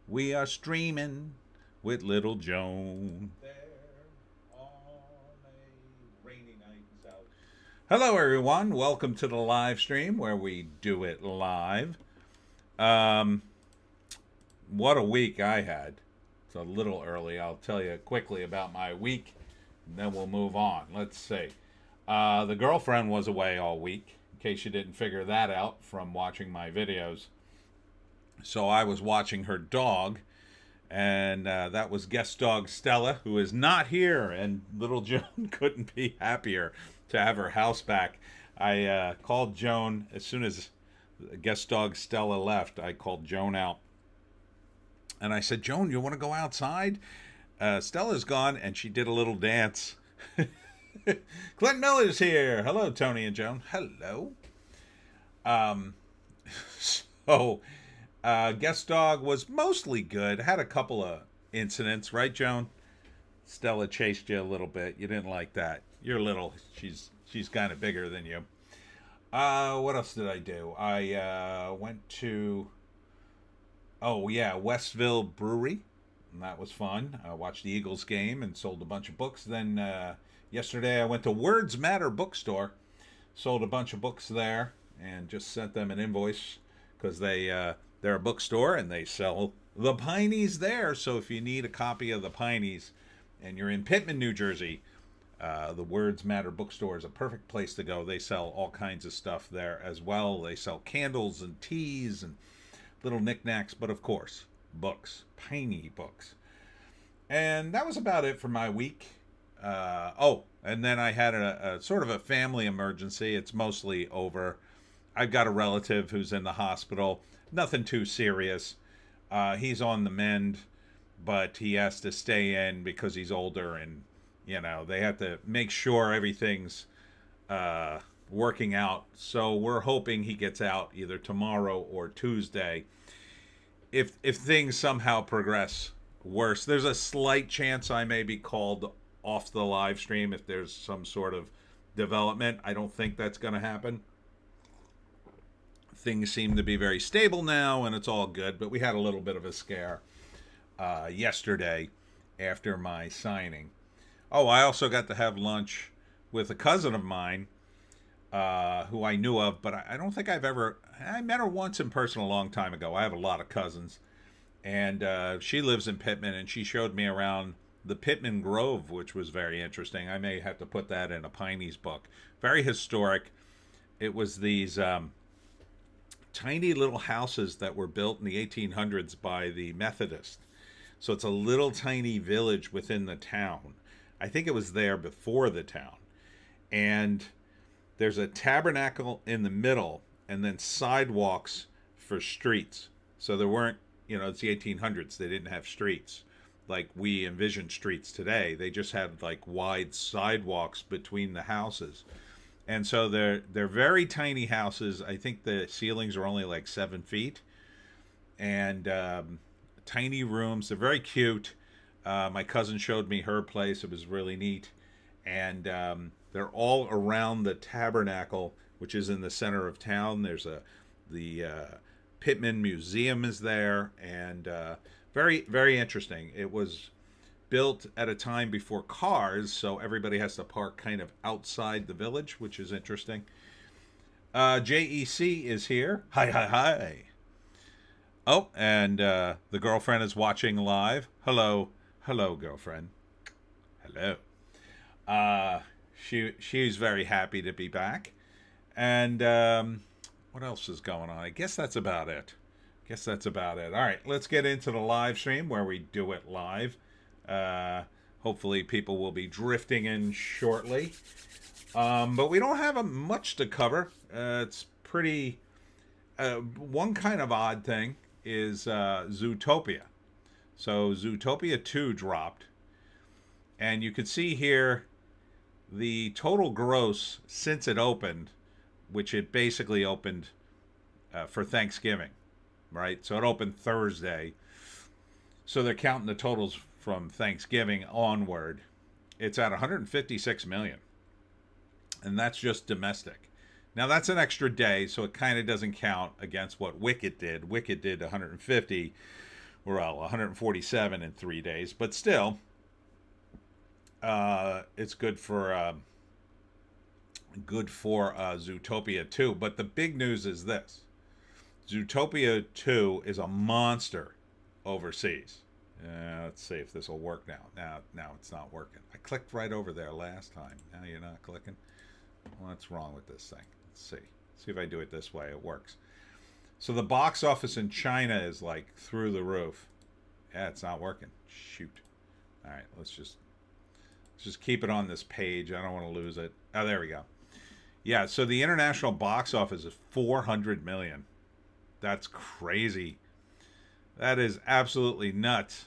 We are streaming with little Joan. Hello, everyone. Welcome to the live stream where we do it live. Um, what a week I had. It's a little early. I'll tell you quickly about my week, and then we'll move on. Let's see. The girlfriend was away all week, in case you didn't figure that out from watching my videos. So I was watching her dog, and that was guest dog Stella, who is not here, and little Joan couldn't be happier to have her house back. I called Joan as soon as guest dog Stella left. I called Joan out, and I said, Joan, you want to go outside? Stella's gone, and she did a little dance. Clint Miller's here. Hello, Tony and Joan. Hello. Um, so guest dog was mostly good. Had a couple of incidents, right, Joan? Stella chased you a little bit. You didn't like that. You're little. She's kind of bigger than you. What else did I do? I went to Westville Brewery, and that was fun. I watched the Eagles game and sold a bunch of books. Then yesterday I went to Words Matter bookstore, sold a bunch of books there, and just sent them an invoice because they're a bookstore and they sell the Pineys there. So if you need a copy of the Pineys and you're in Pitman, New Jersey, the Words Matter bookstore is a perfect place to go. They sell all kinds of stuff there as well. They sell candles and teas and little knickknacks, but of course, books, Piney books. And that was about it for my week. And then I had a sort of a family emergency. It's mostly over. I've got a relative who's in the hospital. Nothing too serious. He's on the mend, but he has to stay in because he's older, and they have to make sure everything's working out. So we're hoping he gets out either tomorrow or Tuesday. If things somehow progress worse, there's a slight chance I may be called off the live stream if there's some sort of development. I don't think that's going to happen. Things seem to be very stable now, and it's all good. But we had a little bit of a scare yesterday after my signing. Oh, I also got to have lunch with a cousin of mine who I knew of, but I don't think I met her once in person a long time ago. I have a lot of cousins, and she lives in Pittman, and she showed me around the Pittman Grove, which was very interesting. I may have to put that in a Pineys book. Very historic. It was these tiny little houses that were built in the 1800s by the Methodists. So it's a little tiny village within the town. I think it was there before the town. And there's a tabernacle in the middle and then sidewalks for streets. So there weren't, it's the 1800s. They didn't have streets like we envision streets today. They just had like wide sidewalks between the houses. And so they're very tiny houses. I think the ceilings are only like 7 feet. And tiny rooms. They're very cute. My cousin showed me her place. It was really neat. And they're all around the tabernacle, which is in the center of town. There's the Pittman Museum is there. And very, very interesting. It was built at a time before cars, so everybody has to park kind of outside the village, which is interesting. JEC is here. Hi, hi, hi. Oh, and the girlfriend is watching live. Hello, girlfriend. Hello. She's very happy to be back. And what else is going on? I guess that's about it. All right, let's get into the live stream where we do it live. Hopefully people will be drifting in shortly. But we don't have much to cover. It's pretty... one kind of odd thing is Zootopia. So Zootopia 2 dropped. And you can see here the total gross since it opened, which it basically opened for Thanksgiving, right? So it opened Thursday. So they're counting the totals from Thanksgiving onward. It's at 156 million. And that's just domestic. Now that's an extra day, so it kind of doesn't count against what Wicked did. Wicked did 150, well, 147 in 3 days, but still, it's good for Zootopia 2. But the big news is this: Zootopia 2 is a monster overseas. Let's see if this will work now. Now it's not working. I clicked right over there last time. Now you're not clicking. What's wrong with this thing? Let's see. See if I do it this way. It works. So the box office in China is like through the roof. Yeah, it's not working. Shoot. All right, let's just keep it on this page. I don't want to lose it. Oh, there we go. Yeah, so the international box office is 400 million. That's crazy. That is absolutely nuts.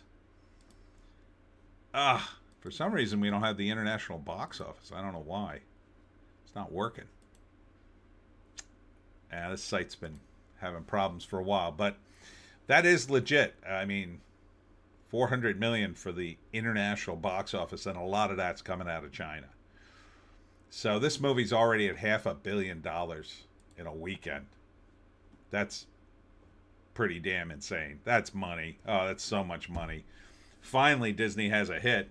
For some reason we don't have the international box office. I don't know why. It's not working. This site's been having problems for a while, but that is legit. I mean, 400 million for the international box office, and a lot of that's coming out of China. So this movie's already at $500 million in a weekend. That's pretty damn insane. That's money. Oh, that's so much money. Finally, Disney has a hit.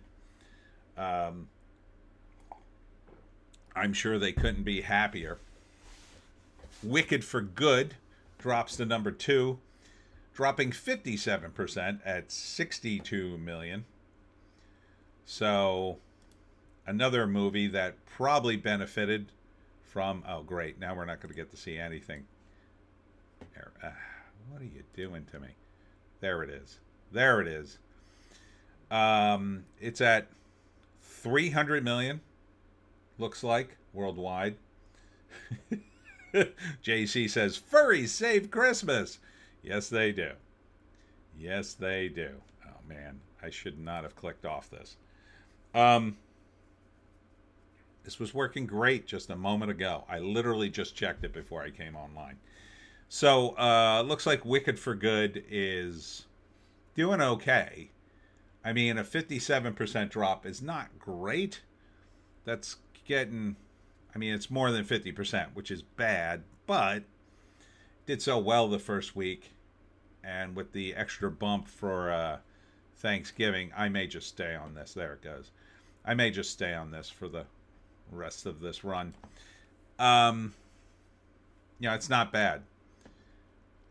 I'm sure they couldn't be happier. Wicked for Good drops to number 2, dropping 57% at 62 million. So another movie that probably benefited from... Oh, great. Now we're not going to get to see anything. What are you doing to me? There it is. There it is. It's at 300 million, looks like, worldwide. JC says, furries save Christmas. Yes, they do. Yes, they do. Oh, man. I should not have clicked off this. This was working great just a moment ago. I literally just checked it before I came online. So, looks like Wicked for Good is doing okay. I mean, a 57% drop is not great. That's getting... I mean, it's more than 50%, which is bad, but did so well the first week. And with the extra bump for Thanksgiving, I may just stay on this. There it goes. I may just stay on this for the rest of this run. Yeah, it's not bad.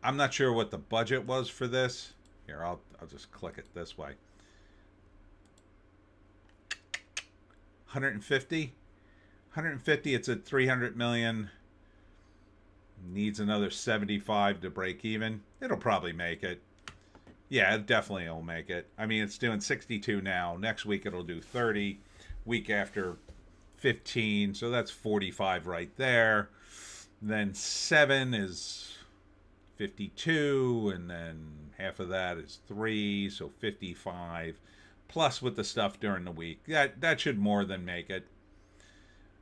I'm not sure what the budget was for this. Here, I'll just click it this way. 150? 150, it's at 300 million. Needs another 75 to break even. It'll probably make it. Yeah, it definitely will make it. I mean, it's doing 62 now. Next week it'll do 30. Week after 15. So that's 45 right there. Then 7 is 52. And then half of that is 3. So 55. Plus with the stuff during the week. That should more than make it.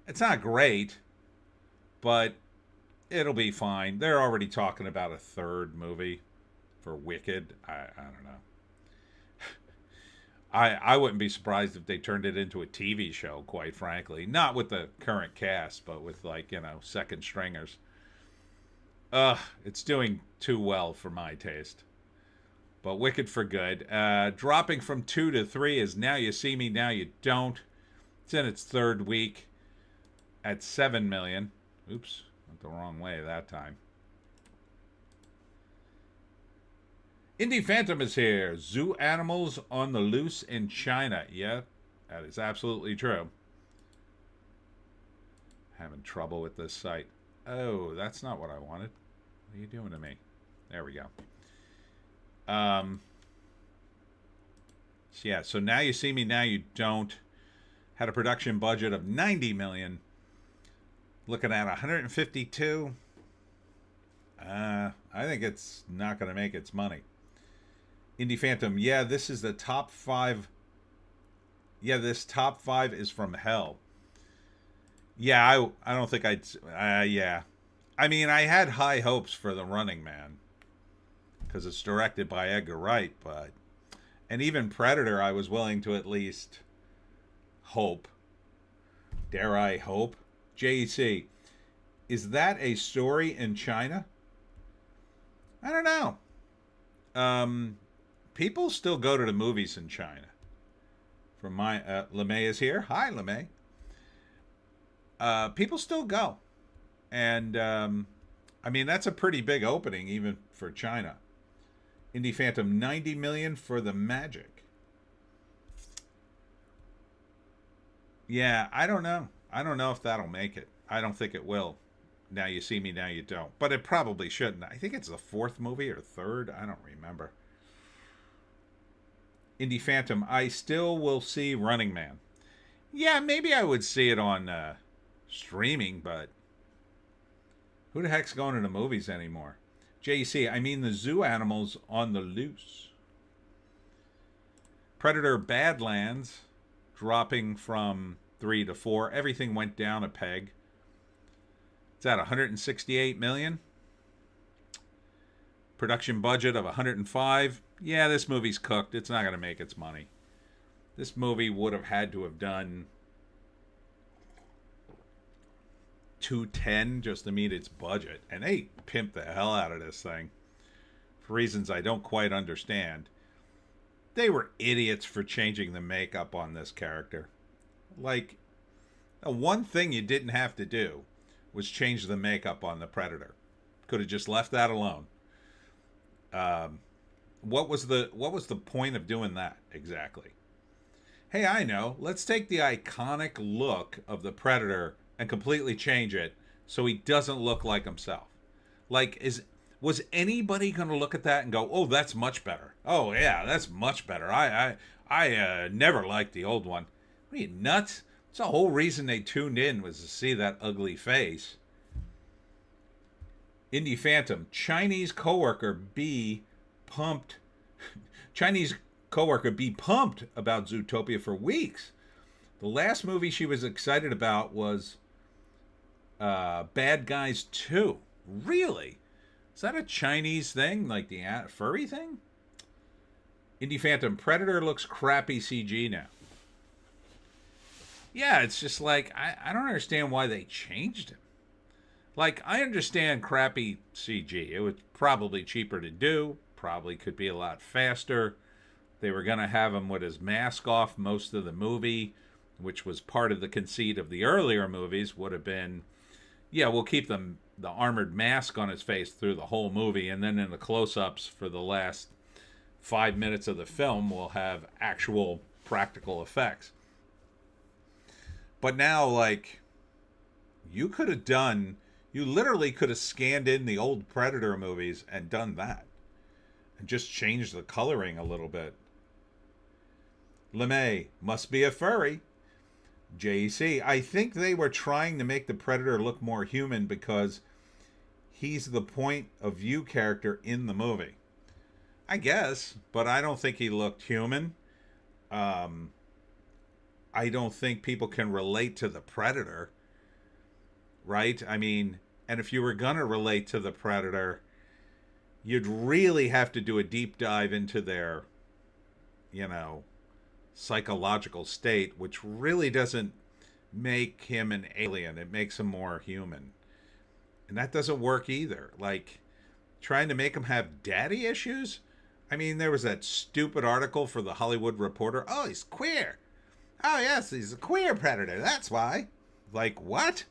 It's not great, but it'll be fine. They're already talking about a third movie for Wicked. I don't know. I wouldn't be surprised if they turned it into a TV show, quite frankly. Not with the current cast, but with, like, you know, second stringers. It's doing too well for my taste. But Wicked for Good. Dropping from 2 to 3 is Now You See Me, Now You Don't. It's in its third week at 7 million. Oops, went the wrong way that time. Indie Phantom is here. Zoo animals on the loose in China. Yeah, that is absolutely true. Having trouble with this site. Oh, that's not what I wanted. What are you doing to me? There we go. Yeah, so Now You See Me, Now You Don't. Had a production budget of 90 million. Looking at 152. I think it's not going to make its money. Indie Phantom, yeah, this is the top 5. Yeah, this top 5 is from hell. Yeah, I don't think I'd... yeah. I mean, I had high hopes for The Running Man. Because it's directed by Edgar Wright, but... And even Predator, I was willing to at least hope. Dare I hope? JEC, is that a story in China? I don't know. people still go to the movies in China. From my LeMay is here. Hi, LeMay. People still go, and I mean that's a pretty big opening even for China. Indie Phantom 90 million for the Magic. Yeah, I don't know. I don't know if that'll make it. I don't think it will. Now you see me, now you don't. But it probably shouldn't. I think it's the fourth movie or third. I don't remember. Indie Phantom, I still will see Running Man. Yeah, maybe I would see it on streaming, but who the heck's going to the movies anymore? JC, I mean the zoo animals on the loose. Predator Badlands dropping from 3 to 4. Everything went down a peg. It's at 168 million. Production budget of 105. Yeah, this movie's cooked. It's not going to make its money. This movie would have had to have done 210 just to meet its budget. And they pimped the hell out of this thing for reasons I don't quite understand. They were idiots for changing the makeup on this character. Like, the one thing you didn't have to do was change the makeup on the Predator. Could have just left that alone. What was the point of doing that exactly? Hey, I know. Let's take the iconic look of the Predator and completely change it so he doesn't look like himself. Like, was anybody going to look at that and go, "Oh, that's much better. Oh, yeah, that's much better. I never liked the old one." What are you, nuts? It's the whole reason they tuned in was to see that ugly face. Indie Phantom, Chinese coworker B pumped about Zootopia for weeks. The last movie she was excited about was Bad Guys 2. Really? Is that a Chinese thing? Like the furry thing? Indie Phantom, Predator looks crappy CG now. Yeah, it's just like, I don't understand why they changed him. Like, I understand crappy CG. It was probably cheaper to do. Probably could be a lot faster. They were going to have him with his mask off most of the movie, which was part of the conceit of the earlier movies, would have been, yeah, we'll keep the armored mask on his face through the whole movie, and then in the close-ups for the last 5 minutes of the film, we'll have actual practical effects. But now, like, you literally could have scanned in the old Predator movies and done that. And just changed the coloring a little bit. LeMay, must be a furry. JC, I think they were trying to make the Predator look more human because he's the point of view character in the movie. I guess, but I don't think he looked human. I don't think people can relate to the Predator. Right? I mean, and if you were going to relate to the Predator, you'd really have to do a deep dive into their, psychological state, which really doesn't make him an alien. It makes him more human. And that doesn't work either. Like, trying to make him have daddy issues? I mean, there was that stupid article for the Hollywood Reporter. Oh, he's queer. Oh, yes, he's a queer Predator. That's why. Like, what?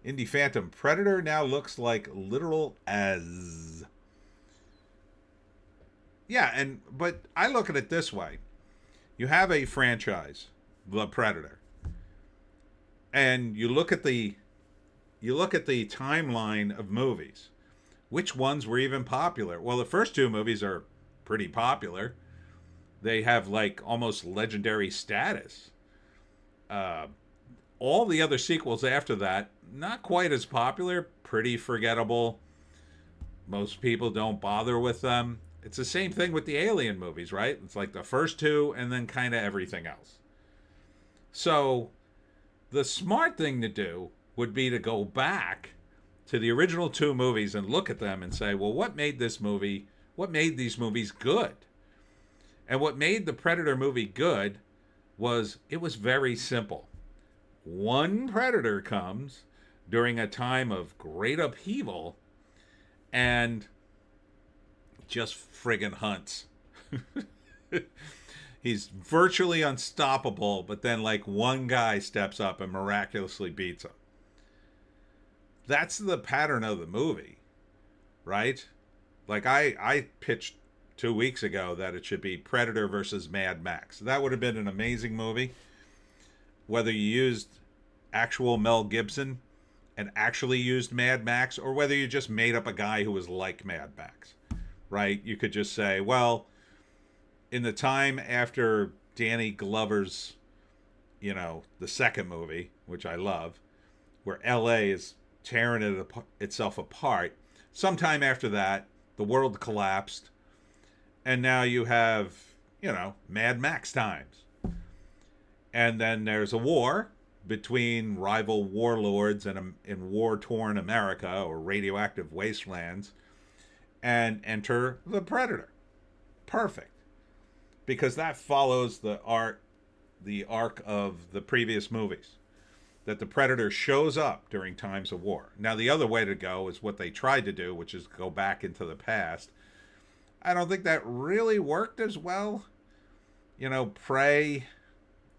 Indie Phantom, Predator now looks like literal as. Yeah, but I look at it this way. You have a franchise, The Predator. And you look at the timeline of movies. Which ones were even popular? Well, the first two movies are pretty popular. They have like almost legendary status. All the other sequels after that, not quite as popular, pretty forgettable. Most people don't bother with them. It's the same thing with the Alien movies, right? It's like the first two and then kind of everything else. So the smart thing to do would be to go back to the original two movies and look at them and say, well, what made these movies good? And what made the Predator movie good was it was very simple. One Predator comes during a time of great upheaval and just friggin' hunts. He's virtually unstoppable, but then like one guy steps up and miraculously beats him. That's the pattern of the movie, right? Like I pitched 2 weeks ago that it should be Predator versus Mad Max. That would have been an amazing movie. Whether you used actual Mel Gibson and actually used Mad Max, or whether you just made up a guy who was like Mad Max, right? You could just say, well, in the time after Danny Glover's, the second movie, which I love, where LA is tearing itself apart, sometime after that, the world collapsed, and now you have, Mad Max times. And then there's a war between rival warlords in war-torn America or radioactive wastelands, and enter the Predator. Perfect. Because that follows the arc of the previous movies. That the Predator shows up during times of war. Now, the other way to go is what they tried to do, which is go back into the past. I don't think that really worked as well. Prey,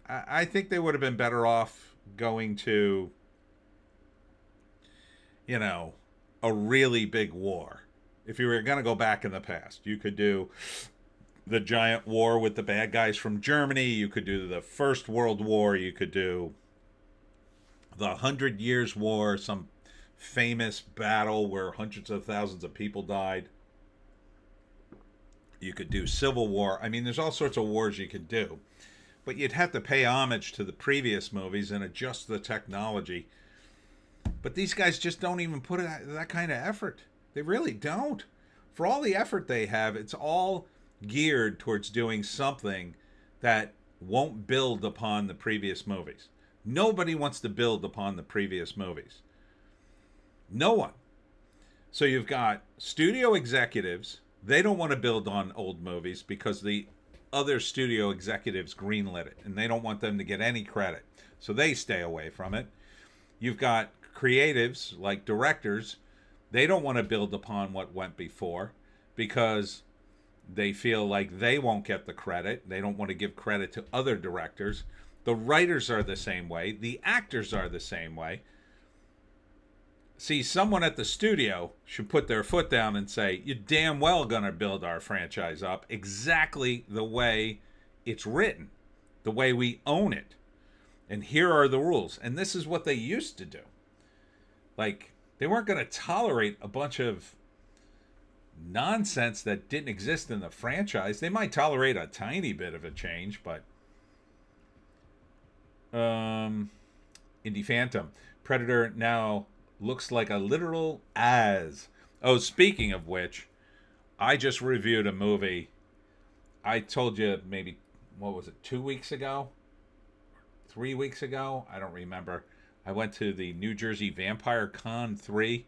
I think they would have been better off going to, a really big war. If you were going to go back in the past, you could do the giant war with the bad guys from Germany. You could do the First World War. You could do the 100 Years' War, some famous battle where hundreds of thousands of people died. You could do Civil War. I mean, there's all sorts of wars you could do. But you'd have to pay homage to the previous movies and adjust the technology. But these guys just don't even put that kind of effort. They really don't. For all the effort they have, it's all geared towards doing something that won't build upon the previous movies. Nobody wants to build upon the previous movies. No one. So you've got studio executives. They don't want to build on old movies because the other studio executives greenlit it, and they don't want them to get any credit. So they stay away from it. You've got creatives, like directors. They don't want to build upon what went before because they feel like they won't get the credit. They don't want to give credit to other directors. The writers are the same way. The actors are the same way. See, someone at the studio should put their foot down and say, you're damn well going to build our franchise up exactly the way it's written, the way we own it. And here are the rules. And this is what they used to do. Like, they weren't going to tolerate a bunch of nonsense that didn't exist in the franchise. They might tolerate a tiny bit of a change, but Indie Phantom, Predator now looks like a literal as. Oh, speaking of which, I just reviewed a movie. I told you maybe, 2 weeks ago? 3 weeks ago? I don't remember. I went to the New Jersey Vampire Con 3,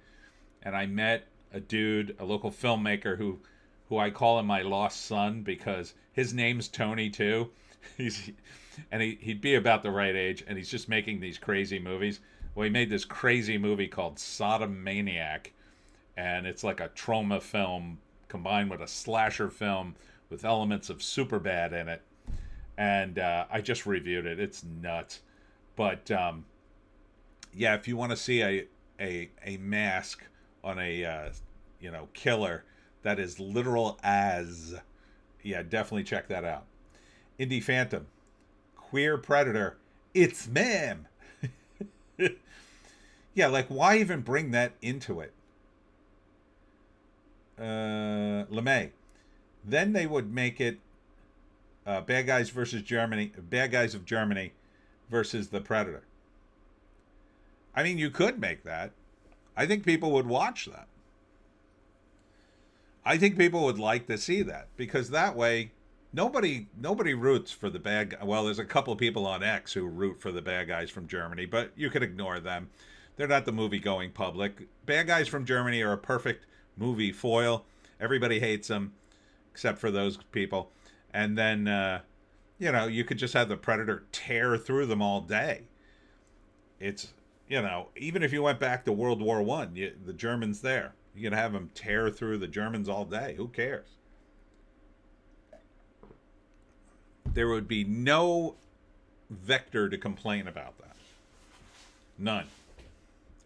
and I met a dude, a local filmmaker who I call him my lost son because his name's Tony too. He'd be about the right age, and he's just making these crazy movies. Well, he made this crazy movie called Sodom Maniac, and it's like a trauma film combined with a slasher film with elements of Superbad in it. And I just reviewed it. It's nuts. But yeah, if you want to see a mask on a killer that is literal as, yeah, definitely check that out. Indie Phantom, Queer Predator, it's ma'am. Yeah, like, why even bring that into it? LeMay. Then they would make it Bad Guys versus Germany, Bad Guys of Germany versus the Predator. I mean, you could make that. I think people would watch that. I think people would like to see that because that way nobody roots for the bad guy. Well, there's a couple of people on X who root for the bad guys from Germany, but you could ignore them. They're not the movie-going public. Bad Guys from Germany are a perfect movie foil. Everybody hates them, except for those people. And then, you could just have the Predator tear through them all day. It's, even if you went back to World War I, the Germans there, you could have them tear through the Germans all day. Who cares? there would be no vector to complain about that. None.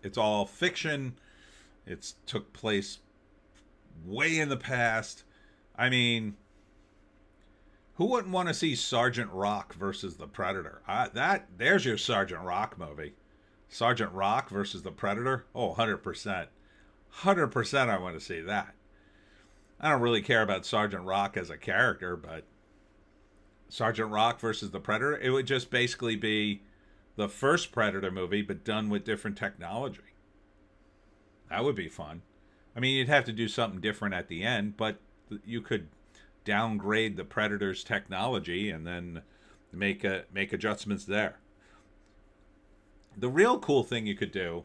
It's all fiction. It's took place way in the past. I mean, who wouldn't want to see Sergeant Rock versus the Predator? There's your Sergeant Rock movie. Sergeant Rock versus the Predator? Oh, 100%. 100% I want to see that. I don't really care about Sergeant Rock as a character, but Sergeant Rock versus the Predator, it would just basically be the first Predator movie, but done with different technology. That would be fun. I mean, you'd have to do something different at the end, but you could downgrade the Predator's technology and then make adjustments there. The real cool thing you could do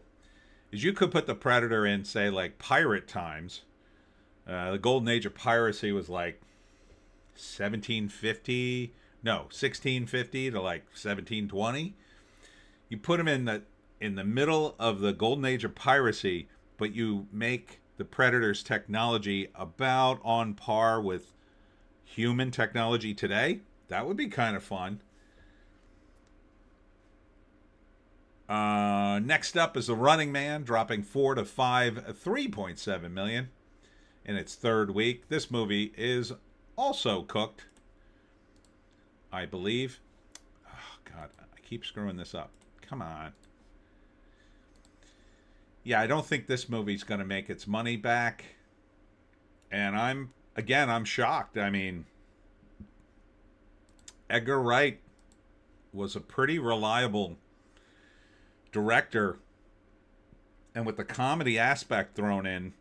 is you could put the Predator in, say, like pirate times. The golden age of piracy was like 1650 to like 1720. You put him in the middle of the golden age of piracy, but you make the Predator's technology about on par with human technology today. That would be kind of fun. Next up is The Running Man, dropping 4 to 5, 3.7 million in its third week. This movie is also cooked, I believe. Oh, God, I keep screwing this up. Come on. Yeah, I don't think this movie's going to make its money back. And I'm shocked. I mean, Edgar Wright was a pretty reliable director. And with the comedy aspect thrown in,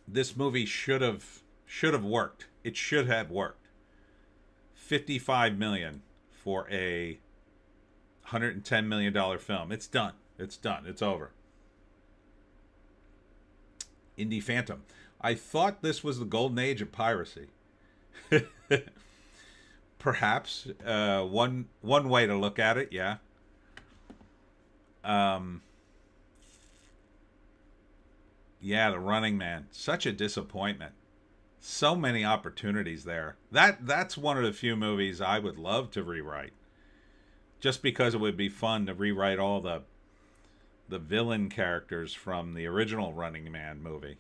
this movie should have worked. It should have worked. $55 million for a $110 million film. It's done. It's done. It's over. Indie Phantom. I thought this was the golden age of piracy. Perhaps one way to look at it, yeah. Yeah, The Running Man. Such a disappointment. So many opportunities there. That's one of the few movies I would love to rewrite. Just because it would be fun to rewrite all the villain characters from the original Running Man movie.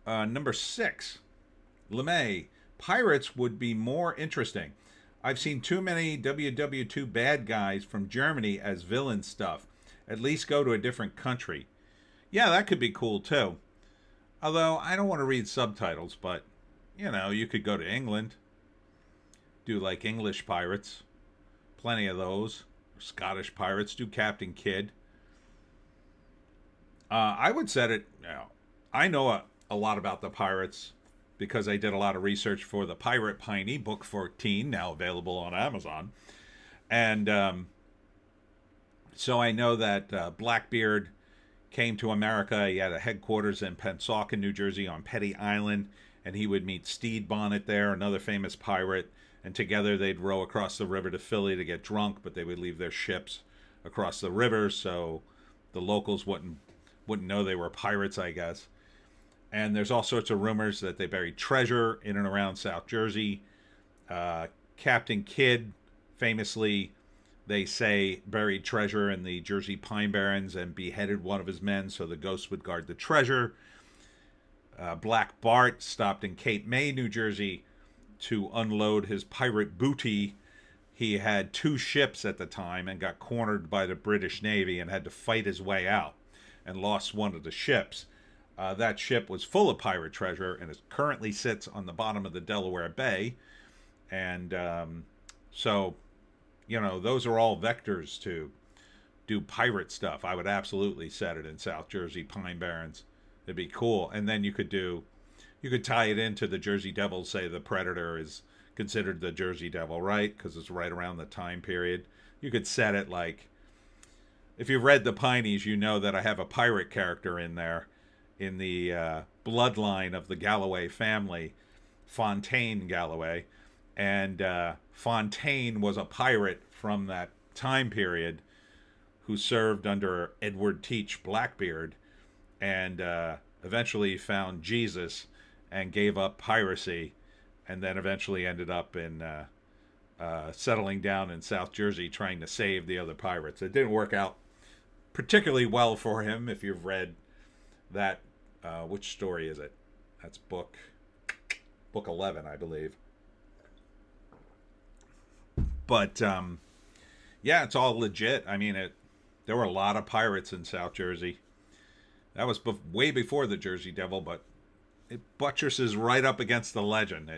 Number 6. LeMay. Pirates would be more interesting. I've seen too many WW2 bad guys from Germany as villain stuff. At least go to a different country. Yeah, that could be cool too. Although, I don't want to read subtitles, but, you could go to England. Do like English pirates. Plenty of those. Or Scottish pirates. Do Captain Kidd. I would set it, I know a lot about the pirates because I did a lot of research for the Pirate Piney, Book 14, now available on Amazon. And so I know that Blackbeard came to America. He had a headquarters in Pennsauken, New Jersey on Petty Island, and he would meet Stede Bonnet there, another famous pirate, and together they'd row across the river to Philly to get drunk, but they would leave their ships across the river so the locals wouldn't know they were pirates, I guess. And there's all sorts of rumors that they buried treasure in and around South Jersey. Captain Kidd, famously, they say, buried treasure in the Jersey Pine Barrens and beheaded one of his men so the ghost would guard the treasure. Black Bart stopped in Cape May, New Jersey, to unload his pirate booty. He had 2 ships at the time and got cornered by the British Navy and had to fight his way out and lost one of the ships. That ship was full of pirate treasure and it currently sits on the bottom of the Delaware Bay. And so, those are all vectors to do pirate stuff. I would absolutely set it in South Jersey Pine Barrens. It'd be cool. And then you could tie it into the Jersey Devil, say the Predator is considered the Jersey Devil, right? Because it's right around the time period. You could set it like, if you've read the Pineys, you know that I have a pirate character in there in the bloodline of the Galloway family, Fontaine Galloway. And Fontaine was a pirate from that time period who served under Edward Teach Blackbeard and eventually found Jesus and gave up piracy and then eventually ended up in settling down in South Jersey trying to save the other pirates. It didn't work out particularly well for him. If you've read that, which story is it? That's book 11, I believe. But yeah, it's all legit. I mean, there were a lot of pirates in South Jersey. That was way before the Jersey Devil, but it buttresses right up against the legend.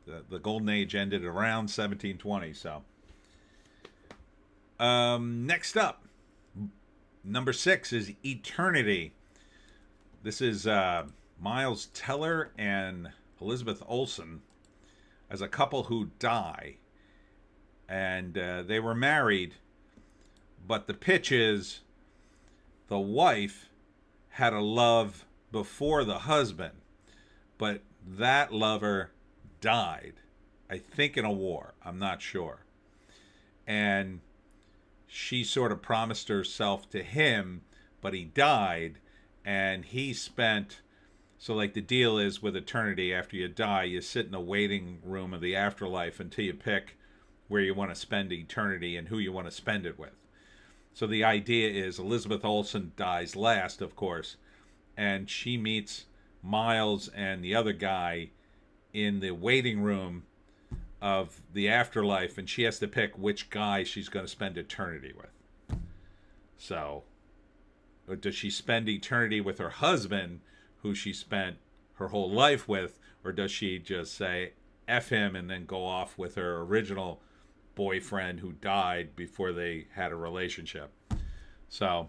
The Golden Age ended around 1720. So, next up, number 6 is Eternity. This is Miles Teller and Elizabeth Olsen as a couple who die. And they were married, but the pitch is the wife had a love before the husband, but that lover died, I think in a war, I'm not sure. And she sort of promised herself to him, but he died, and he spent, so like the deal is with eternity, after you die, you sit in a waiting room of the afterlife until you pick where you want to spend eternity and who you want to spend it with. So the idea is Elizabeth Olsen dies last, of course, and she meets Miles and the other guy in the waiting room of the afterlife, and she has to pick which guy she's going to spend eternity with. So, does she spend eternity with her husband, who she spent her whole life with, or does she just say F him and then go off with her original boyfriend who died before they had a relationship? So,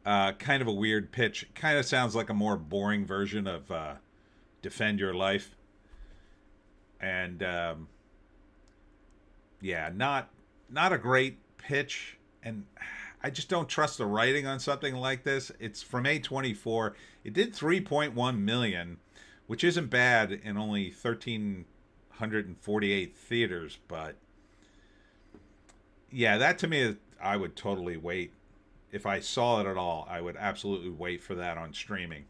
kind of a weird pitch. Kind of sounds like a more boring version of Defend Your Life. And yeah, not a great pitch, and I just don't trust the writing on something like this. It's from A24. It did 3.1 million, which isn't bad in only 1,348 theaters, but yeah, that to me, I would totally wait. If I saw it at all, I would absolutely wait for that on streaming.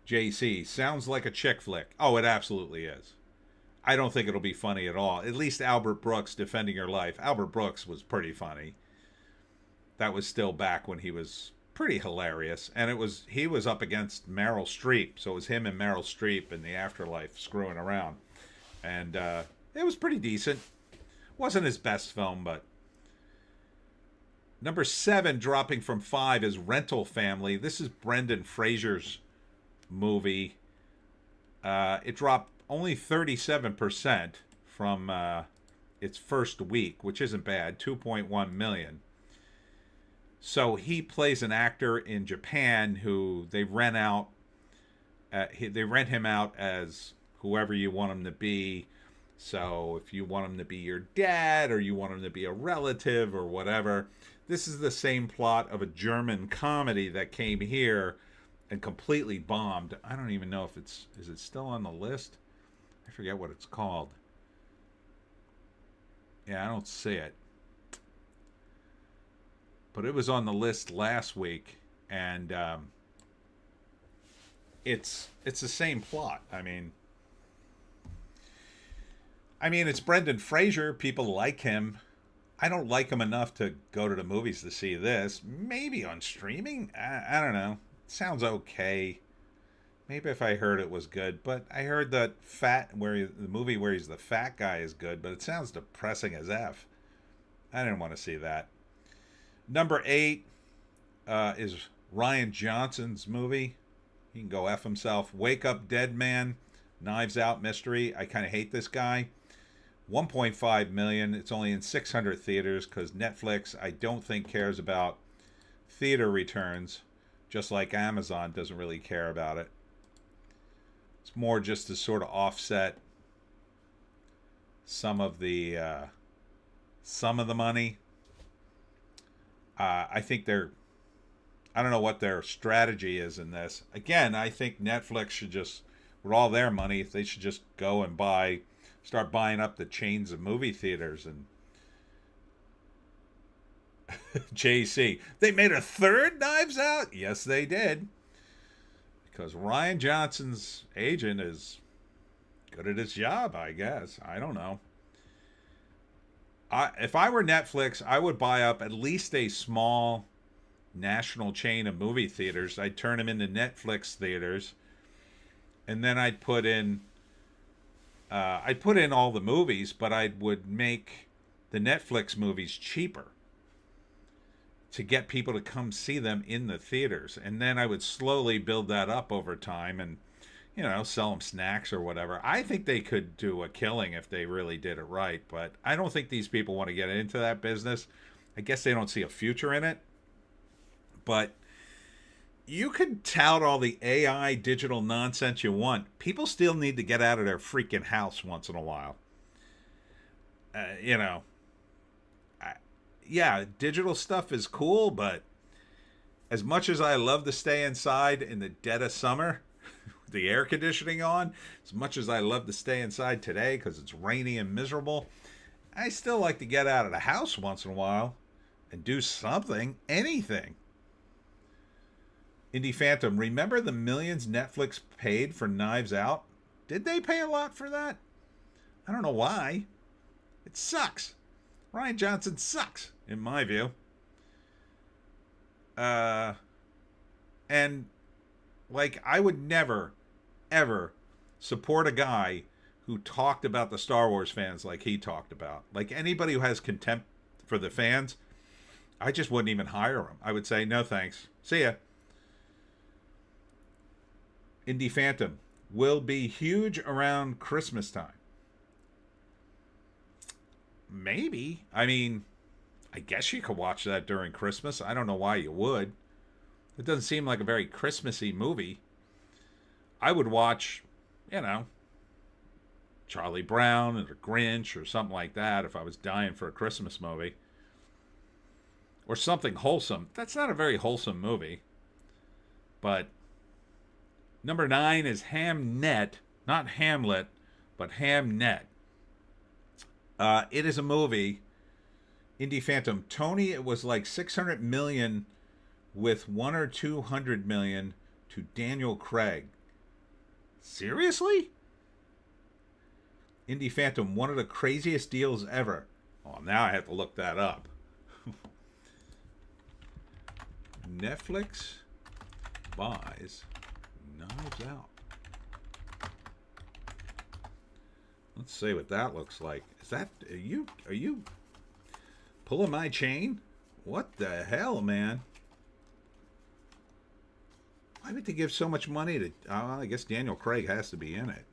JC, sounds like a chick flick. Oh, it absolutely is. I don't think it'll be funny at all. At least Albert Brooks Defending Your Life. Albert Brooks was pretty funny. That was still back when he was pretty hilarious. And he was up against Meryl Streep. So it was him and Meryl Streep in the afterlife screwing around. And it was pretty decent. Wasn't his best film, but... Number 7, dropping from 5, is Rental Family. This is Brendan Fraser's movie. It dropped only 37% from its first week, which isn't bad, 2.1 million. So he plays an actor in Japan who they rent him out as whoever you want him to be. So if you want him to be your dad, or you want him to be a relative, or whatever. This is the same plot of a German comedy that came here and completely bombed. I don't even know if is it still on the list? I forget what it's called. Yeah, I don't see it. But it was on the list last week, and it's the same plot. I mean, it's Brendan Fraser. People like him. I don't like him enough to go to the movies to see this. Maybe on streaming? I don't know. It sounds okay. Maybe if I heard it was good. But I heard that the movie where he's the fat guy is good, but it sounds depressing as F. I didn't want to see that. Number 8 is Ryan Johnson's movie. He can go F himself. Wake Up Dead Man, Knives Out Mystery. I kind of hate this guy. 1.5 million. It's only in 600 theaters because Netflix, I don't think, cares about theater returns, just like Amazon doesn't really care about it. It's more just to sort of offset some of the money. I think I don't know what their strategy is in this. Again, I think Netflix should just, with all their money, they should just go and start buying up the chains of movie theaters. And JC, they made a third Knives Out? Yes, they did. Because Ryan Johnson's agent is good at his job, I guess. I don't know. If I were Netflix, I would buy up at least a small national chain of movie theaters. I'd turn them into Netflix theaters, and then I'd put in all the movies, but I would make the Netflix movies cheaper to get people to come see them in the theaters. And then I would slowly build that up over time and, sell them snacks or whatever. I think they could do a killing if they really did it right, but I don't think these people want to get into that business. I guess they don't see a future in it. But you can tout all the AI digital nonsense you want. People still need to get out of their freaking house once in a while. Yeah, digital stuff is cool, but as much as I love to stay inside in the dead of summer, with the air conditioning on, as much as I love to stay inside today because it's rainy and miserable, I still like to get out of the house once in a while and do something, anything. Indie Phantom, remember the millions Netflix paid for Knives Out? Did they pay a lot for that? I don't know why. It sucks. Rian Johnson sucks, in my view. And, I would never, ever support a guy who talked about the Star Wars fans like he talked about. Like, anybody who has contempt for the fans, I just wouldn't even hire him. I would say, no thanks. See ya. Indie Phantom will be huge around Christmas time. Maybe. I mean, I guess you could watch that during Christmas. I don't know why you would. It doesn't seem like a very Christmassy movie. I would watch, Charlie Brown or The Grinch or something like that if I was dying for a Christmas movie. Or something wholesome. That's not a very wholesome movie. But number 9 is Hamnet. Not Hamlet, but Hamnet. It is a movie. Indie Phantom. Tony, it was like 600 million with 1 or 200 million to Daniel Craig. Seriously? Indie Phantom, one of the craziest deals ever. Oh, now I have to look that up. Netflix buys Knives Out. Let's see what that looks like. Is that are you pulling my chain? What the hell, man? Why would they give so much money to... I guess Daniel Craig has to be in it.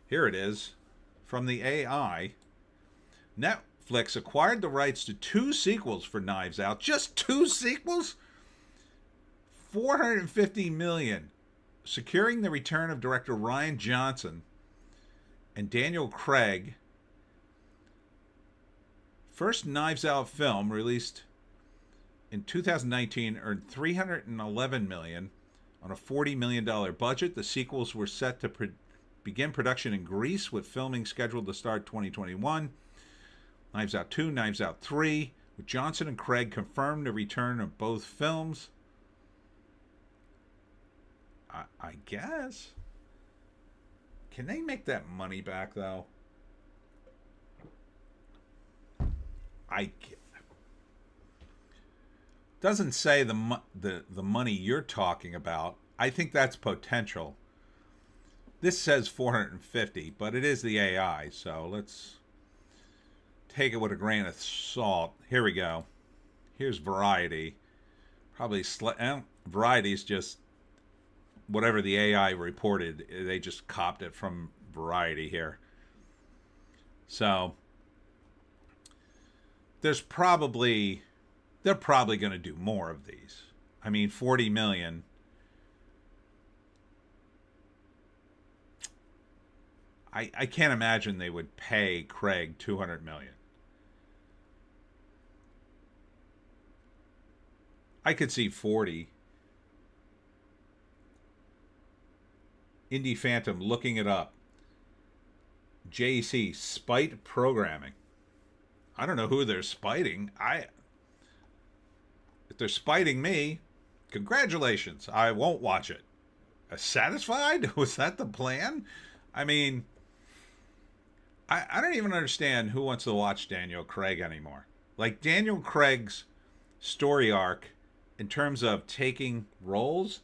Here it is. From the AI. Netflix acquired the rights to 2 sequels for Knives Out. Just 2 sequels? $450 million. Securing the return of director Rian Johnson and Daniel Craig. First Knives Out film released in 2019 earned $311 million on a $40 million budget. The sequels were set to begin production in Greece, with filming scheduled to start 2021. Knives Out 2, Knives Out 3, with Johnson and Craig confirmed the return of both films. I guess. Can they make that money back, though? Doesn't say the money you're talking about. I think that's potential. This says 450, but it is the AI, so let's take it with a grain of salt. Here we go. Here's Variety. Probably Variety's just whatever the AI reported. They just copped it from Variety here. So they're probably going to do more of these. I mean, 40 million. I can't imagine they would pay Craig 200 million. I could see 40. Indie Phantom, looking it up. JC, spite programming. I don't know who they're spiting. If they're spiting me, congratulations. I won't watch it. Satisfied? Was that the plan? I mean, I don't even understand who wants to watch Daniel Craig anymore. Like, Daniel Craig's story arc in terms of taking roles,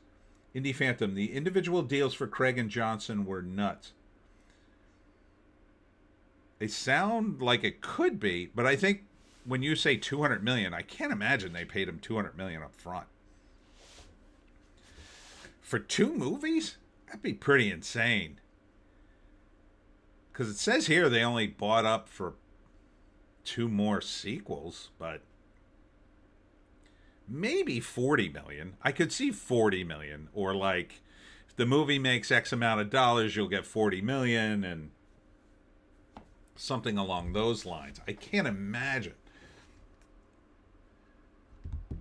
Indie Phantom, the individual deals for Craig and Johnson were nuts. They sound like it could be, but I think when you say 200 million, I can't imagine they paid him 200 million up front. For 2 movies? That'd be pretty insane. Because it says here they only bought up for 2 more sequels, but maybe 40 million. I could see 40 million, or like if the movie makes X amount of dollars, you'll get 40 million, and something along those lines. I can't imagine.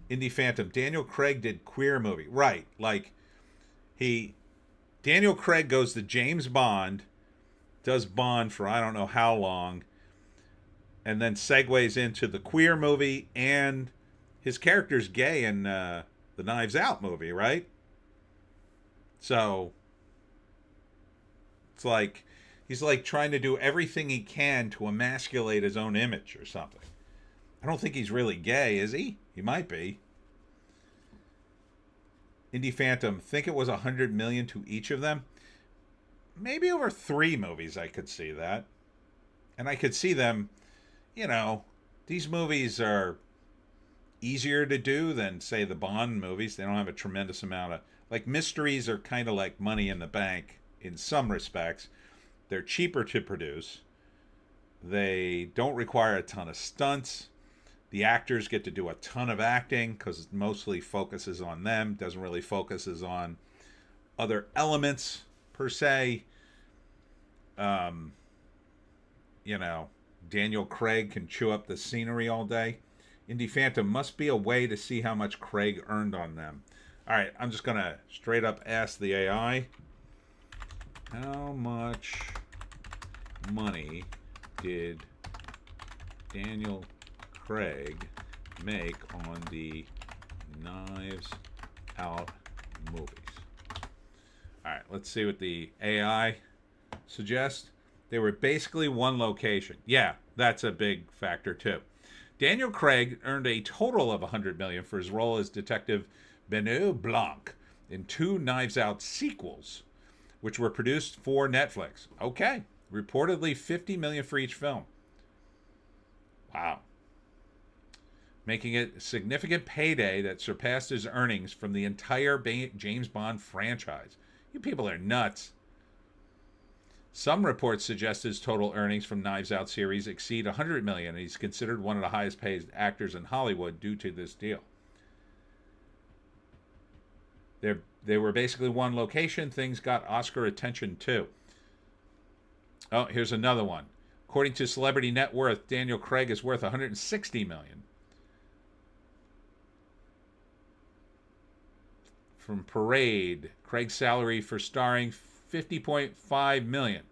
Indie Phantom, Daniel Craig did queer movie. Right, like Daniel Craig goes to James Bond, does Bond for I don't know how long, and then segues into the queer movie, and his character's gay in the Knives Out movie, right? So it's like he's like trying to do everything he can to emasculate his own image or something. I don't think he's really gay, is he? He might be. Indie Phantom, think it was 100 million to each of them? Maybe over 3 movies I could see that. And I could see them, you know, these movies are easier to do than, say, the Bond movies. They don't have a tremendous amount of, like, mysteries are kind of like Money in the Bank in some respects. They're cheaper to produce. They don't require a ton of stunts. The actors get to do a ton of acting because it mostly focuses on them. Doesn't really focuses on other elements per se. You know, Daniel Craig can chew up the scenery all day. Indie Phantom, must be a way to see how much Craig earned on them. All right, I'm just going to straight up ask the AI. How much money did Daniel Craig make on the Knives Out movies? All right, let's see what the AI suggests. They were basically one location. Yeah, that's a big factor too. Daniel Craig earned a total of 100 million for his role as Detective Benoit Blanc in 2 Knives Out sequels, which were produced for Netflix. Okay, reportedly 50 million for each film. Wow. Making it a significant payday that surpassed his earnings from the entire James Bond franchise. You people are nuts. Some reports suggest his total earnings from Knives Out series exceed 100 million, and he's considered one of the highest paid actors in Hollywood due to this deal. They were basically one location. Things got Oscar attention too. Oh, here's another one. According to Celebrity Net Worth, Daniel Craig is worth 160 million. From Parade, Craig's salary for starring 50.5 million.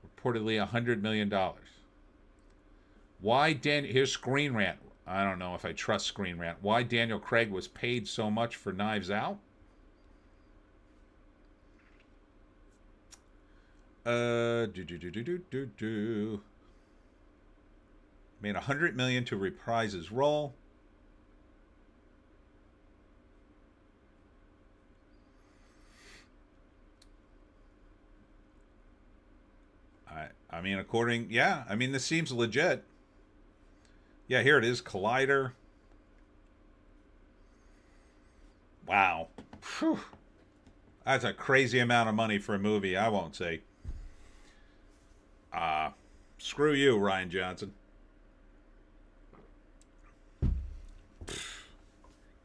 Reportedly $100 million. Why here's Screen Rant. I don't know if I trust Screen Rant. Why Daniel Craig was paid so much for Knives Out? Made 100 million to reprise his role. I mean, this seems legit. Yeah, here it is, Collider. Wow. Whew. That's a crazy amount of money for a movie, I won't say. Screw you, Ryan Johnson.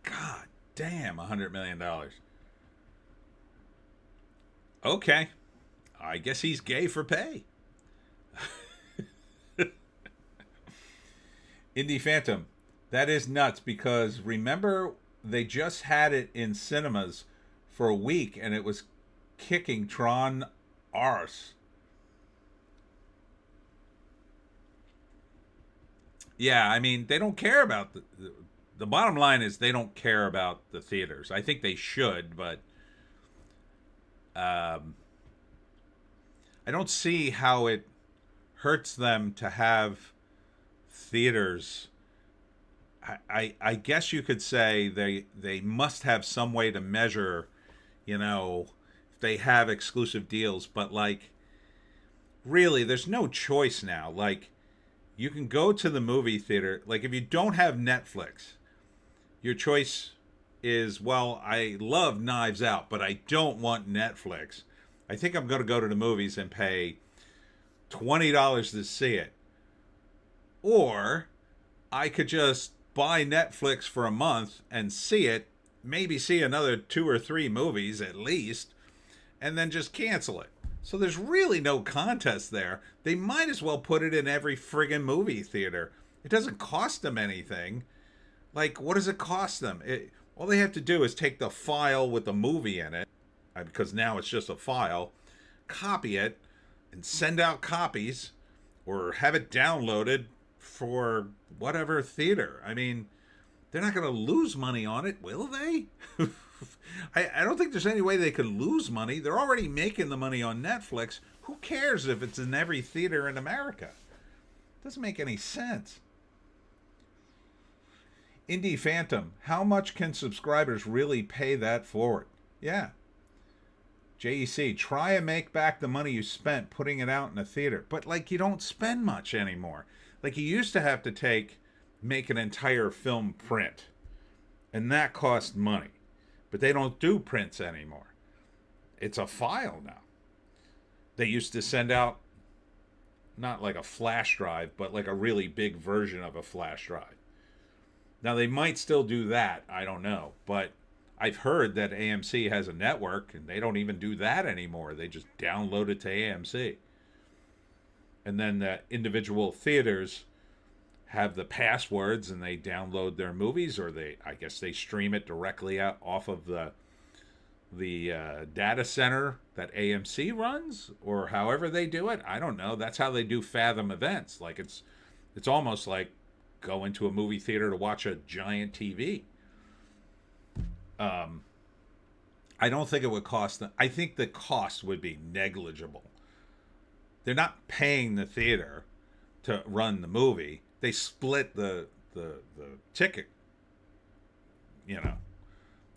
God damn, $100 million. Okay. I guess he's gay for pay. Indie Phantom. That is nuts because remember they just had it in cinemas for a week and it was kicking Tron arse. Yeah, I mean, they don't care about the bottom line is they don't care about the theaters. I think they should, but I don't see how it hurts them to have theaters. I guess you could say they must have some way to measure, if they have exclusive deals, but like really there's no choice now. Like you can go to the movie theater, like if you don't have Netflix, your choice is, well, I love Knives Out, but I don't want Netflix. I think I'm going to go to the movies and pay $20 to see it. Or I could just buy Netflix for a month and see it, maybe see another 2 or 3 movies at least, and then just cancel it. So there's really no contest there. They might as well put it in every friggin' movie theater. It doesn't cost them anything. Like, what does it cost them? All they have to do is take the file with the movie in it, because now it's just a file, copy it, and send out copies, or have it downloaded for whatever theater. I mean, they're not going to lose money on it, will they? I don't think there's any way they could lose money. They're already making the money on Netflix. Who cares if it's in every theater in America? Doesn't make any sense. Indie Phantom, how much can subscribers really pay that forward? Yeah. JEC, try and make back the money you spent putting it out in a theater. But, like, you don't spend much anymore. Like, you used to have to make an entire film print. And that cost money. But they don't do prints anymore. It's a file now. They used to send out, not like a flash drive, but like a really big version of a flash drive. Now, they might still do that. I don't know. But I've heard that AMC has a network, and they don't even do that anymore. They just download it to AMC. And then the individual theaters have the passwords, and they download their movies, or I guess they stream it directly out off of the data center that AMC runs, or however they do it. I don't know. That's how they do Fathom events. Like it's almost like go into a movie theater to watch a giant TV. I don't think it would cost them. I think the cost would be negligible. They're not paying the theater to run the movie. They split the ticket,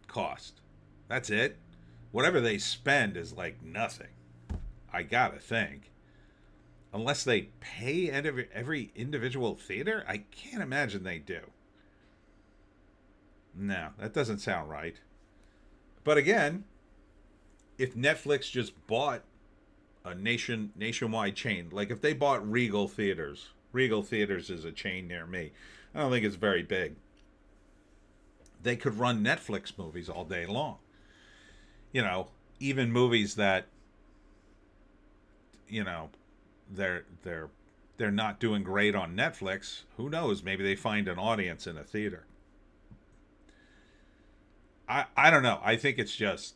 cost. That's it. Whatever they spend is like nothing. I gotta think. Unless they pay every individual theater, I can't imagine they do. No, that doesn't sound right. But again, if Netflix just bought a nationwide chain, like if they bought Regal Theaters is a chain near me. I don't think it's very big. They could run Netflix movies all day long. Even movies that, they're not doing great on Netflix. Who knows? Maybe they find an audience in a theater. I don't know. I think it's just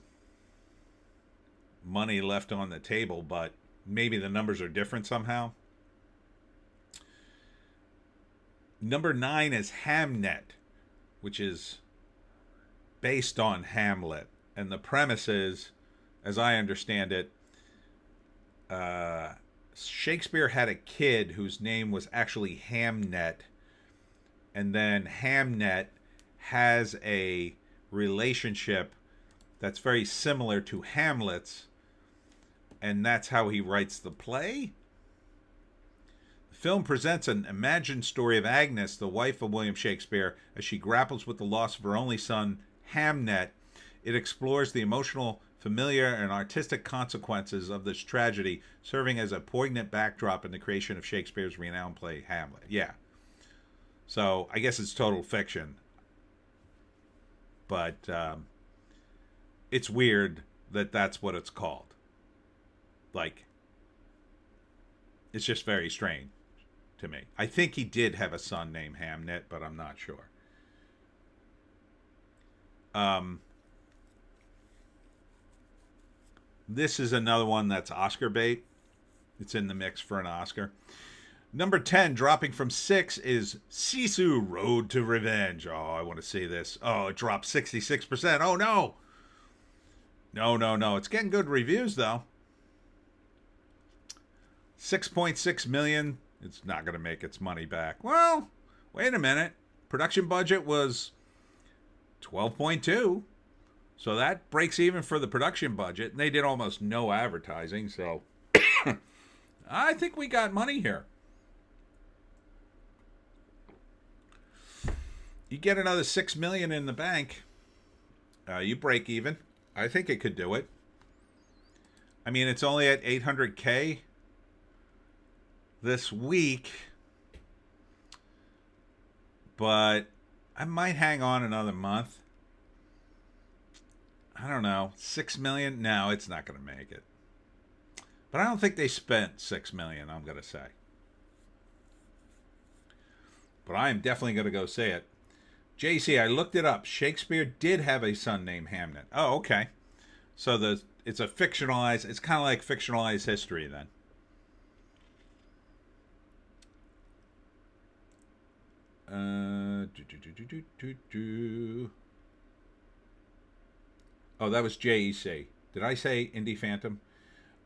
money left on the table, but maybe the numbers are different somehow. Number 9 is Hamnet, which is based on Hamlet. And the premise is, as I understand it, Shakespeare had a kid whose name was actually Hamnet. And then Hamnet has a relationship that's very similar to Hamlet's. And that's how he writes the play. The film presents an imagined story of Agnes, the wife of William Shakespeare, as she grapples with the loss of her only son, Hamnet. It explores the emotional, familiar, and artistic consequences of this tragedy, serving as a poignant backdrop in the creation of Shakespeare's renowned play, Hamlet. Yeah. So, I guess it's total fiction. But it's weird that that's what it's called. Like, it's just very strange to me. I think he did have a son named Hamnet, but I'm not sure. This is another one that's Oscar bait. It's in the mix for an Oscar. Number 10, dropping from 6, is Sisu Road to Revenge. Oh, I want to see this. Oh, it dropped 66%. Oh, no. No. It's getting good reviews, though. 6.6 million. It's not going to make its money back. Well, wait a minute. Production budget was 12.2. So that breaks even for the production budget. And they did almost no advertising. So I think we got money here. You get another 6 million in the bank. You break even. I think it could do it. I mean, it's only at 800K this week. But I might hang on another month. I don't know. 6 million? No, it's not going to make it. But I don't think they spent 6 million, I'm going to say. But I am definitely going to go say it. JC, I looked it up. Shakespeare did have a son named Hamnet. Oh, okay. So it's a fictionalized, it's kind of like fictionalized history then. Oh, that was JEC. Did I say Indie Phantom?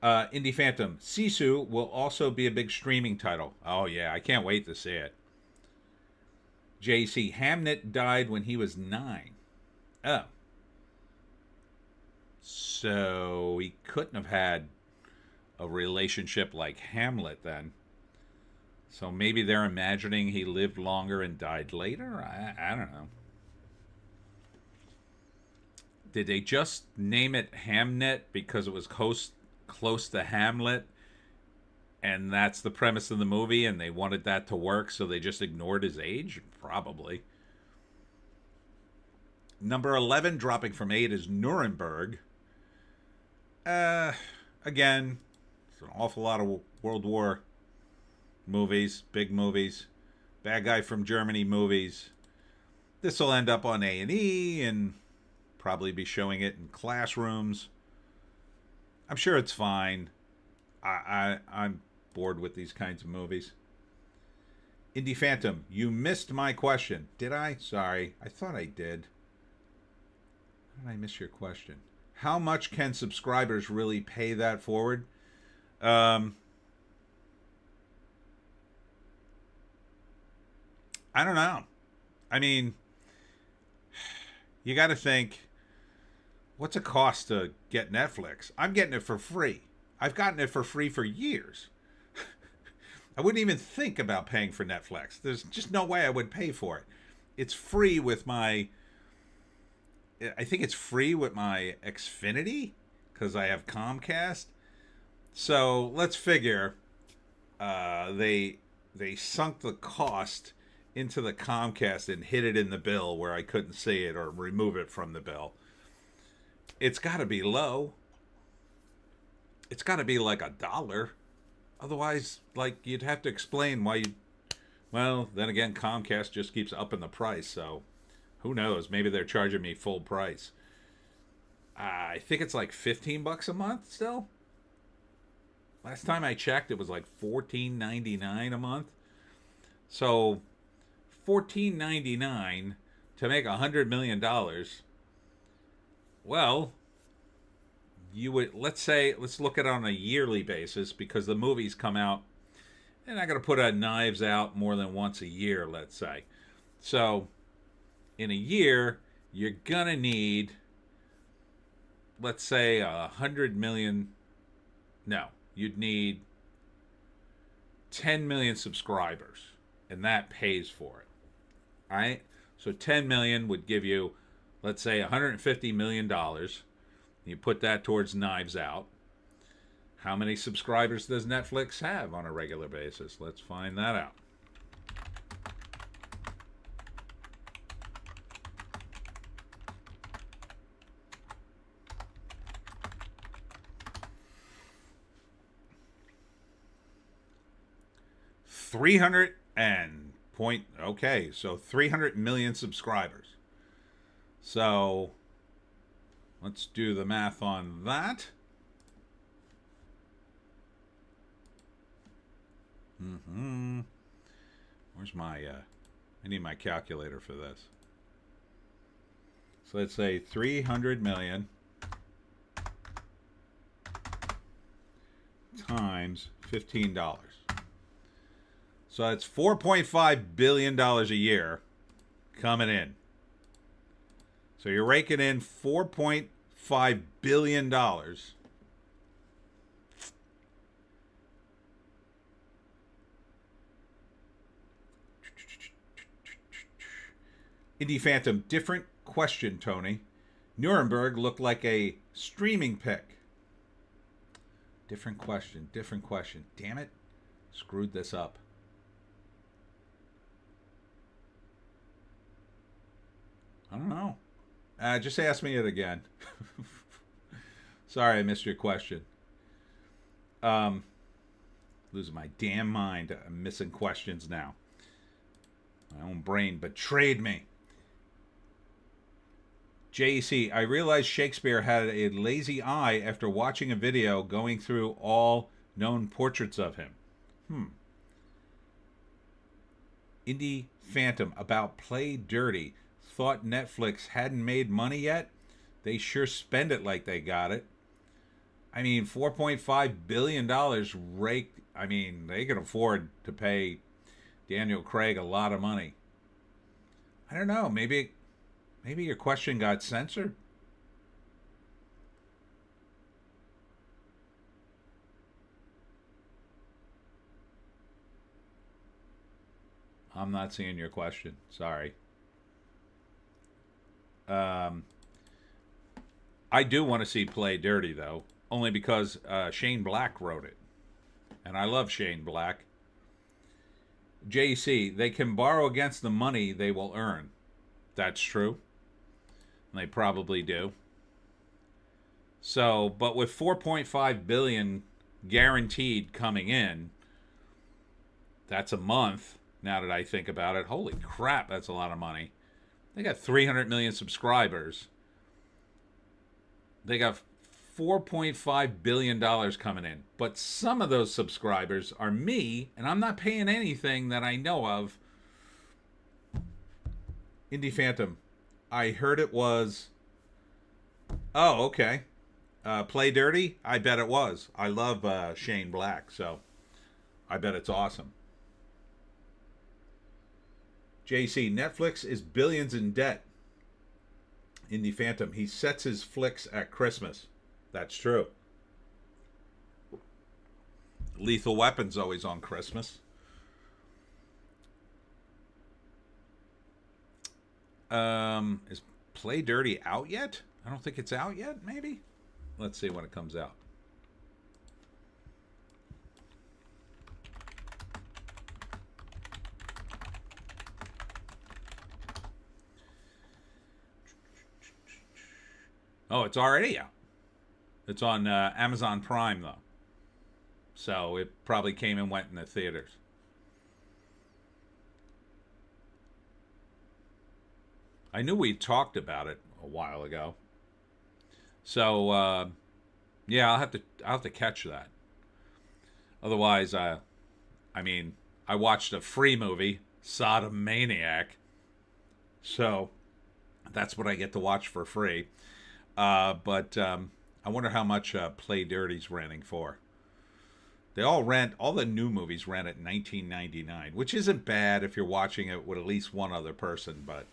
Indie Phantom. Sisu will also be a big streaming title. Oh, yeah. I can't wait to see it. JC. Hamnet died when he was 9. Oh. So he couldn't have had a relationship like Hamlet then. So maybe they're imagining he lived longer and died later? I don't know. Did they just name it Hamnet because it was close to Hamlet? And that's the premise of the movie, and they wanted that to work, so they just ignored his age? Probably. Number 11, dropping from 8, is Nuremberg. Again, it's an awful lot of World War movies, big movies, Bad Guy from Germany movies. This will end up on A&E and probably be showing it in classrooms. I'm sure it's fine. I'm bored with these kinds of movies. Indie Phantom, you missed my question. Did I? Sorry. I thought I did. How did I miss your question? How much can subscribers really pay that forward? I don't know. I mean, you got to think, what's it cost to get Netflix? I'm getting it for free. I've gotten it for free for years. I wouldn't even think about paying for Netflix. There's just no way I would pay for it. It's free with my... I think it's free with my Xfinity because I have Comcast. So let's figure they sunk the cost into the Comcast and hid it in the bill where I couldn't see it or remove it from the bill. It's got to be low. It's got to be like $1. Otherwise, like, you'd have to explain why you... Well, then again, Comcast just keeps upping the price, so who knows? Maybe they're charging me full price. I think it's like $15 a month still. Last time I checked, it was like $14.99 a month. So $14.99 to make $100 million. Well, you would, let's look at it on a yearly basis because the movies come out. They're not going to put out Knives Out more than once a year, let's say. So in a year, you're going to need, let's say, 100 million. No, you'd need 10 million subscribers, and that pays for it. All right? So 10 million would give you, let's say, $150 million. You put that towards Knives Out. How many subscribers does Netflix have on a regular basis? Let's find that out. So 300 million subscribers. So let's do the math on that. Where's my, I need my calculator for this. So let's say 300 million times $15. So that's $4.5 billion a year coming in. So you're raking in $4.5 billion. Indie Phantom, different question, Tony. Nuremberg looked like a streaming pick. Different question, different question. Damn it. Screwed this up. I don't know. Just ask me it again. Sorry, I missed your question. Losing my damn mind. I'm missing questions now. My own brain betrayed me. JC, I realized Shakespeare had a lazy eye after watching a video going through all known portraits of him. Indie Phantom, about Play Dirty. Thought Netflix hadn't made money yet? They sure spend it like they got it. I mean, $4.5 billion raked. I mean, they can afford to pay Daniel Craig a lot of money. I don't know. Maybe your question got censored. I'm not seeing your question. Sorry. I do want to see Play Dirty, though, only because Shane Black wrote it. And I love Shane Black. JC, they can borrow against the money they will earn. That's true. And they probably do. So, but with $4.5 billion guaranteed coming in, that's a month, now that I think about it. Holy crap, that's a lot of money. They got 300 million subscribers. They got $4.5 billion coming in. But some of those subscribers are me, and I'm not paying anything that I know of. Indie Phantom, I heard it was... Oh, okay. Play Dirty? I bet it was. I love Shane Black, so I bet it's awesome. JC, Netflix is billions in debt. Indie Phantom, he sets his flicks at Christmas. That's true. Lethal Weapon's always on Christmas. Is Play Dirty out yet? I don't think it's out yet, maybe? Let's see when it comes out. Oh, it's already out. It's on Amazon Prime, though. So it probably came and went in the theaters. I knew we talked about it a while ago. So, yeah, I'll have to catch that. Otherwise, I mean, I watched a free movie, Sodom Maniac. So that's what I get to watch for free. But I wonder how much Play Dirty's renting for. They all the new movies rent at $19.99, which isn't bad if you're watching it with at least one other person, but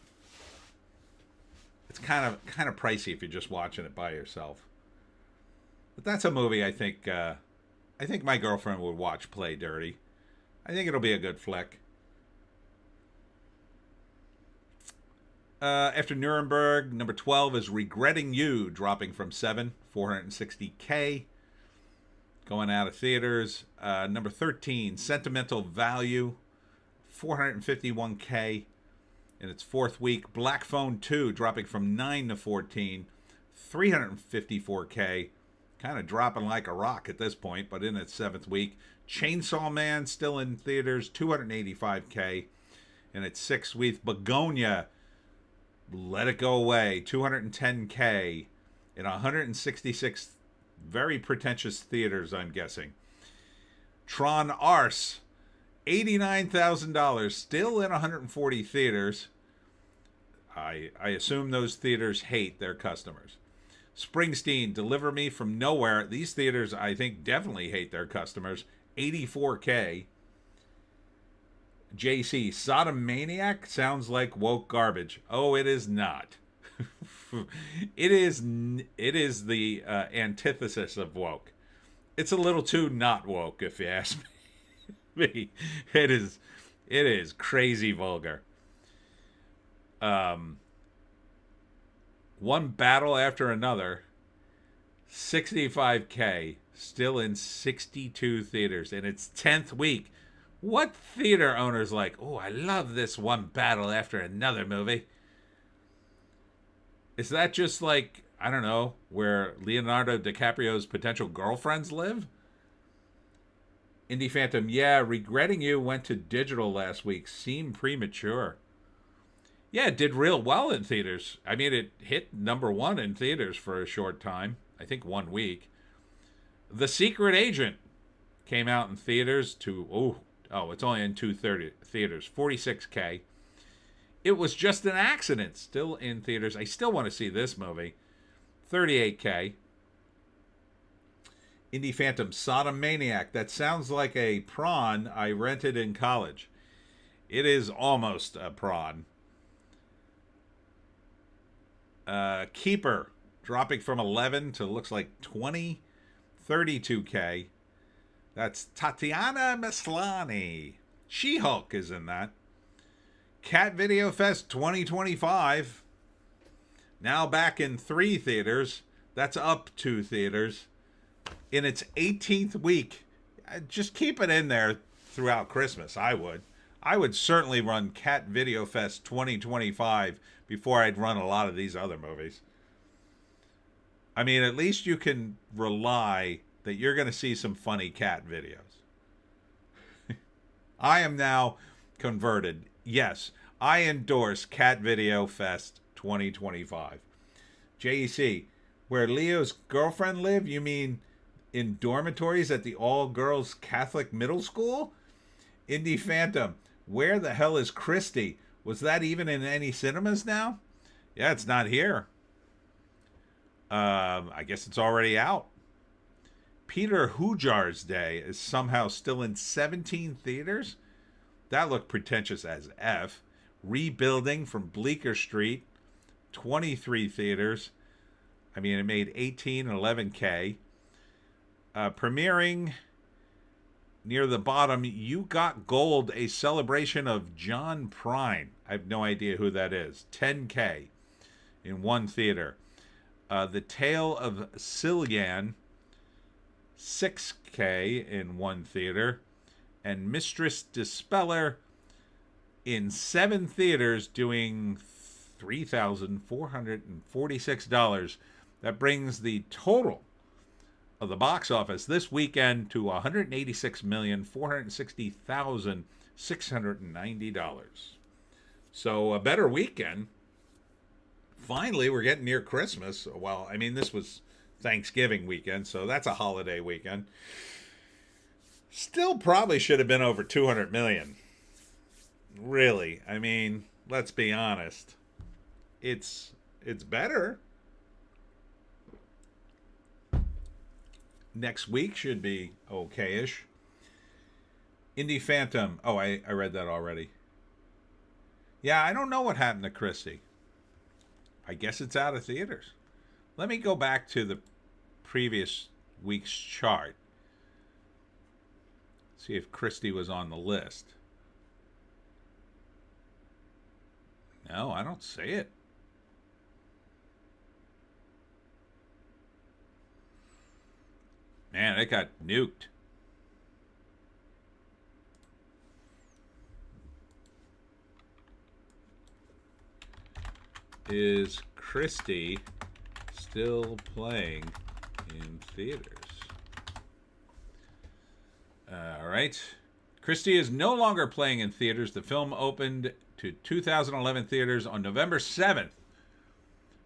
it's kind of pricey if you're just watching it by yourself. But that's a movie I think my girlfriend would watch, Play Dirty. I think it'll be a good flick. After Nuremberg, number 12 is Regretting You, dropping from 7, $460K. Going out of theaters. Number 13, Sentimental Value, $451K in its fourth week. Black Phone 2, dropping from 9 to 14, $354K. Kind of dropping like a rock at this point, but in its seventh week. Chainsaw Man, still in theaters, $285K in its sixth week. Begonia, Let It Go Away, $210K in 166 very pretentious theaters, I'm guessing. Tron Arse, $89,000, still in 140 theaters. I assume those theaters hate their customers. Springsteen, Deliver Me from Nowhere. These theaters, I think, definitely hate their customers. 84K. JC, Sodom Maniac sounds like woke garbage. Oh, it is not. It is the antithesis of woke. It's a little too not woke, if you ask me. It is crazy vulgar. One battle after another. 65K, still in 62 theaters in its 10th week. What theater owner's like, oh, I love this one battle after another movie? Is that just like, I don't know, where Leonardo DiCaprio's potential girlfriends live? Indie Phantom, yeah, regretting you went to digital last week. Seemed premature. Yeah, it did real well in theaters. I mean, it hit #1 in theaters for a short time. I think 1 week. The Secret Agent came out in theaters to, it's only in 230 theaters. 46K. It Was Just an Accident, still in theaters. I still want to see this movie. 38K. Indie Phantom, Sodom Maniac. That sounds like a prawn I rented in college. It is almost a prawn. Keeper, dropping from 11 to looks like 20. 32K. That's Tatiana Maslany. She-Hulk is in that. Cat Video Fest 2025. Now back in 3 theaters. That's up 2 theaters. In its 18th week. Just keep it in there throughout Christmas. I would certainly run Cat Video Fest 2025 before I'd run a lot of these other movies. I mean, at least you can rely that you're going to see some funny cat videos. I am now converted. Yes, I endorse Cat Video Fest 2025. JEC, where Leo's girlfriend lived, you mean in dormitories at the all-girls Catholic middle school? Indie Phantom, where the hell is Christy? Was that even in any cinemas now? Yeah, it's not here. I guess it's already out. Peter Hujar's Day is somehow still in 17 theaters? That looked pretentious as F. Rebuilding from Bleecker Street, 23 theaters. I mean, it made 18 and 11K. Premiering near the bottom, You Got Gold, a celebration of John Prine. I have no idea who that is. 10K in 1 theater. The Tale of Cillian, 6K in 1 theater. And Mistress Dispeller in 7 theaters doing $3,446. That brings the total of the box office this weekend to $186,460,690. So a better weekend. Finally, we're getting near Christmas. Well, I mean, this was Thanksgiving weekend, so that's a holiday weekend. Still probably should have been over 200 million. Really. I mean, let's be honest. It's better. Next week should be okay-ish. Indie Phantom. Oh, I read that already. Yeah, I don't know what happened to Christy. I guess it's out of theaters. Let me go back to the previous week's chart. See if Christy was on the list. No, I don't see it. Man, it got nuked. Is Christy still playing in theaters? All right. Christy is no longer playing in theaters. The film opened to 2011 theaters on November 7th,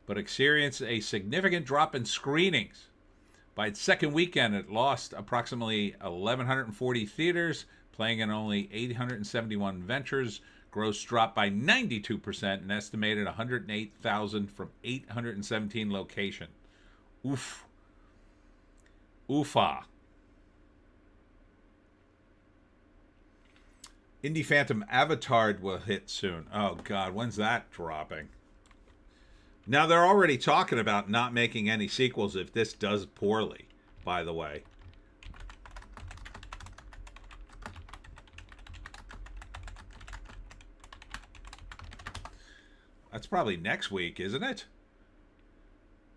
but experienced a significant drop in screenings. By its second weekend, it lost approximately 1,140 theaters, playing in only 871 ventures. Gross dropped by 92%, an estimated 108,000 from 817 locations. Oof. Oofa. Indie Phantom Avatar will hit soon. Oh, God. When's that dropping? Now, they're already talking about not making any sequels if this does poorly, by the way. That's probably next week, isn't it?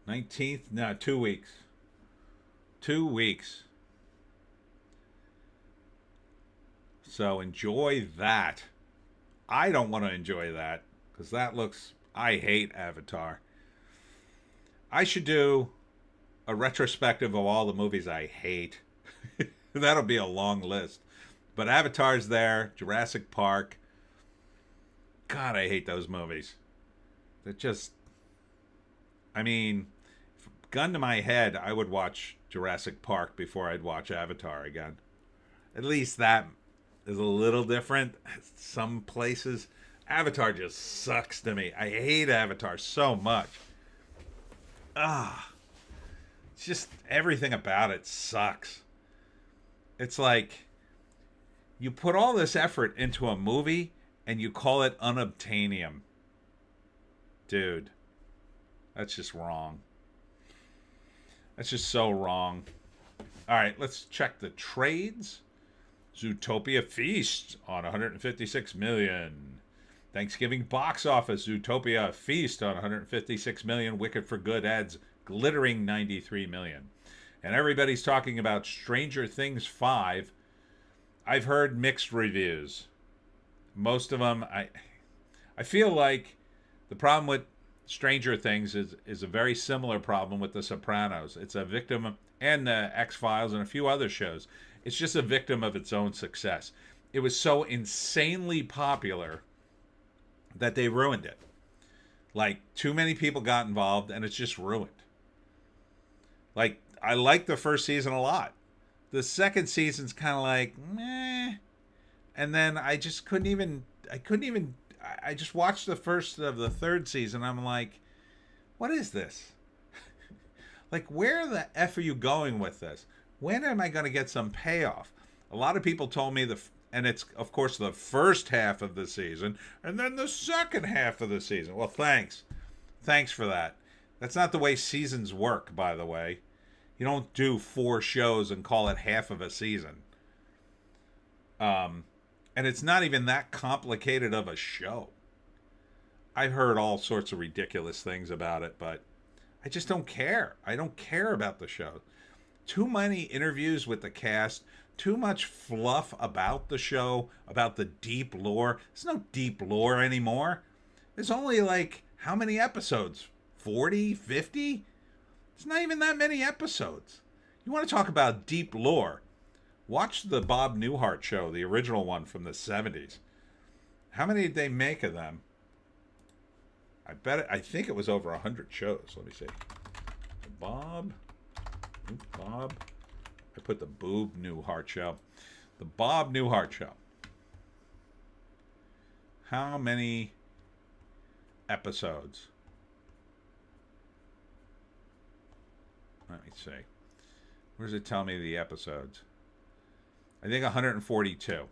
19th? No, 2 weeks. 2 weeks. So enjoy that. I don't want to enjoy that because that looks... I hate Avatar. I should do a retrospective of all the movies I hate. That'll be a long list. But Avatar's there. Jurassic Park. God, I hate those movies. They're just... I mean, gun to my head, I would watch Jurassic Park before I'd watch Avatar again. At least that is a little different. Some places, Avatar just sucks to me. I hate Avatar so much. It's just everything about it sucks. It's like you put all this effort into a movie and you call it unobtainium. Dude, that's just wrong. That's just so wrong. All right, let's check the trades. Zootopia feast on 156 million. Thanksgiving box office. Zootopia feast on 156 million. Wicked for Good adds glittering 93 million. And everybody's talking about Stranger Things 5. I've heard mixed reviews. Most of them, I feel like the problem with Stranger Things is a very similar problem with The Sopranos. It's a victim, and the X-Files and a few other shows. It's just a victim of its own success. It was so insanely popular that they ruined it. Like, too many people got involved, and it's just ruined. Like, I liked the first season a lot. The second season's kind of like, meh. And then I just I just watched the first of the third season. I'm like, what is this? Like, where the F are you going with this? When am I going to get some payoff? A lot of people told me and it's, of course, the first half of the season, and then the second half of the season. Well, thanks. Thanks for that. That's not the way seasons work, by the way. You don't do 4 shows and call it half of a season. And it's not even that complicated of a show. I've heard all sorts of ridiculous things about it, but I just don't care. I don't care about the show. Too many interviews with the cast, too much fluff about the show, about the deep lore. There's no deep lore anymore. There's only like, how many episodes? 40? 50? It's not even that many episodes. You want to talk about deep lore? Watch the Bob Newhart show, the original one from the 70s. How many did they make of them? I think it was over 100 shows. Let me see. Bob. I put the Boob Newhart show. The Bob Newhart show. How many episodes? Let me see. Where does it tell me the episodes? I think 142.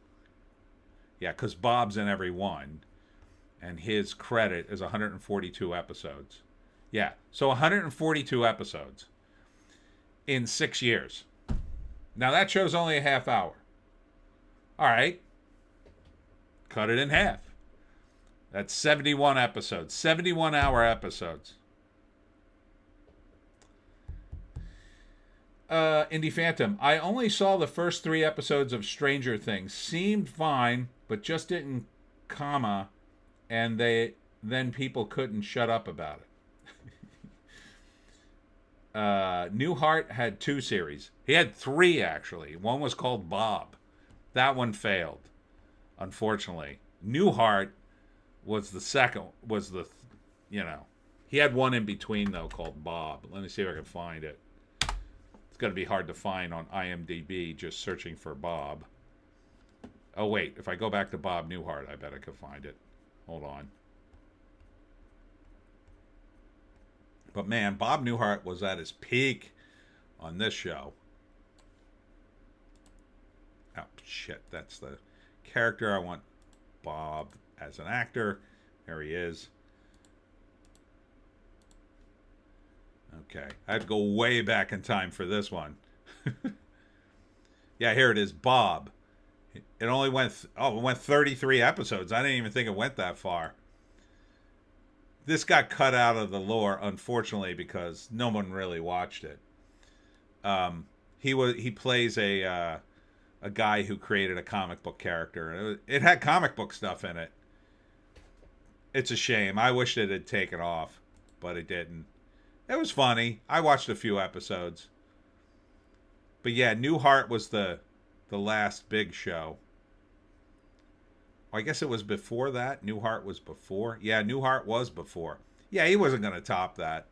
Yeah, because Bob's in every one. And his credit is 142 episodes. Yeah, so 142 episodes in 6 years. Now, that show's only a half hour. All right. Cut it in half. That's 71 episodes. 71-hour episodes. Indie Phantom. I only saw the first 3 episodes of Stranger Things. Seemed fine, but just didn't comma, and then people couldn't shut up about it. Newhart had 2 series. He had 3, actually. One was called Bob. That one failed, unfortunately. Newhart was the second, he had one in between, though, called Bob. Let me see if I can find it. It's going to be hard to find on IMDb, just searching for Bob. Oh, wait. If I go back to Bob Newhart, I bet I could find it. Hold on. But man, Bob Newhart was at his peak on this show. Oh, shit. That's the character. I want Bob as an actor. There he is. Okay. I had to go way back in time for this one. Yeah, here it is. Bob. It only went, it went 33 episodes. I didn't even think it went that far. This got cut out of the lore, unfortunately, because no one really watched it. He plays a guy who created a comic book character. It had comic book stuff in it. It's a shame. I wished it had taken off, but it didn't. It was funny. I watched a few episodes. But yeah, Newhart was the last big show. I guess it was before that. Newhart was before. Yeah, Newhart was before. Yeah, he wasn't going to top that.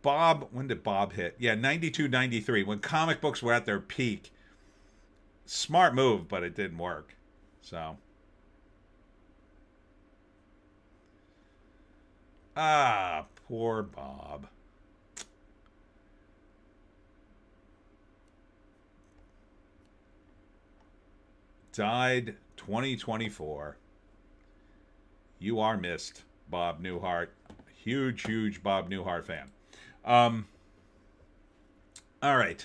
Bob, when did Bob hit? Yeah, 92, 93, when comic books were at their peak. Smart move, but it didn't work. So. Ah, poor Bob. Died 2024. You are missed, Bob Newhart. Huge Bob Newhart fan. All right.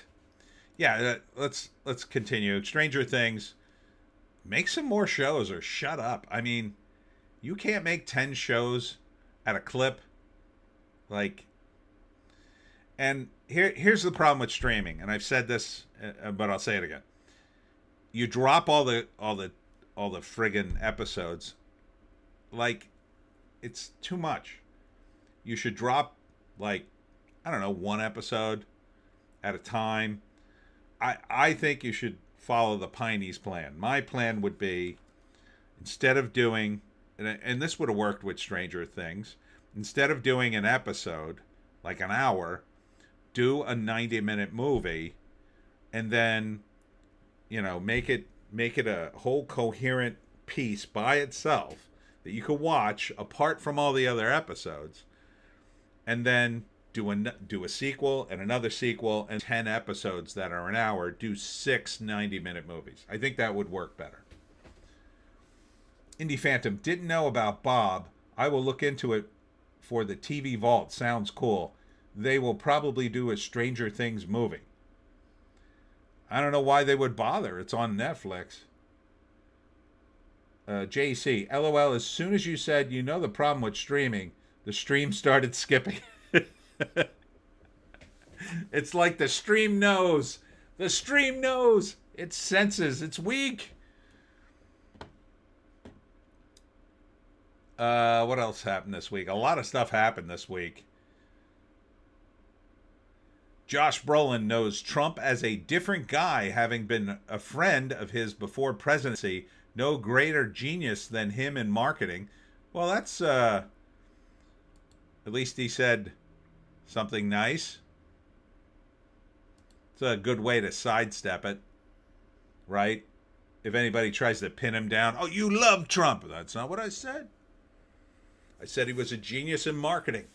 Yeah, let's continue. Stranger Things. Make some more shows or shut up. I mean, you can't make 10 shows at a clip. Like, and here's the problem with streaming, and I've said this, but I'll say it again. You drop all the friggin' episodes. Like, it's too much. You should drop, like, I don't know, one episode at a time. I think you should follow the Pineys plan. My plan would be, instead of doing, and this would have worked with Stranger Things, instead of doing an episode, like an hour, do a 90-minute movie, and then, you know, make it a whole coherent piece by itself that you could watch apart from all the other episodes, and then do a sequel and another sequel and 10 episodes that are an hour. Do 6 90-minute movies. I think that would work better. Indie Phantom, didn't know about Bob. I will look into it for the TV Vault. Sounds cool. They will probably do a Stranger Things movie. I don't know why they would bother. It's on Netflix. JC, LOL, as soon as you said, you know the problem with streaming, the stream started skipping. It's like the stream knows. The stream knows. It senses. It's weak. What else happened this week? A lot of stuff happened this week. Josh Brolin knows Trump as a different guy, having been a friend of his before presidency. No greater genius than him in marketing. Well, that's, at least he said something nice. It's a good way to sidestep it, right? If anybody tries to pin him down, oh, you love Trump. That's not what I said. I said he was a genius in marketing.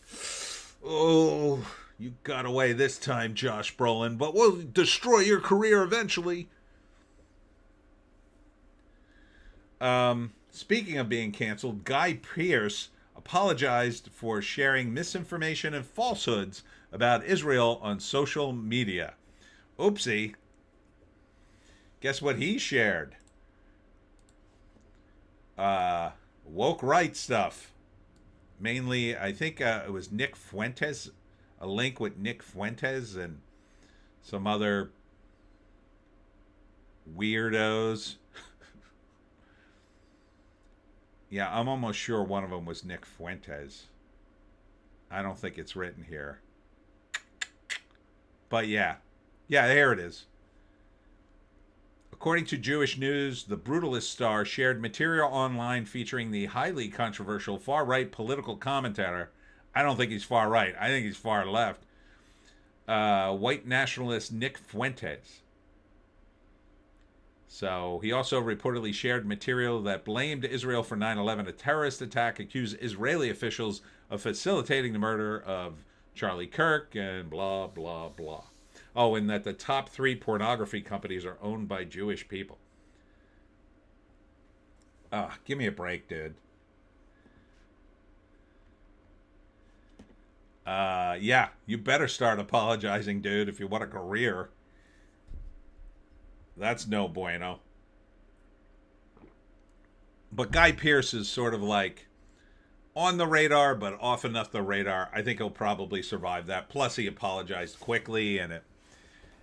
Oh, you got away this time, Josh Brolin, but we'll destroy your career eventually. Speaking of being canceled, Guy Pearce apologized for sharing misinformation and falsehoods about Israel on social media. Oopsie. Guess what he shared? Woke right stuff. Mainly, I think it was Nick Fuentes. A link with Nick Fuentes and some other weirdos. Yeah, I'm almost sure one of them was Nick Fuentes. I don't think it's written here. But yeah. Yeah, there it is. According to Jewish News, the Brutalist star shared material online featuring the highly controversial far-right political commentator. I don't think he's far-right. I think he's far-left. White nationalist Nick Fuentes. So he also reportedly shared material that blamed Israel for 9/11, a terrorist attack, accused Israeli officials of facilitating the murder of Charlie Kirk and blah, blah, blah. Oh, and that the top 3 pornography companies are owned by Jewish people. Give me a break, dude. Yeah, you better start apologizing, dude, if you want a career. That's no bueno. But Guy Pearce is sort of like on the radar, but off enough the radar. I think he'll probably survive that. Plus, he apologized quickly, and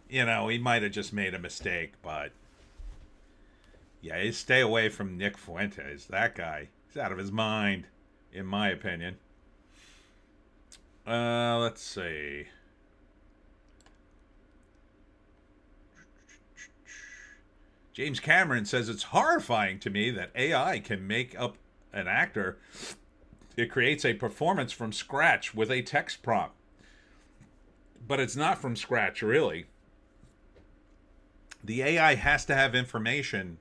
he might have just made a mistake, but yeah, you stay away from Nick Fuentes. That guy, he's out of his mind, in my opinion. Let's see. James Cameron says it's horrifying to me that AI can make up an actor. It creates a performance from scratch with a text prompt. But it's not from scratch, really. The AI has to have information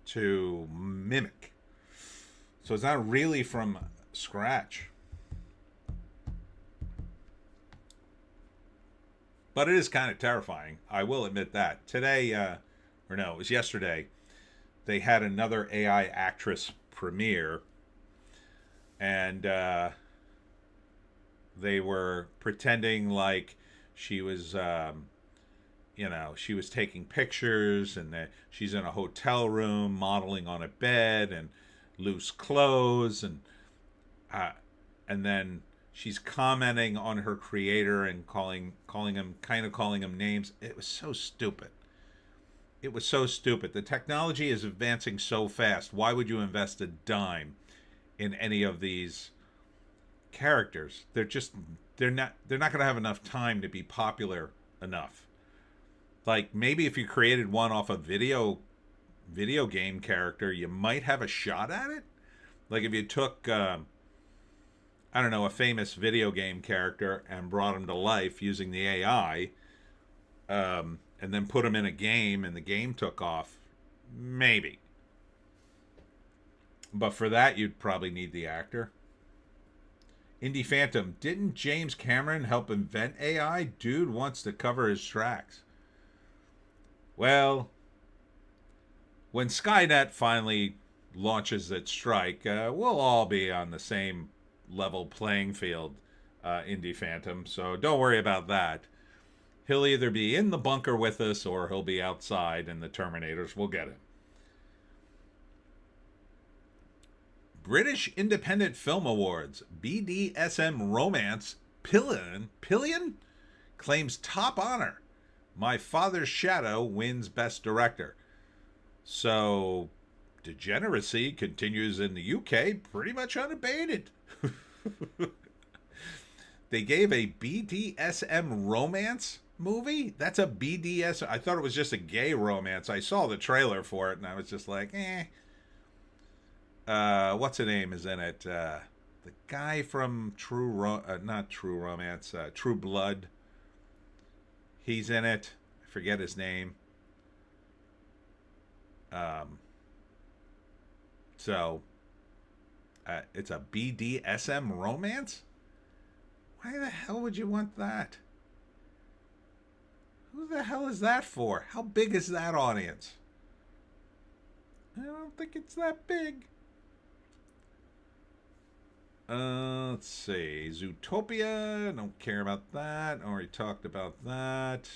to mimic. So it's not really from scratch. But it is kind of terrifying. I will admit that. Today, or no, it was yesterday, they had another AI actress premiere. And they were pretending like she was, she was taking pictures, and that she's in a hotel room modeling on a bed and loose clothes, and then she's commenting on her creator and calling him names. It was so stupid. It was so stupid. The technology is advancing so fast. Why would you invest a dime in any of these characters? They're not going to have enough time to be popular enough. Like, maybe if you created one off a video game character, you might have a shot at it. Like if you took a famous video game character and brought him to life using the AI, and then put him in a game and the game took off, maybe. But for that, you'd probably need the actor. Indie Phantom, didn't James Cameron help invent AI? Dude wants to cover his tracks. Well, when Skynet finally launches its strike, we'll all be on the same level playing field, Indie Phantom. So don't worry about that. He'll either be in the bunker with us or he'll be outside and the Terminators will get him. British Independent Film Awards, BDSM romance Pillion claims top honor. My Father's Shadow wins Best Director. So, degeneracy continues in the UK pretty much unabated. They gave a BDSM romance movie? That's a BDSM. I thought it was just a gay romance. I saw the trailer for it and I was just like, eh. What's her name is in it? The guy from True Blood. He's in it. I forget his name. So it's a BDSM romance? Why the hell would you want that? Who the hell is that for? How big is that audience? I don't think it's that big. Let's see. Zootopia. Don't care about that. Already talked about that.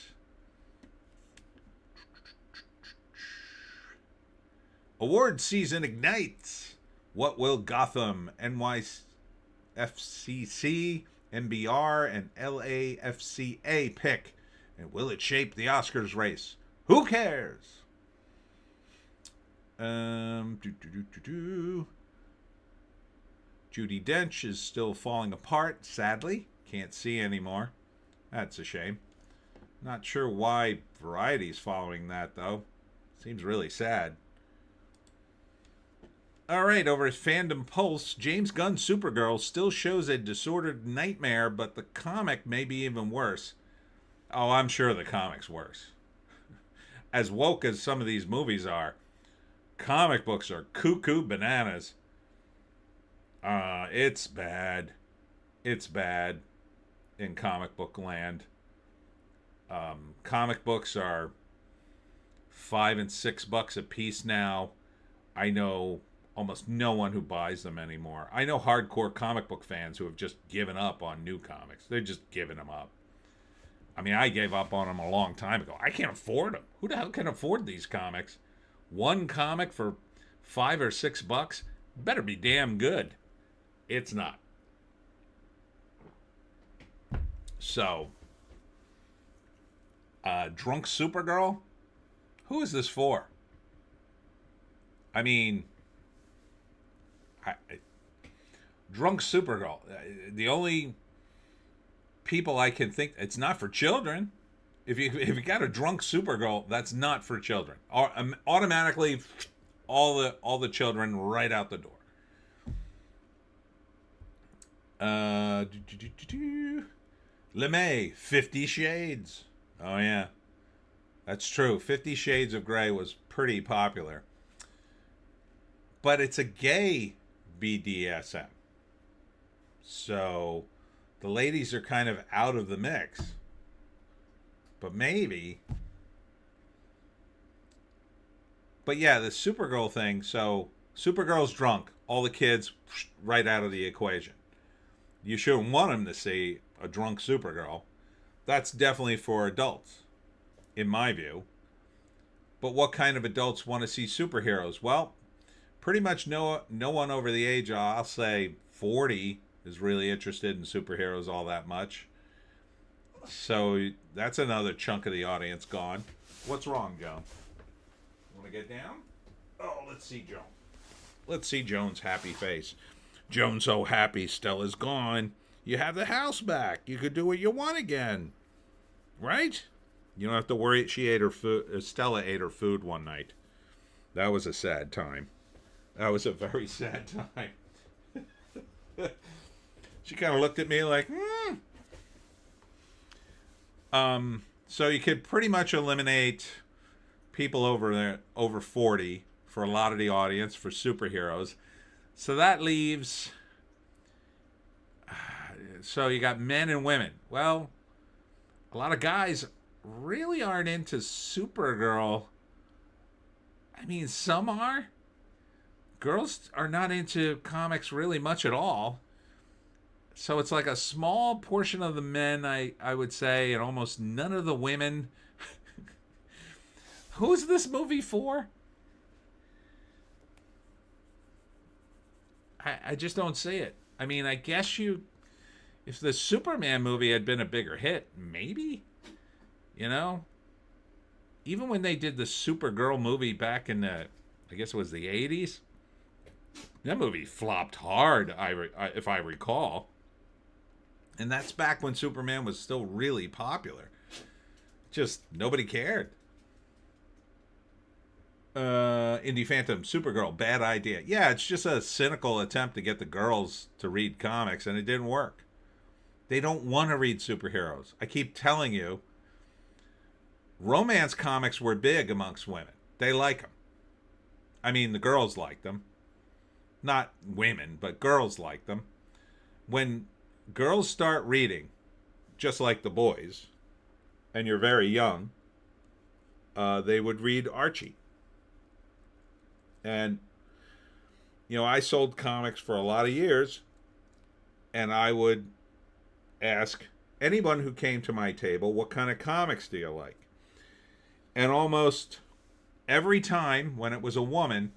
Award season ignites. What will Gotham, NYFCC, NBR, and LAFCA pick? And will it shape the Oscars race? Who cares? Judi Dench is still falling apart, sadly. Can't see anymore. That's a shame. Not sure why Variety's following that, though. Seems really sad. All right, over at Fandom Pulse, James Gunn's Supergirl still shows a disordered nightmare, but the comic may be even worse. Oh, I'm sure the comic's worse. As woke as some of these movies are, comic books are cuckoo bananas. It's bad. It's bad in comic book land. Comic books are $5 and $6 a piece now. I know almost no one who buys them anymore. I know hardcore comic book fans who have just given up on new comics. They're just giving them up. I mean, I gave up on them a long time ago. I can't afford them. Who the hell can afford these comics? One comic for $5 or $6 better be damn good. It's not. So, Drunk Supergirl? Who is this for? I mean, Drunk Supergirl. The only people I can think, it's not for children. If you got a Drunk Supergirl, that's not for children. Automatically, all the children right out the door. LeMay, 50 Shades. Oh yeah, that's true. 50 Shades of Grey was pretty popular, but it's a gay BDSM. So the ladies are kind of out of the mix. But maybe. But yeah, the Supergirl thing. So Supergirl's drunk. All the kids right out of the equation. You shouldn't want them to see a drunk Supergirl. That's definitely for adults, in my view. But what kind of adults want to see superheroes? Well, pretty much no one over the age, I'll say 40, is really interested in superheroes all that much. So that's another chunk of the audience gone. What's wrong, Joan? Want to get down? Oh, let's see Joan. Let's see Joan's happy face. Joan's so happy Stella's gone. You have the house back. You could do what you want again. Right? You don't have to worry. She ate her food. Stella ate her food one night. That was a sad time. That was a very sad time. She kind of looked at me like, So you could pretty much eliminate people over 40 for a lot of the audience for superheroes. So that leaves... So you got men and women. Well, a lot of guys really aren't into Supergirl. I mean, some are. Girls are not into comics really much at all. So it's like a small portion of the men, I would say, and almost none of the women. Who's this movie for? I just don't see it. I mean, I guess if the Superman movie had been a bigger hit, maybe, you know, even when they did the Supergirl movie back in I guess it was the 80s, that movie flopped hard, if I recall. And that's back when Superman was still really popular. Just nobody cared. Indie Phantom, Supergirl, bad idea. Yeah, it's just a cynical attempt to get the girls to read comics, and it didn't work. They don't want to read superheroes. I keep telling you, romance comics were big amongst women. They like them. I mean, the girls like them. Not women, but girls like them. When girls start reading, just like the boys, and you're very young, they would read Archie. And, you know, I sold comics for a lot of years, and I would ask anyone who came to my table, what kind of comics do you like? And almost every time when it was a woman,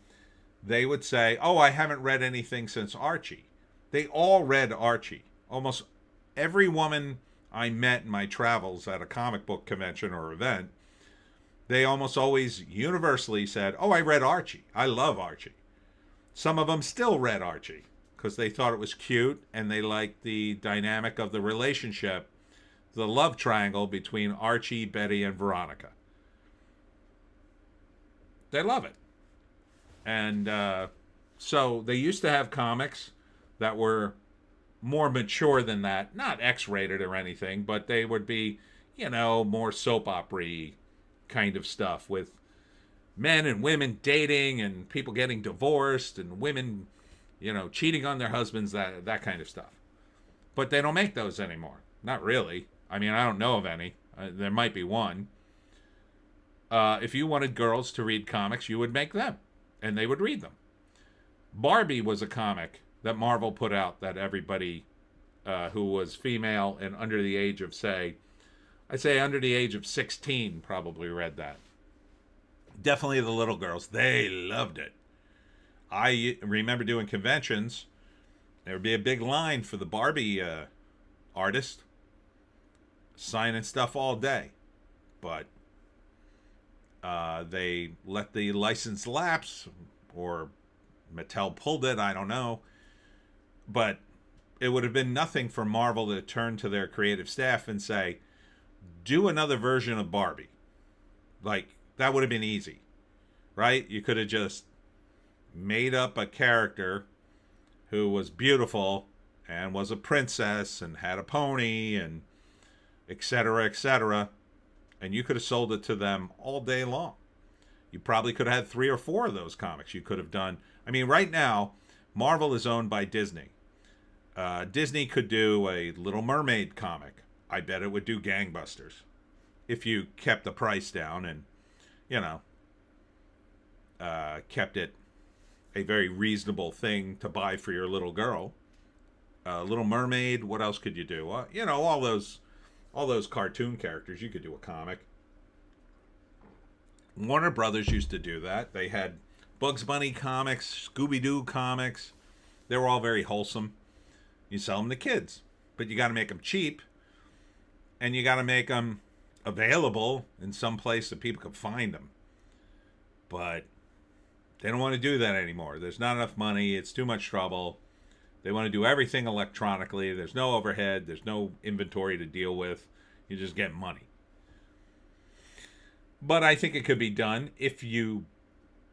they would say, oh, I haven't read anything since Archie. They all read Archie. Almost every woman I met in my travels at a comic book convention or event, they almost always universally said, oh, I read Archie. I love Archie. Some of them still read Archie because they thought it was cute and they liked the dynamic of the relationship, the love triangle between Archie, Betty, and Veronica. They love it. And so they used to have comics that were more mature than that. Not X-rated or anything, but they would be, you know, more soap opera-y kind of stuff with men and women dating and people getting divorced and women, you know, cheating on their husbands, that kind of stuff. But they don't make those anymore. Not really. I mean, I don't know of any. There might be one. If you wanted girls to read comics, you would make them, and they would read them. Barbie was a comic that Marvel put out that everybody who was female and under the age of, I'd say under the age of 16 probably read that. Definitely the little girls. They loved it. I remember doing conventions. There would be a big line for the Barbie artist signing stuff all day. But they let the license lapse, or Mattel pulled it, I don't know. But it would have been nothing for Marvel to turn to their creative staff and say, do another version of Barbie. Like, that would have been easy, right? You could have just made up a character who was beautiful and was a princess and had a pony and etc., and you could have sold it to them all day long. You probably could have had 3 or 4 of those comics. You could have done. I mean, right now, Marvel is owned by Disney. Disney could do a Little Mermaid comic. I bet it would do gangbusters if you kept the price down and, you know, kept it a very reasonable thing to buy for your little girl. Little Mermaid. What else could you do? You know, all those cartoon characters. You could do a comic. Warner Brothers used to do that. They had Bugs Bunny comics, Scooby-Doo comics. They were all very wholesome. You sell them to kids, but you got to make them cheap, and you got to make them available in some place that people can find them. But they don't want to do that anymore. There's not enough money. It's too much trouble. They want to do everything electronically. There's no overhead. There's no inventory to deal with. You just get money. But I think it could be done if you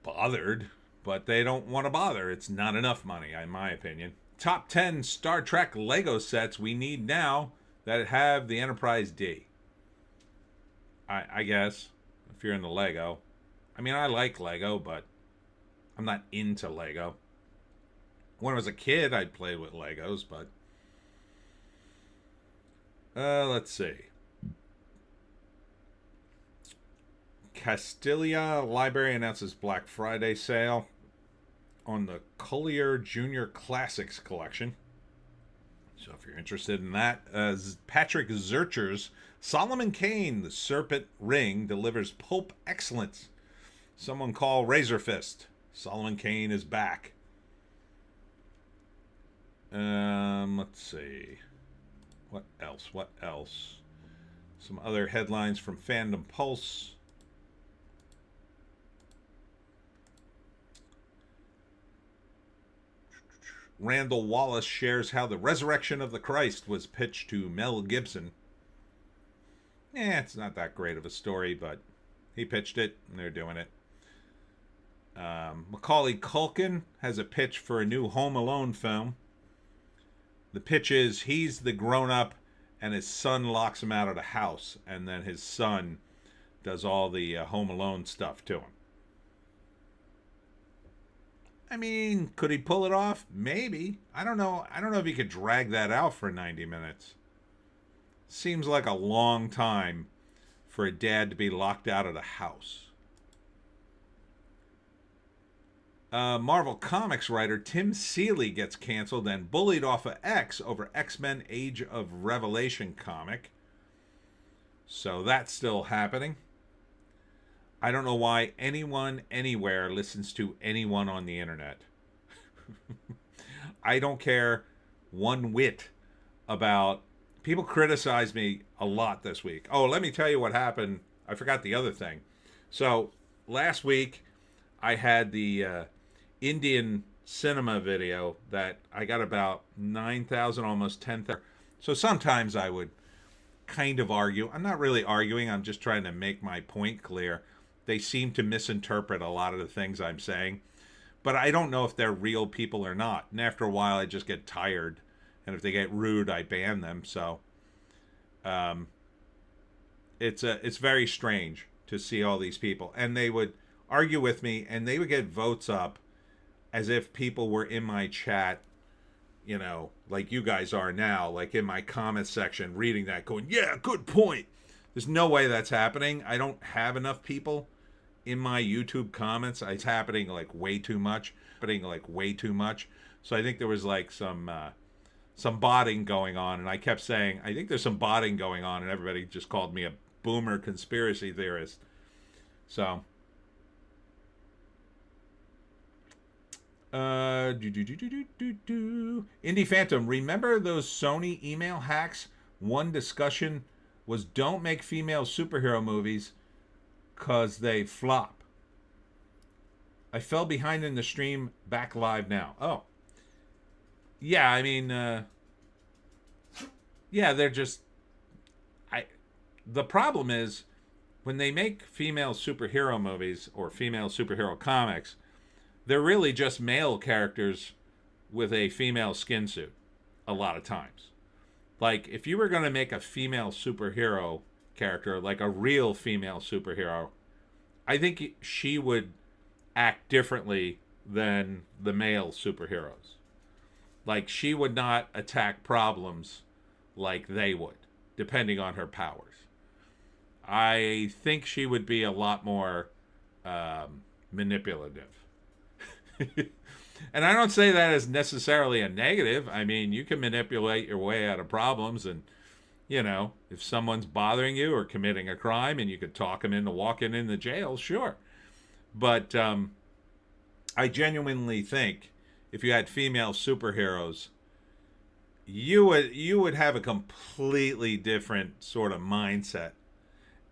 bothered. But they don't want to bother. It's not enough money, in my opinion. Top 10 Star Trek Lego sets we need now that have the Enterprise D. I guess, if you're into Lego. I mean, I like Lego, but I'm not into Lego. When I was a kid, I'd play with Legos, but let's see. Castilia Library announces Black Friday sale on the Collier Junior Classics collection. So if you're interested in that, Patrick Zurcher's Solomon Kane, the Serpent Ring, delivers pulp excellence. Someone call Razor Fist. Solomon Kane is back. Let's see. What else? Some other headlines from Fandom Pulse. Randall Wallace shares how the resurrection of the Christ was pitched to Mel Gibson. It's not that great of a story, but he pitched it, and they're doing it. Macaulay Culkin has a pitch for a new Home Alone film. The pitch is he's the grown-up, and his son locks him out of the house, and then his son does all the Home Alone stuff to him. I mean, could he pull it off? Maybe. I don't know. I don't know if he could drag that out for 90 minutes. Seems like a long time for a dad to be locked out of the house. Marvel Comics writer Tim Seeley gets canceled and bullied off of X over X-Men Age of Revelation comic. So that's still happening. I don't know why anyone anywhere listens to anyone on the internet. I don't care one whit about... People criticize me a lot this week. Oh, let me tell you what happened. I forgot the other thing. So last week I had the Indian cinema video that I got about 9,000, almost 10,000. So sometimes I would kind of argue. I'm not really arguing. I'm just trying to make my point clear. They seem to misinterpret a lot of the things I'm saying. But I don't know if they're real people or not. And after a while, I just get tired. And if they get rude, I ban them. So it's very strange to see all these people. And they would argue with me, and they would get votes up as if people were in my chat you know, like you guys are now, like in my comments section, reading that, going, yeah, good point. There's no way that's happening. I don't have enough people in my YouTube comments. It's happening like way too much. So I think there was like some botting going on, and I kept saying, I think there's some botting going on, and everybody just called me a boomer conspiracy theorist. So, Indie Phantom, remember those Sony email hacks? One discussion was don't make female superhero movies because they flop. I fell behind in the stream, back live now. Oh. Yeah, I mean, yeah, they're just. The problem is when they make female superhero movies or female superhero comics, they're really just male characters with a female skin suit a lot of times. Like, if you were going to make a female superhero character, like a real female superhero, I think she would act differently than the male superheroes. Like, she would not attack problems like they would, depending on her powers. I think she would be a lot more manipulative. And I don't say that as necessarily a negative. I mean, you can manipulate your way out of problems, and, you know, if someone's bothering you or committing a crime and you could talk them into walking in the jail, sure. But I genuinely think if you had female superheroes, you would have a completely different sort of mindset.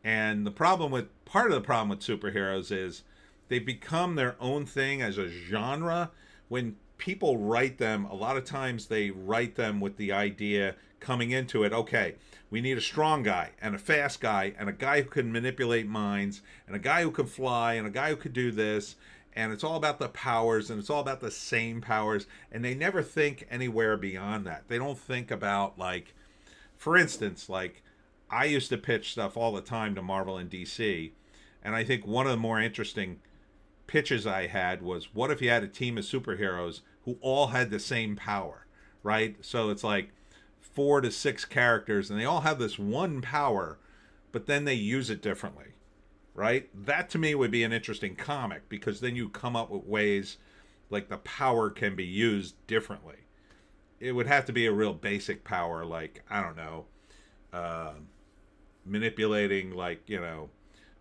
And part of the problem with superheroes is they become their own thing as a genre. When people write them, a lot of times they write them with the idea coming into it, okay, we need a strong guy and a fast guy and a guy who can manipulate minds and a guy who can fly and a guy who could do this. And it's all about the powers, and it's all about the same powers. And they never think anywhere beyond that. They don't think about, like, for instance, like, I used to pitch stuff all the time to Marvel and DC. And I think one of the more interesting pitches I had was, what if you had a team of superheroes who all had the same power, right? So it's like 4 to 6 characters, and they all have this one power, but then they use it differently, right? That to me would be an interesting comic, because then you come up with ways like the power can be used differently. It would have to be a real basic power, like, I don't know, manipulating, like, you know,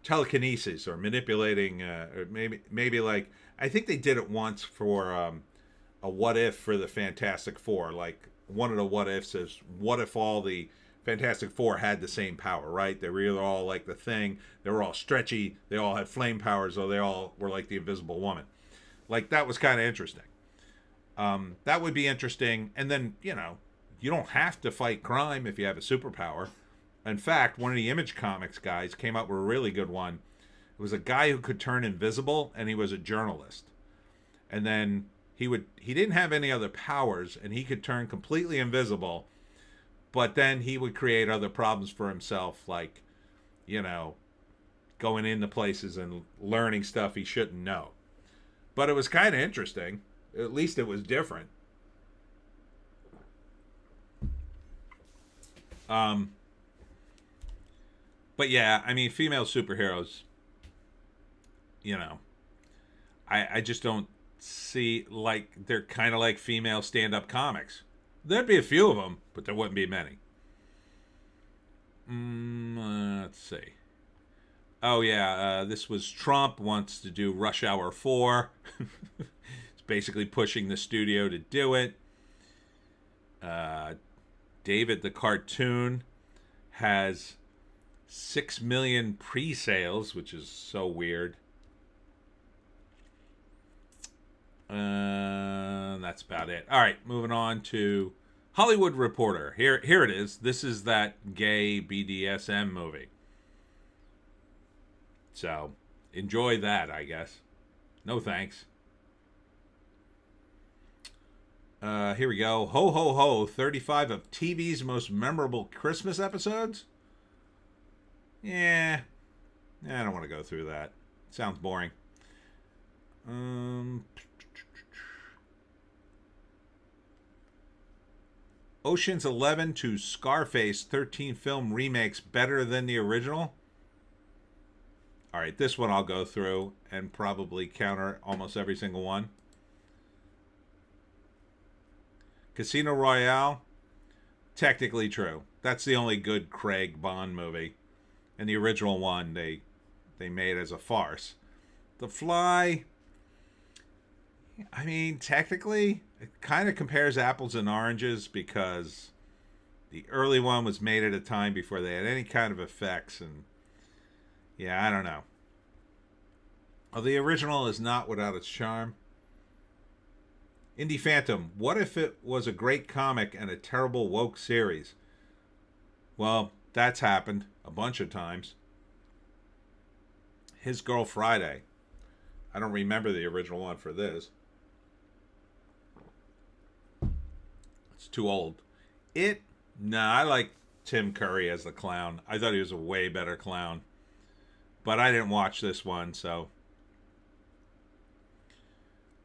telekinesis, or manipulating, or maybe like, I think they did it once for a what if for the Fantastic Four. Like, one of the what ifs is, what if all the Fantastic Four had the same power, right? They were all like the Thing, they were all stretchy, they all had flame powers, or they all were like the Invisible Woman. Like, that was kind of interesting. That would be interesting. And then, you know, you don't have to fight crime if you have a superpower. In fact, one of the Image Comics guys came up with a really good one. It was a guy who could turn invisible, and he was a journalist. And then he didn't have any other powers, and he could turn completely invisible, but then he would create other problems for himself, like, you know, going into places and learning stuff he shouldn't know. But it was kind of interesting. At least it was different. But yeah, I mean, female superheroes, you know, I just don't see, like, they're kind of like female stand-up comics. There'd be a few of them, but there wouldn't be many. Let's see. Oh, yeah, this was Trump wants to do Rush Hour 4. It's basically pushing the studio to do it. David the Cartoon has 6 million pre-sales, which is so weird. That's about it. All right, moving on to Hollywood Reporter. Here it is. This is that gay BDSM movie. So, enjoy that, I guess. No thanks. Here we go. Ho, ho, ho. 35 of TV's most memorable Christmas episodes? Yeah. I don't want to go through that. Sounds boring. Ocean's 11 to Scarface 13 film remakes better than the original? All right, this one I'll go through and probably counter almost every single one. Casino Royale, technically true. That's the only good Craig Bond movie. And the original one they made as a farce. The Fly, I mean, technically, it kind of compares apples and oranges because the early one was made at a time before they had any kind of effects, and yeah, I don't know. Oh, the original is not without its charm. Indie Phantom, what if it was a great comic and a terrible woke series? Well, that's happened a bunch of times. His Girl Friday. I don't remember the original one for this. It's too old. I like Tim Curry as the clown. I thought he was a way better clown. But I didn't watch this one, so.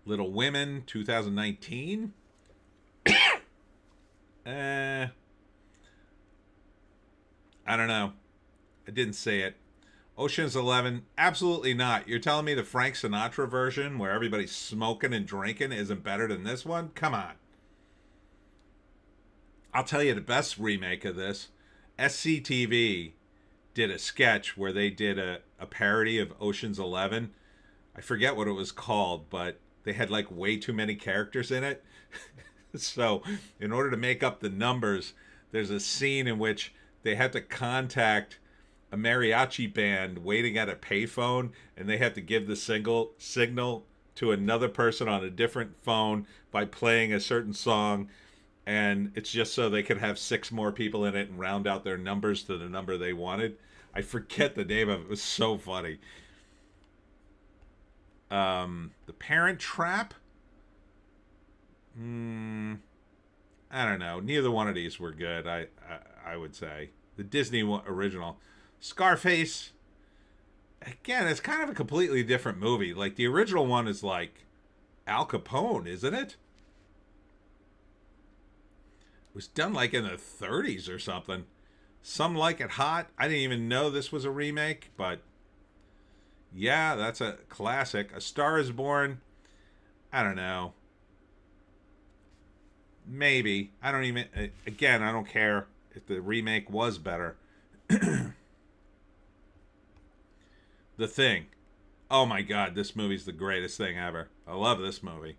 Little Women, 2019. I don't know. I didn't say it. Ocean's 11, absolutely not. You're telling me the Frank Sinatra version where everybody's smoking and drinking isn't better than this one? Come on. I'll tell you the best remake of this. SCTV did a sketch where they did a parody of Ocean's 11. I forget what it was called, but they had like way too many characters in it. So in order to make up the numbers, there's a scene in which they had to contact a mariachi band waiting at a payphone, and they had to give the signal to another person on a different phone by playing a certain song, and it's just so they could have 6 more people in it and round out their numbers to the number they wanted. I forget the name of it. It was so funny. The Parent Trap? I don't know. Neither one of these were good, I would say. The Disney original. Scarface, again, it's kind of a completely different movie. Like, the original one is like Al Capone, isn't it? It was done like in the 30s or something. Some Like It Hot. I didn't even know this was a remake, but yeah, that's a classic. A Star is Born. I don't know. Maybe. I don't care if the remake was better. The Thing. Oh my god, this movie's the greatest thing ever. I love this movie.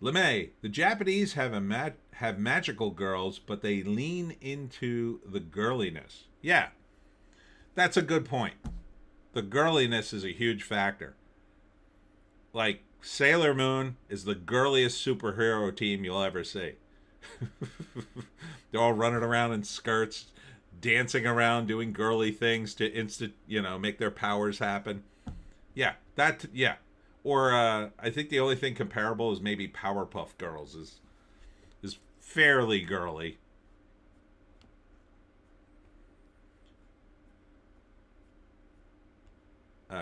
LeMay. The Japanese have magical girls, but they lean into the girliness. Yeah, that's a good point. The girliness is a huge factor. Like, Sailor Moon is the girliest superhero team you'll ever see. They're all running around in skirts, dancing around, doing girly things to make their powers happen. Yeah, yeah. Or I think the only thing comparable is maybe Powerpuff Girls is fairly girly.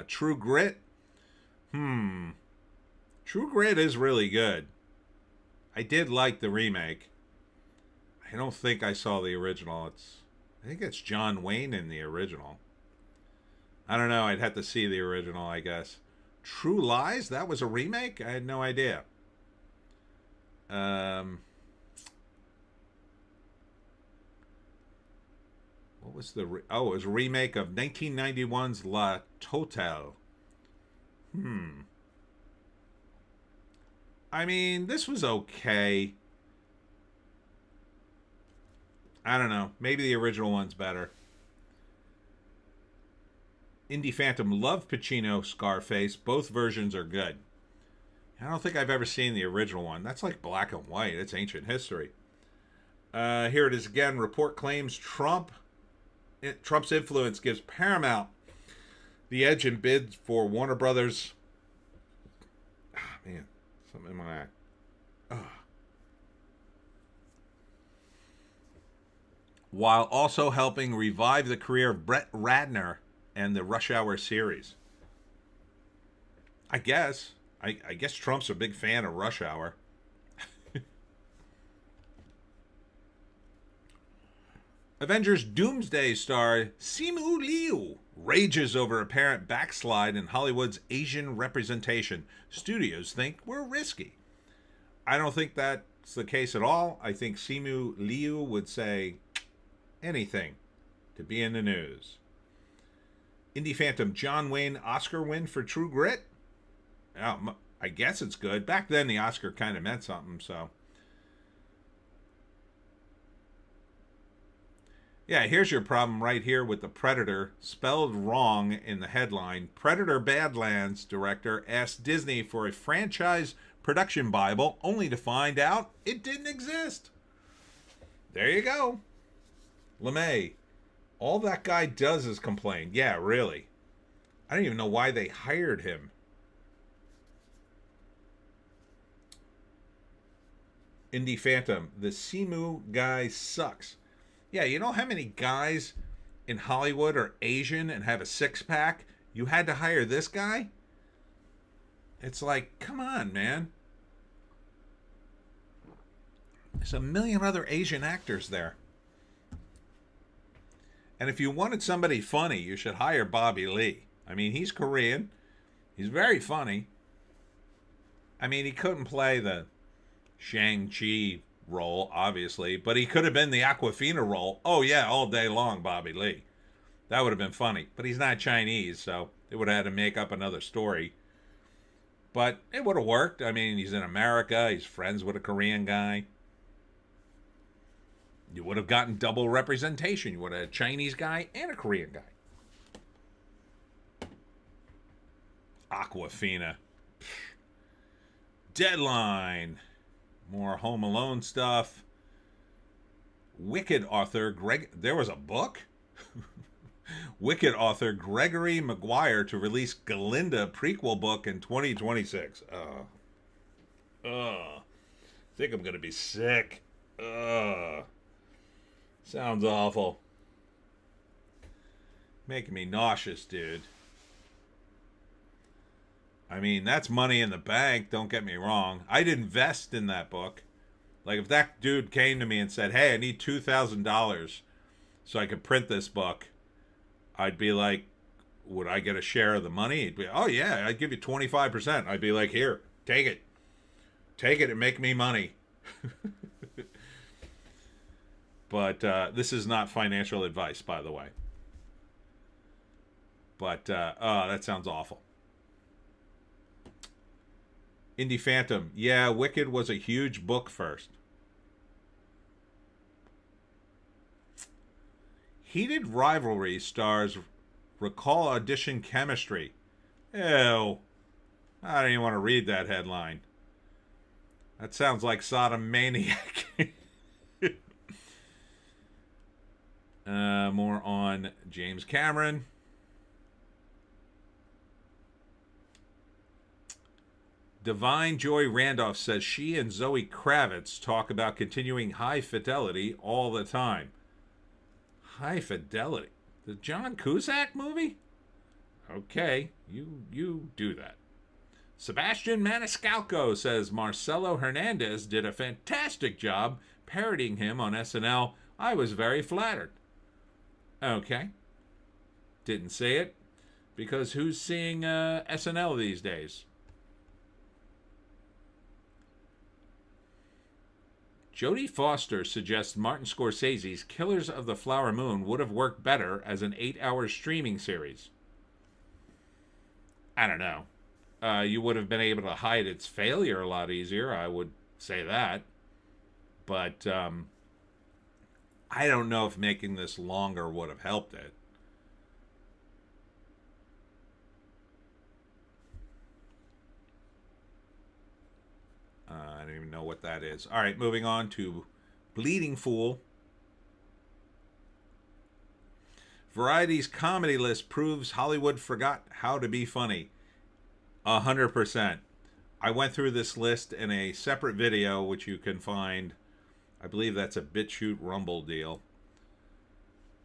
True Grit. True Grit is really good. I did like the remake. I don't think I saw the original. I think it's John Wayne in the original. I don't know. I'd have to see the original, I guess. True Lies? That was a remake? I had no idea. What was the... it was a remake of 1991's La Totale. I mean, this was okay. I don't know. Maybe the original one's better. Indie Phantom, love Pacino, Scarface. Both versions are good. I don't think I've ever seen the original one. That's like black and white. It's ancient history. Here it is again. Report claims Trump's influence gives Paramount the edge in bids for Warner Brothers. Man, something in my eye. While also helping revive the career of Brett Ratner and the Rush Hour series. I guess. I guess Trump's a big fan of Rush Hour. Avengers Doomsday star Simu Liu rages over apparent backslide in Hollywood's Asian representation. Studios think we're risky. I don't think that's the case at all. I think Simu Liu would say anything to be in the news. Indie Phantom, John Wayne Oscar win for True Grit? I guess it's good. Back then, the Oscar kind of meant something, so. Yeah, here's your problem right here with The Predator, spelled wrong in the headline. Predator Badlands director asked Disney for a franchise production Bible, only to find out it didn't exist. There you go. LeMay, all that guy does is complain. Yeah, really. I don't even know why they hired him. Indie Phantom, the Simu guy sucks. Yeah, you know how many guys in Hollywood are Asian and have a six-pack? You had to hire this guy? It's like, come on, man. There's a million other Asian actors there. And if you wanted somebody funny, you should hire Bobby Lee. I mean, he's Korean. He's very funny. I mean, he couldn't play the Shang-Chi role, obviously, but he could have been the Aquafina role. Oh, yeah, all day long, Bobby Lee. That would have been funny. But he's not Chinese, so they would have had to make up another story. But it would have worked. I mean, he's in America. He's friends with a Korean guy. You would have gotten double representation. You would have had a Chinese guy and a Korean guy. Aquafina. Deadline. More Home Alone stuff. Wicked author Greg... There was a book? Wicked author Gregory Maguire to release Glinda prequel book in 2026. I think I'm going to be sick. Sounds awful. Making me nauseous, dude. I mean, that's money in the bank, don't get me wrong. I'd invest in that book. Like, if that dude came to me and said, hey, I need $2,000 so I could print this book, I'd be like, would I get a share of the money? He'd be, oh, yeah, I'd give you 25%. I'd be like, here, take it. Take it and make me money. But this is not financial advice, by the way. But, oh, that sounds awful. Indie Phantom. Yeah, Wicked was a huge book first. Heated Rivalry stars Recall Audition Chemistry. Ew. I don't even want to read that headline. That sounds like Sodom Maniac. More on James Cameron. Divine Joy Randolph says she and Zoe Kravitz talk about continuing High Fidelity all the time. High Fidelity? The John Cusack movie? Okay, you do that. Sebastian Maniscalco says Marcelo Hernandez did a fantastic job parodying him on SNL. I was very flattered. Okay. Didn't say it because who's seeing SNL these days? Jodie Foster suggests Martin Scorsese's Killers of the Flower Moon would have worked better as an 8-hour streaming series. I don't know. You would have been able to hide its failure a lot easier, I would say that. But I don't know if making this longer would have helped it. I don't even know what that is. All right, moving on to Bleeding Fool. Variety's comedy list proves Hollywood forgot how to be funny. 100%. I went through this list in a separate video, which you can find. I believe that's a BitChute Rumble deal.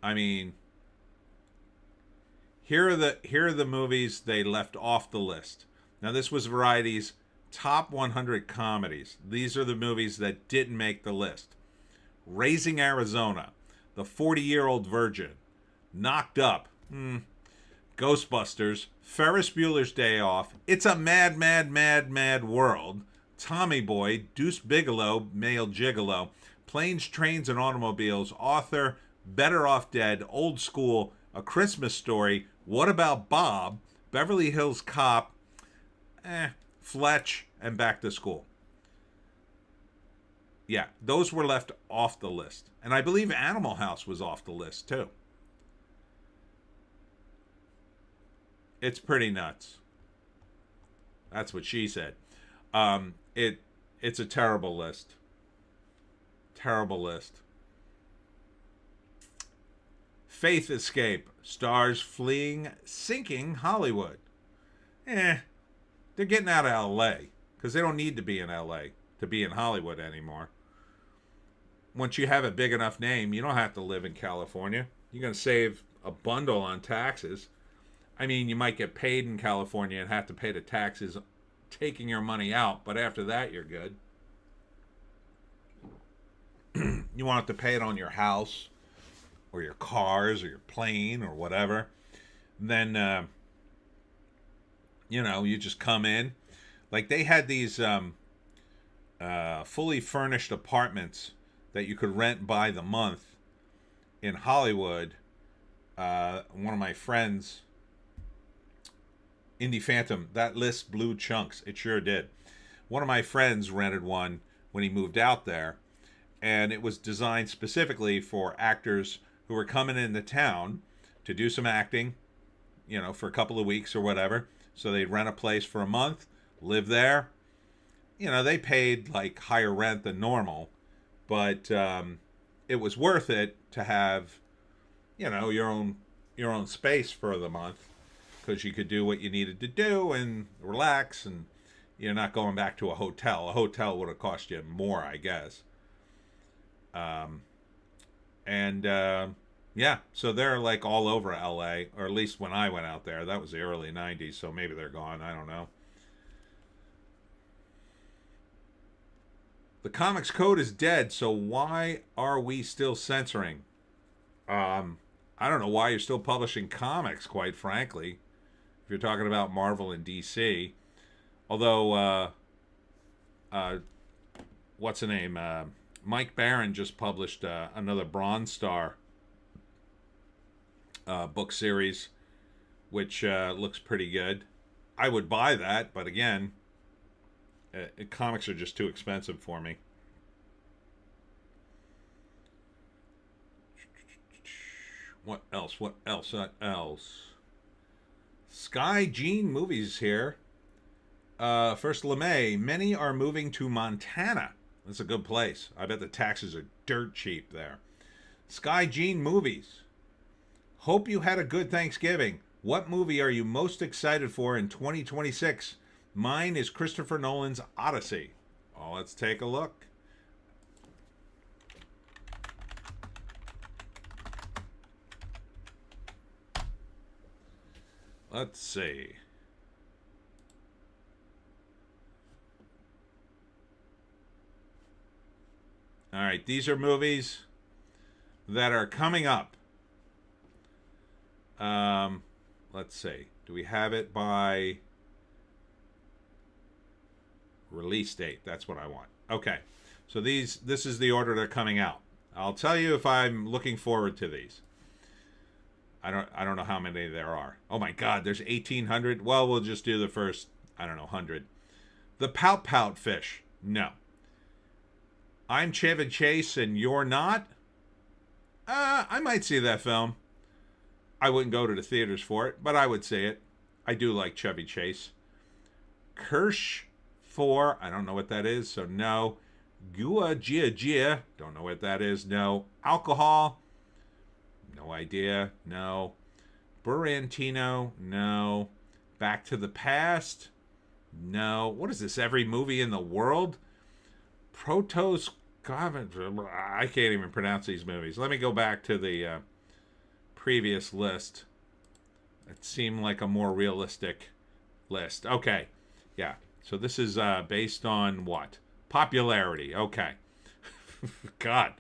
I mean, here are the movies they left off the list. Now, this was Variety's top 100 comedies. These are the movies that didn't make the list: Raising Arizona, The 40-Year-Old Virgin, Knocked Up, Ghostbusters, Ferris Bueller's Day Off, It's a Mad, Mad, Mad, Mad World, Tommy Boy, Deuce Bigelow, Male Gigolo, Planes, Trains, and Automobiles, Author, Better Off Dead, Old School, A Christmas Story, What About Bob, Beverly Hills Cop, Fletch, and Back to School. Yeah, those were left off the list. And I believe Animal House was off the list, too. It's pretty nuts. That's what she said. It's a terrible list. Terrible list. Faith Escape stars fleeing, sinking Hollywood. They're getting out of L.A. because they don't need to be in L.A. to be in Hollywood anymore. Once you have a big enough name, you don't have to live in California. You're going to save a bundle on taxes. I mean, you might get paid in California and have to pay the taxes taking your money out, but after that, you're good. You won't have to pay it on your house or your cars or your plane or whatever. Then, you just come in. Like, they had these fully furnished apartments that you could rent by the month in Hollywood. One of my friends, Indie Phantom, that list blew chunks. It sure did. One of my friends rented one when he moved out there, and it was designed specifically for actors who were coming into town to do some acting, for a couple of weeks or whatever. So they'd rent a place for a month, live there. They paid like higher rent than normal, but it was worth it to have, your own space for the month, because you could do what you needed to do and relax, and you're not going back to a hotel. A hotel would have cost you more, I guess. So they're like all over LA, or at least when I went out there. That was the early 90s, so maybe they're gone. I don't know. The Comics Code is dead, so why are we still censoring? I don't know why you're still publishing comics, quite frankly, if you're talking about Marvel and DC. Although, what's the name? Mike Barron just published another Bronze Star book series, which looks pretty good. I would buy that, but again, comics are just too expensive for me. What else? Sky Gene Movies here. First, LeMay. Many are moving to Montana. That's a good place. I bet the taxes are dirt cheap there. Sky Gene Movies. Hope you had a good Thanksgiving. What movie are you most excited for in 2026? Mine is Christopher Nolan's Odyssey. Oh, let's take a look. Let's see. All right, these are movies that are coming up. Let's see. Do we have it by release date? That's what I want. Okay. So this is the order they're coming out. I'll tell you if I'm looking forward to these. I don't know how many there are. Oh my God, there's 1,800. Well, we'll just do the first, 100. The Pout Pout Fish. No. I'm Chevy Chase and You're Not. I might see that film. I wouldn't go to the theaters for it, but I would see it. I do like Chevy Chase. Kirsch 4. I don't know what that is, so no. Gua Gia Gia. Don't know what that is. No. Alcohol. No idea. No. Burantino. No. Back to the Past. No. What is this? Every movie in the world? Protos. I can't even pronounce these movies. Let me go back to the previous list. It seemed like a more realistic list. Okay. Yeah. So this is based on what? Popularity. Okay. God.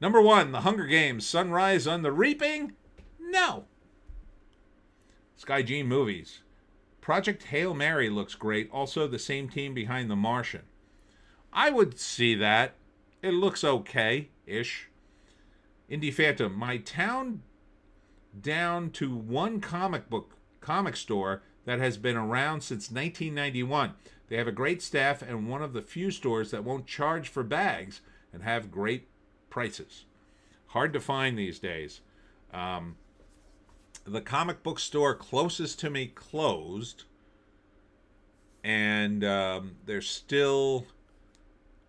Number one, The Hunger Games, Sunrise on the Reaping? No. Sky Gene Movies. Project Hail Mary looks great. Also, the same team behind The Martian. I would see that. It looks okay-ish. Indie Phantom. My town down to one comic store that has been around since 1991. They have a great staff and one of the few stores that won't charge for bags and have great prices. Hard to find these days. The comic book store closest to me closed, and there's still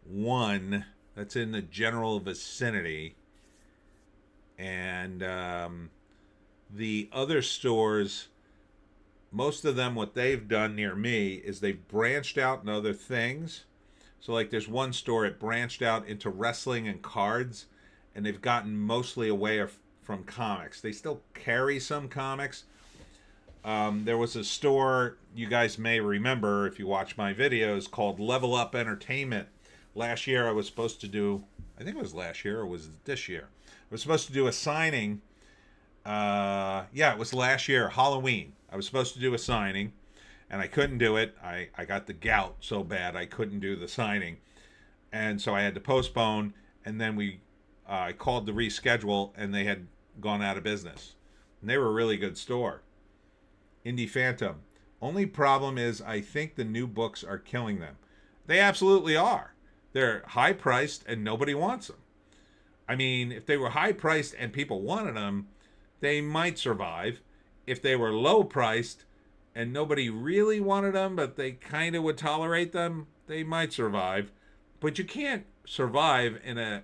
one that's in the general vicinity, and the other stores, most of them, what they've done near me is they've branched out in other things. So like there's one store, it branched out into wrestling and cards, and they've gotten mostly away from comics. They still carry some comics. There was a store you guys may remember if you watch my videos called Level Up Entertainment. Last year I was supposed to do, I think it was last year or was it this year? I was supposed to do a signing. Yeah, it was last year, Halloween. I was supposed to do a signing, and I couldn't do it. I got the gout so bad I couldn't do the signing. And so I had to postpone, and then I called to reschedule, and they had gone out of business. And they were a really good store. Indie Phantom. Only problem is I think the new books are killing them. They absolutely are. They're high priced and nobody wants them. I mean, if they were high priced and people wanted them, they might survive. If they were low priced and nobody really wanted them, but they kind of would tolerate them, they might survive. But you can't survive in a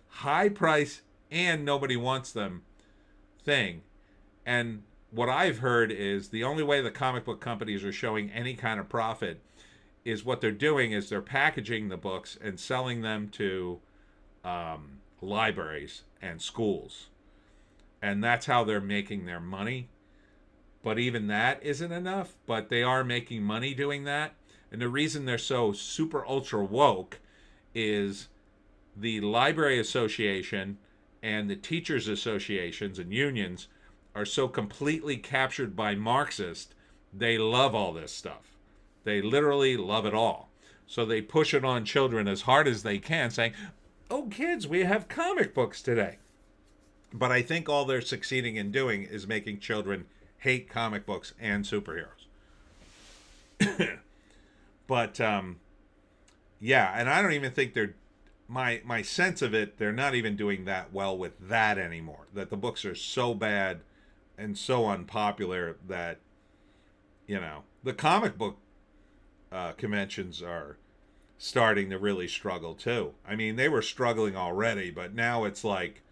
high price and nobody wants them thing. And what I've heard is the only way the comic book companies are showing any kind of profit is what they're doing is they're packaging the books and selling them to libraries and schools. And that's how they're making their money. But even that isn't enough, but they are making money doing that. And the reason they're so super ultra woke is the Library Association and the teachers associations and unions are so completely captured by Marxists, they love all this stuff. They literally love it all. So they push it on children as hard as they can, saying, oh, kids, we have comic books today. But I think all they're succeeding in doing is making children hate comic books and superheroes. But, yeah, and I don't even think they're, my sense of it, they're not even doing that well with that anymore. That the books are so bad and so unpopular that, you know, the comic book conventions are starting to really struggle too. I mean, they were struggling already, but now it's like,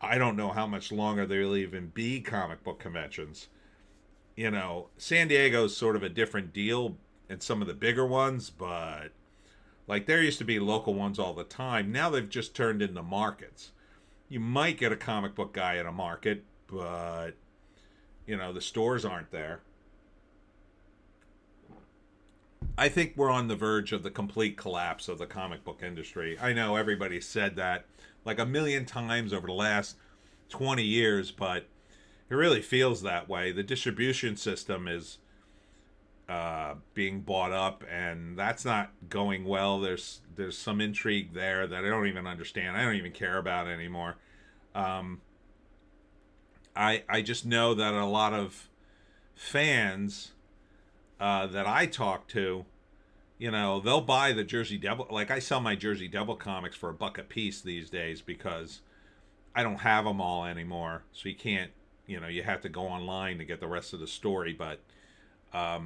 I don't know how much longer there'll even be comic book conventions. You know, San Diego's sort of a different deal in some of the bigger ones, but like there used to be local ones all the time. Now they've just turned into markets. You might get a comic book guy at a market, but, you know, the stores aren't there. I think we're on the verge of the complete collapse of the comic book industry. I know everybody said that like a million times over the last 20 years, but it really feels that way. The distribution system is being bought up, and that's not going well. There's some intrigue there that I don't even understand. I don't even care about anymore. I just know that a lot of fans that I talk to, you know, they'll buy the Jersey Devil. Like I sell my Jersey Devil comics for $1 a piece these days because I don't have them all anymore. So you can't, you know, you have to go online to get the rest of the story. But I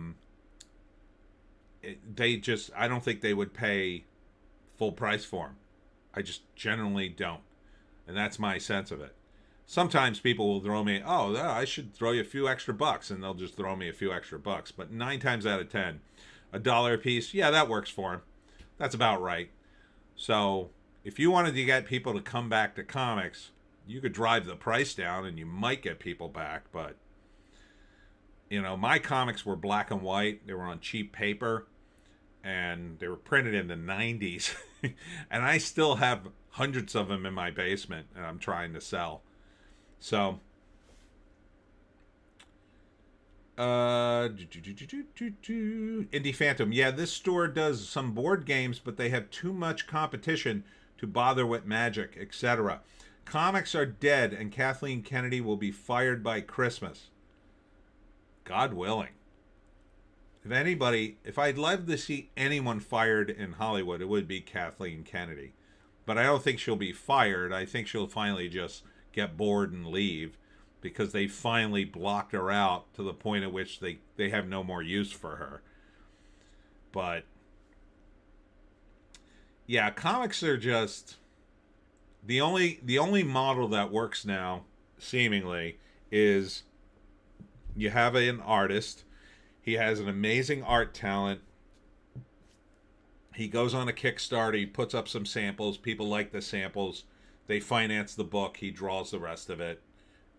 don't think they would pay full price for them. I just generally don't. And that's my sense of it. Sometimes people will throw me, oh, I should throw you a few extra bucks, and they'll just throw me a few extra bucks. But 9 times out of 10, $1 a piece, yeah, that works for them. That's about right. So if you wanted to get people to come back to comics, you could drive the price down, and you might get people back. But My comics were black and white. They were on cheap paper, and they were printed in the 90s. And I still have hundreds of them in my basement, and I'm trying to sell. So, Indie Phantom. Yeah, this store does some board games, but they have too much competition to bother with Magic, etc. Comics are dead, and Kathleen Kennedy will be fired by Christmas. God willing. If I'd love to see anyone fired in Hollywood, it would be Kathleen Kennedy. But I don't think she'll be fired. I think she'll finally just get bored and leave, because they finally blocked her out to the point at which they have no more use for her. But yeah, comics are just the only model that works now, seemingly, is you have an artist. He has an amazing art talent. He goes on a Kickstarter. He puts up some samples. People like the samples. They finance the book. He draws the rest of it,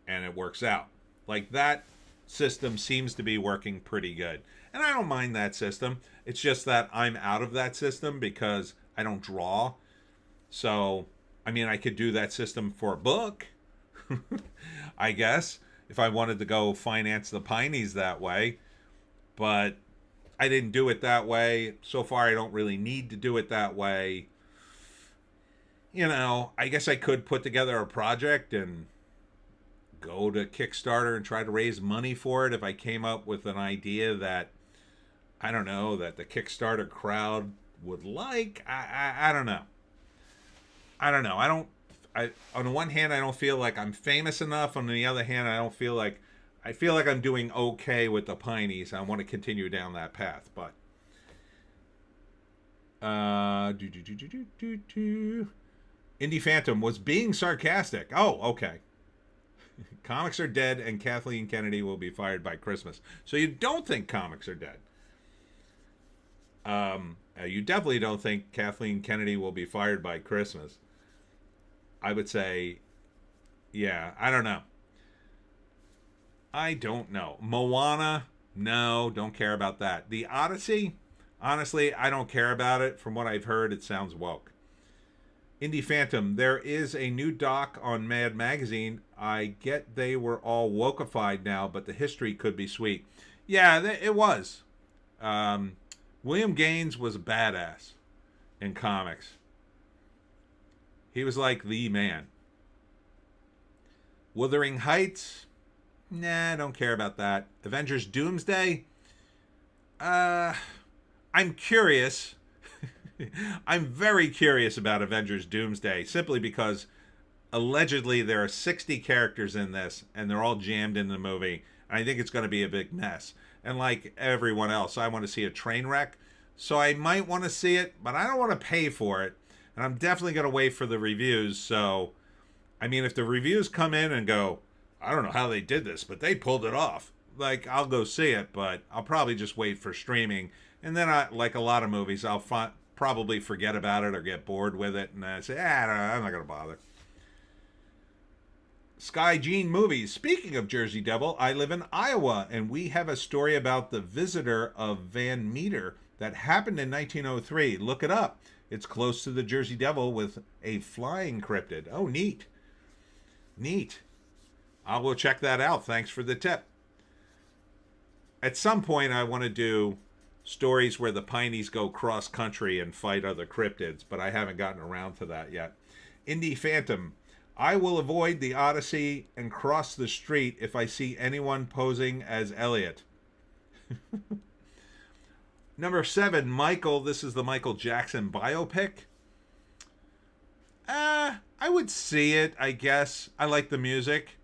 and it works out. Like, that system seems to be working pretty good. And I don't mind that system. It's just that I'm out of that system because I don't draw. So, I mean, I could do that system for a book, I guess, if I wanted to go finance the Pineys that way. But I didn't do it that way. So far, I don't really need to do it that way. I guess I could put together a project and go to Kickstarter and try to raise money for it if I came up with an idea that, I don't know, that the Kickstarter crowd would like. I don't know. On the one hand, I don't feel like I'm famous enough. On the other hand, I feel like I'm doing okay with the Pineys. I want to continue down that path, but Indie Phantom was being sarcastic. Oh, okay. Comics are dead, and Kathleen Kennedy will be fired by Christmas. So you don't think comics are dead? You definitely don't think Kathleen Kennedy will be fired by Christmas. I would say, yeah, I don't know. Moana, no, don't care about that. The Odyssey, honestly, I don't care about it. From what I've heard, it sounds woke. Indie Phantom, there is a new doc on Mad Magazine. I get they were all wokeified now, but the history could be sweet. Yeah, it was. William Gaines was a badass in comics. He was like the man. Wuthering Heights, nah, I don't care about that. Avengers Doomsday, I'm curious. I'm very curious about Avengers Doomsday, simply because allegedly there are 60 characters in this, and they're all jammed in the movie. And I think it's going to be a big mess. And like everyone else, I want to see a train wreck. So I might want to see it, but I don't want to pay for it. And I'm definitely going to wait for the reviews. So, I mean, if the reviews come in and go, I don't know how they did this, but they pulled it off, like, I'll go see it, but I'll probably just wait for streaming. And then, like a lot of movies, I'll probably forget about it or get bored with it, and I say, I'm not going to bother. Sky Gene Movies. Speaking of Jersey Devil, I live in Iowa, and we have a story about the visitor of Van Meter that happened in 1903. Look it up. It's close to the Jersey Devil with a flying cryptid. Oh, neat. Neat. I'll go check that out. Thanks for the tip. At some point, I want to do stories where the Pineys go cross-country and fight other cryptids, but I haven't gotten around to that yet. Indie Phantom. I will avoid the Odyssey and cross the street if I see anyone posing as Elliot. Number 7, Michael. This is the Michael Jackson biopic. I would see it, I guess. I like the music.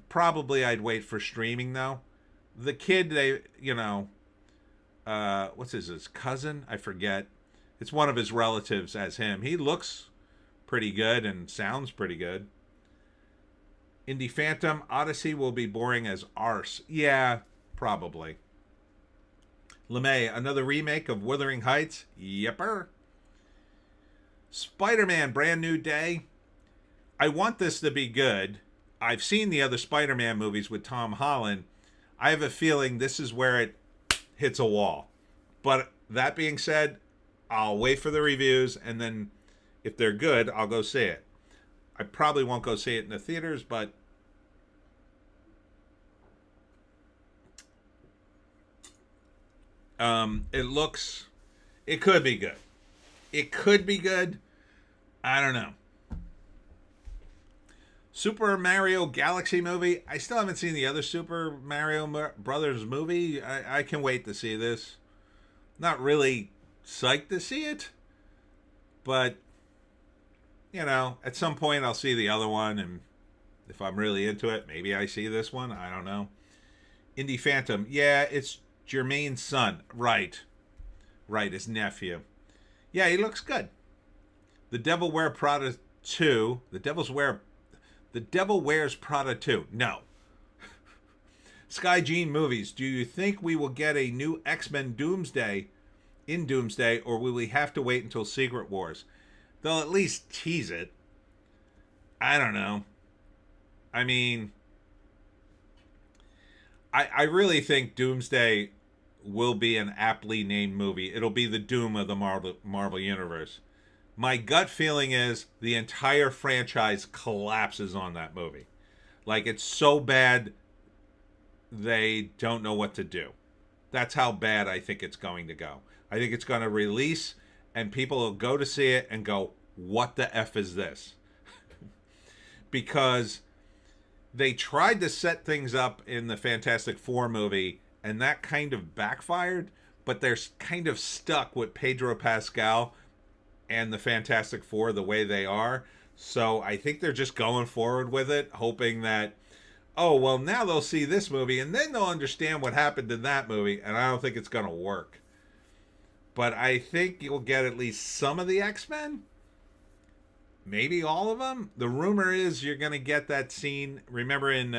Probably I'd wait for streaming, though. The kid, what's his cousin? I forget. It's one of his relatives as him. He looks pretty good and sounds pretty good. Indie Phantom. Odysee will be boring as arse. Yeah, probably. LeMay, another remake of Wuthering Heights. Yepper. Spider-Man, Brand New Day. I want this to be good. I've seen the other Spider-Man movies with Tom Holland. I have a feeling this is where it hits a wall. But that being said, I'll wait for the reviews, and then if they're good, I'll go see it. I probably won't go see it in the theaters, but it could be good. It could be good. I don't know. Super Mario Galaxy movie. I still haven't seen the other Super Mario Brothers movie. I can wait to see this. Not really psyched to see it, but at some point I'll see the other one, and if I'm really into it, maybe I see this one. I don't know. Indie Phantom. Yeah, it's Jermaine's son. Right, his nephew. Yeah, he looks good. The Devil Wears Prada 2. The Devil Wears Prada 2. No. Sky Gene Movies. Do you think we will get a new X-Men Doomsday, or will we have to wait until Secret Wars? They'll at least tease it. I don't know. I mean, I really think Doomsday will be an aptly named movie. It'll be the Doom of the Marvel Universe. My gut feeling is the entire franchise collapses on that movie. Like, it's so bad they don't know what to do. That's how bad I think it's going to go. I think it's going to release, and people will go to see it and go, what the F is this? Because they tried to set things up in the Fantastic Four movie, and that kind of backfired, but they're kind of stuck with Pedro Pascal and the Fantastic Four the way they are. So I think they're just going forward with it, hoping that, oh, well, now they'll see this movie, and then they'll understand what happened in that movie, and I don't think it's going to work. But I think you'll get at least some of the X-Men. Maybe all of them. The rumor is you're going to get that scene. Remember in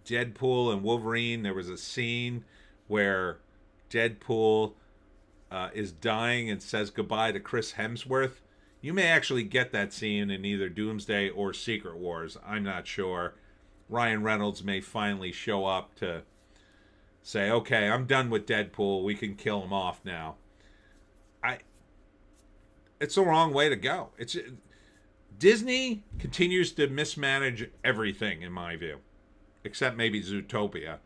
Deadpool and Wolverine, there was a scene where Deadpool is dying and says goodbye to Chris Hemsworth. You may actually get that scene in either Doomsday or Secret Wars. I'm not sure. Ryan Reynolds may finally show up to say, okay, I'm done with Deadpool. We can kill him off now. It's the wrong way to go. Disney continues to mismanage everything, in my view, except maybe Zootopia.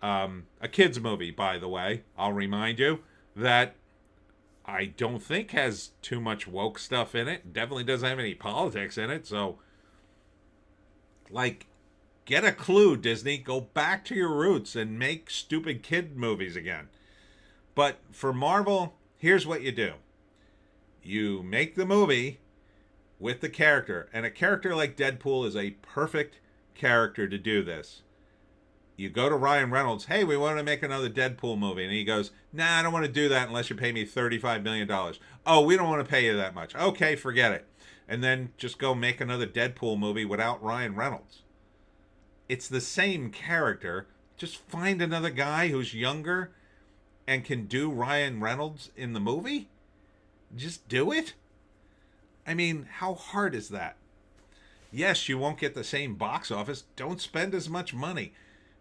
A kid's movie, by the way. I'll remind you that I don't think has too much woke stuff in it. Definitely doesn't have any politics in it. So, get a clue, Disney. Go back to your roots and make stupid kid movies again. But for Marvel, here's what you do. You make the movie with the character. And a character like Deadpool is a perfect character to do this. You go to Ryan Reynolds, hey, we want to make another Deadpool movie. And he goes, nah, I don't want to do that unless you pay me $35 million. Oh, we don't want to pay you that much. Okay, forget it. And then just go make another Deadpool movie without Ryan Reynolds. It's the same character. Just find another guy who's younger and can do Ryan Reynolds in the movie. Just do it. I mean, how hard is that? Yes, you won't get the same box office. Don't spend as much money.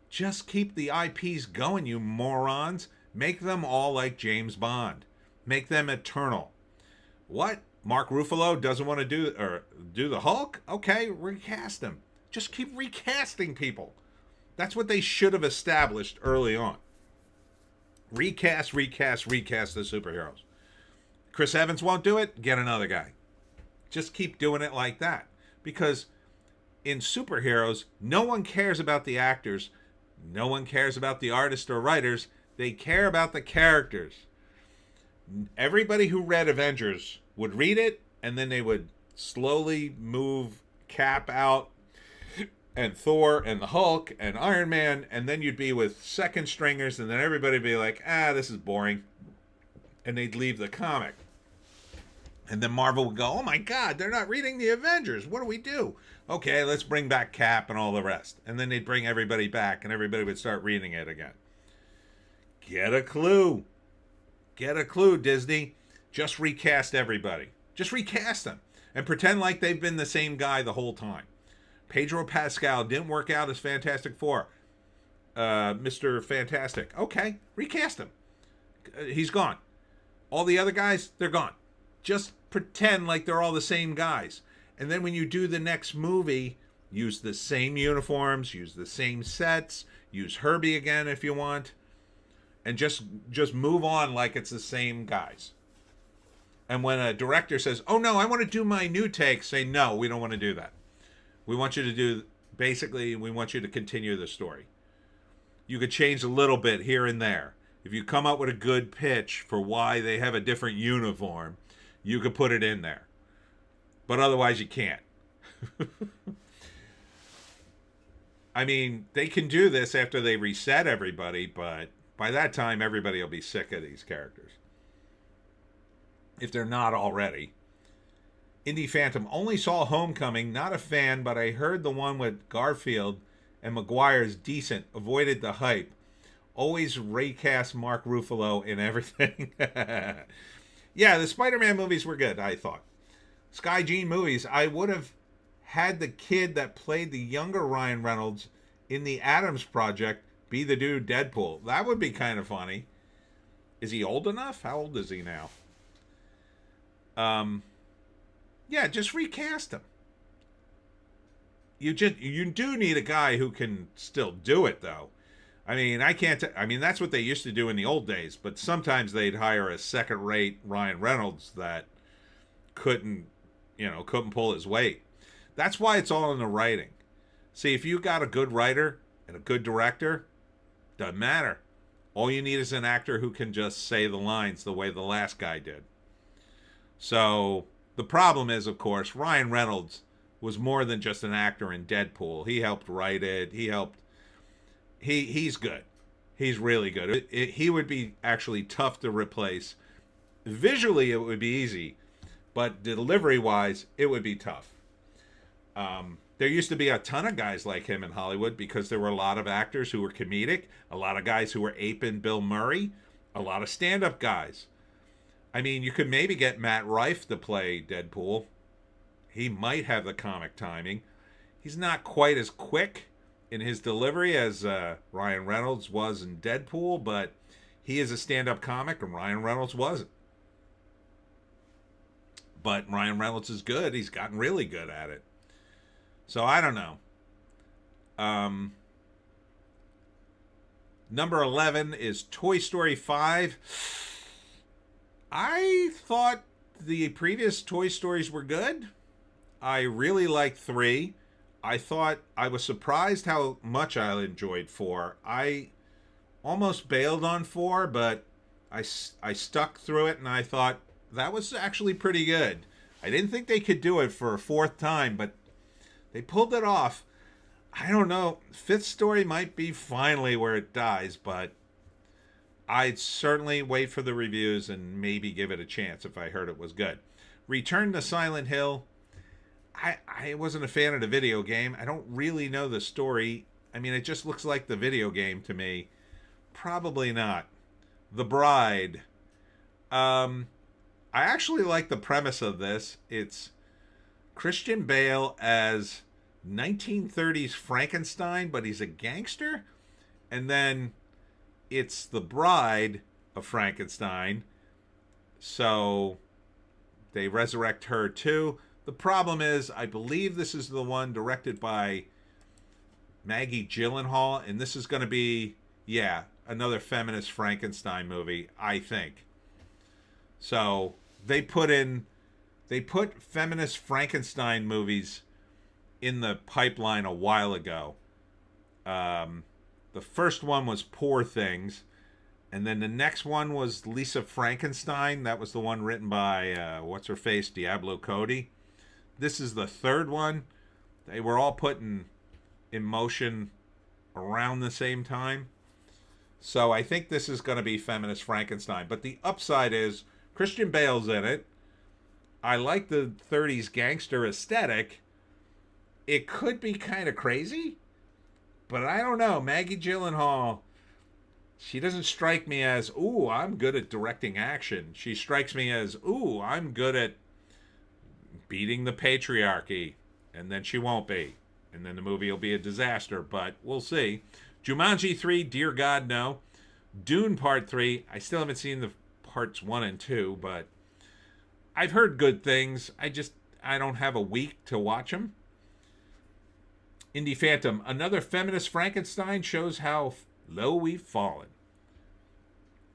Just keep the IPs going, you morons. Make them all like James Bond. Make them eternal. What? Mark Ruffalo doesn't want to do the Hulk? Okay, recast him. Just keep recasting people. That's what they should have established early on. Recast the superheroes. Chris Evans won't do it? Get another guy. Just keep doing it like that. Because in superheroes, no one cares about the actors. No one cares about the artists or writers. They care about the characters. Everybody who read Avengers would read it, and then they would slowly move Cap out, and Thor, and the Hulk, and Iron Man, and then you'd be with second stringers, and then everybody would be like, this is boring. And they'd leave the comic. And then Marvel would go, oh my God, they're not reading the Avengers. What do we do? Okay, let's bring back Cap and all the rest. And then they'd bring everybody back, and everybody would start reading it again. Get a clue. Get a clue, Disney. Just recast everybody. Just recast them. And pretend like they've been the same guy the whole time. Pedro Pascal didn't work out as Fantastic Four. Mr. Fantastic. Okay, recast him. He's gone. All the other guys, they're gone. Just pretend like they're all the same guys. And then when you do the next movie, use the same uniforms, use the same sets, use Herbie again if you want, and just move on like it's the same guys. And when a director says, "Oh no, I want to do my new take," say, "No, we don't want to do that. We want you to continue the story. You could change a little bit here and there. If you come up with a good pitch for why they have a different uniform, you could put it in there. But otherwise you can't." I mean, they can do this after they reset everybody, but by that time everybody will be sick of these characters. If they're not already. Indie Phantom only saw Homecoming, not a fan, but I heard the one with Garfield and Maguire is decent, avoided the hype. Always recast Mark Ruffalo in everything. Yeah, the Spider-Man movies were good, I thought. Sky Gene movies, I would have had the kid that played the younger Ryan Reynolds in the Addams Project be the dude Deadpool. That would be kind of funny. Is he old enough? How old is he now? Yeah, just recast him. You do need a guy who can still do it, though. I mean, that's what they used to do in the old days, but sometimes they'd hire a second-rate Ryan Reynolds that couldn't pull his weight. That's why it's all in the writing. See, if you got a good writer and a good director, doesn't matter. All you need is an actor who can just say the lines the way the last guy did. So the problem is, of course, Ryan Reynolds was more than just an actor in Deadpool. He helped write it. He's good. He's really good. He would be actually tough to replace. Visually, it would be easy, but delivery-wise, it would be tough. There used to be a ton of guys like him in Hollywood because there were a lot of actors who were comedic, a lot of guys who were aping Bill Murray, a lot of stand-up guys. I mean, you could maybe get Matt Rife to play Deadpool. He might have the comic timing. He's not quite as quick in his delivery as Ryan Reynolds was in Deadpool, but he is a stand-up comic, and Ryan Reynolds wasn't. But Ryan Reynolds is good. He's gotten really good at it. So I don't know. Number 11 is Toy Story 5. I thought the previous Toy Stories were good. I really liked 3. I was surprised how much I enjoyed 4. I almost bailed on 4, but I stuck through it, and I thought that was actually pretty good. I didn't think they could do it for a 4th time, but they pulled it off. I don't know. 5th story might be finally where it dies, but I'd certainly wait for the reviews and maybe give it a chance if I heard it was good. Return to Silent Hill. I wasn't a fan of the video game. I don't really know the story. I mean, it just looks like the video game to me. Probably not. The Bride. I actually like the premise of this. It's Christian Bale as 1930s Frankenstein, but he's a gangster. And then it's the bride of Frankenstein. So they resurrect her too. The problem is, I believe this is the one directed by Maggie Gyllenhaal, and this is going to be, another feminist Frankenstein movie, I think. So they put feminist Frankenstein movies in the pipeline a while ago. The first one was Poor Things, and then the next one was Lisa Frankenstein. That was the one written by what's-her-face, Diablo Cody. This is the third one. They were all put in motion around the same time. So I think this is going to be feminist Frankenstein. But the upside is Christian Bale's in it. I like the 30s gangster aesthetic. It could be kind of crazy, but I don't know. Maggie Gyllenhaal, she doesn't strike me as, ooh, I'm good at directing action. She strikes me as, ooh, I'm good at beating the patriarchy, and then she won't be. and then the movie will be a disaster, but we'll see. Jumanji 3, Dear God, no. Dune Part 3, I still haven't seen the parts 1 and 2, but I've heard good things. I don't have a week to watch them. Indie Phantom, another feminist Frankenstein, shows how low we've fallen.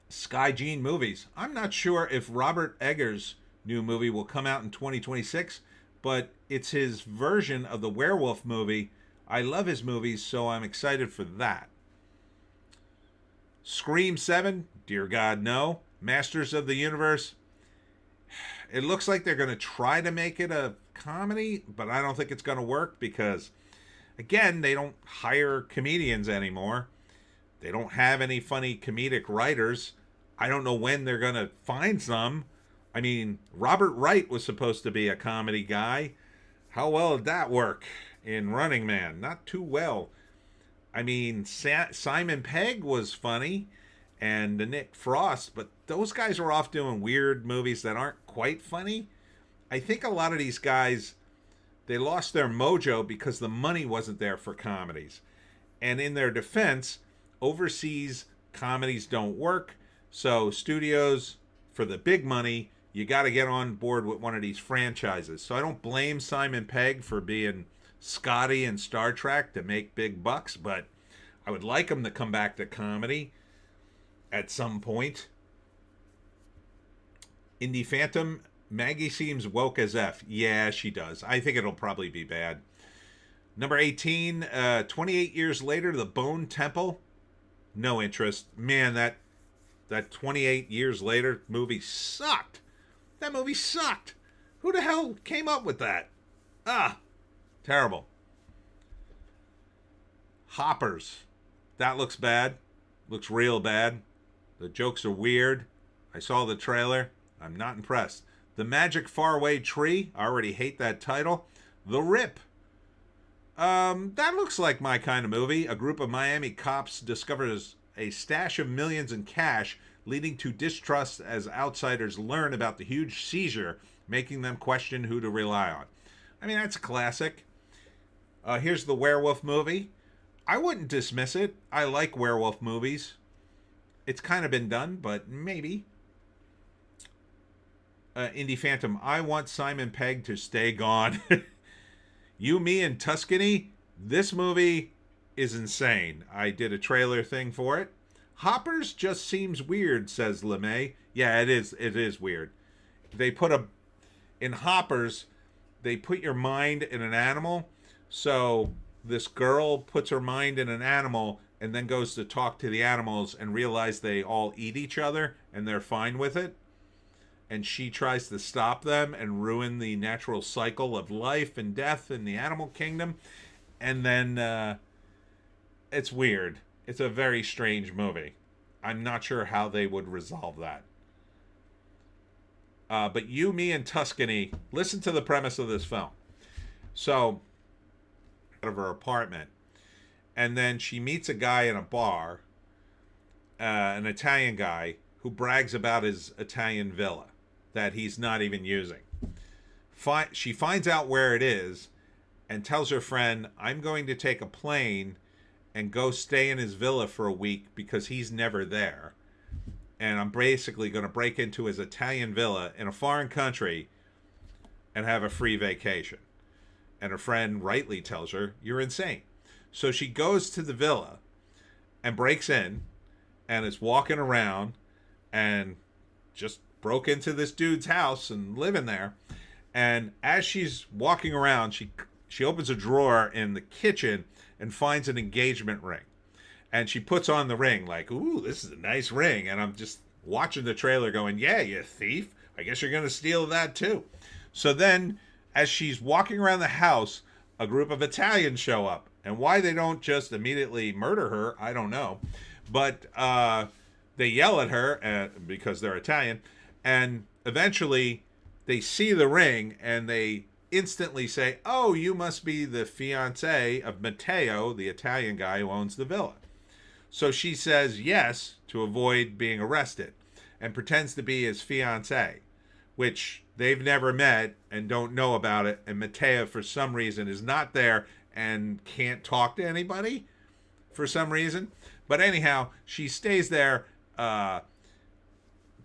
Sky Gene Movies, I'm not sure if Robert Eggers' new movie will come out in 2026, but it's his version of the werewolf movie. I love his movies, so I'm excited for that. Scream 7, Dear God, no. Masters of the Universe, it looks like they're going to try to make it a comedy, but I don't think it's going to work because, again, they don't hire comedians anymore. They don't have any funny comedic writers. I don't know when they're going to find some. I mean, Robert Wright was supposed to be a comedy guy. How well did that work in Running Man? Not too well. I mean, Simon Pegg was funny, and Nick Frost, but those guys are off doing weird movies that aren't quite funny. I think a lot of these guys, they lost their mojo because the money wasn't there for comedies. And in their defense, overseas comedies don't work, so studios, for the big money, you got to get on board with one of these franchises. So I don't blame Simon Pegg for being Scotty in Star Trek to make big bucks, but I would like him to come back to comedy at some point. Indie Phantom, Maggie seems woke as F. Yeah, she does. I think it'll probably be bad. Number 18, 28 years later, The Bone Temple. No interest. Man, that 28 years later movie sucked. That movie sucked. Who the hell came up with that? Terrible. Hoppers. That looks bad. Looks real bad. The jokes are weird. I saw the trailer. I'm not impressed. The Magic Faraway Tree. I already hate that title. The Rip. That looks like my kind of movie. A group of Miami cops discovers a stash of millions in cash, leading to distrust as outsiders learn about the huge seizure, making them question who to rely on. I mean, that's a classic. Here's the werewolf movie. I wouldn't dismiss it. I like werewolf movies. It's kind of been done, but maybe. Indie Phantom, I want Simon Pegg to stay gone. You, Me, and Tuscany. This movie is insane. I did a trailer thing for it. Hoppers just seems weird, says LeMay. Yeah, it is. It is weird. They put in Hoppers, they put your mind in an animal. So this girl puts her mind in an animal and then goes to talk to the animals and realize they all eat each other and they're fine with it. And she tries to stop them and ruin the natural cycle of life and death in the animal kingdom. And then it's weird. It's a very strange movie. I'm not sure how they would resolve that. But You, Me, and Tuscany, listen to the premise of this film. So, out of her apartment, and then she meets a guy in a bar, an Italian guy, who brags about his Italian villa that he's not even using. She finds out where it is and tells her friend, I'm going to take a plane and go stay in his villa for a week because he's never there. And I'm basically going to break into his Italian villa in a foreign country and have a free vacation. And her friend rightly tells her, you're insane. So she goes to the villa and breaks in and is walking around and just broke into this dude's house and living there. And as she's walking around, she opens a drawer in the kitchen and finds an engagement ring. And she puts on the ring like, ooh, this is a nice ring. And I'm just watching the trailer going, yeah, you thief. I guess you're going to steal that too. So then as she's walking around the house, a group of Italians show up. And why they don't just immediately murder her, I don't know. But they yell at her because they're Italian. And eventually they see the ring and they instantly say, oh, you must be the fiance of Matteo, the Italian guy who owns the villa. So she says yes to avoid being arrested and pretends to be his fiance, which they've never met and don't know about it. And Matteo, for some reason, is not there and can't talk to anybody for some reason. But anyhow, she stays there,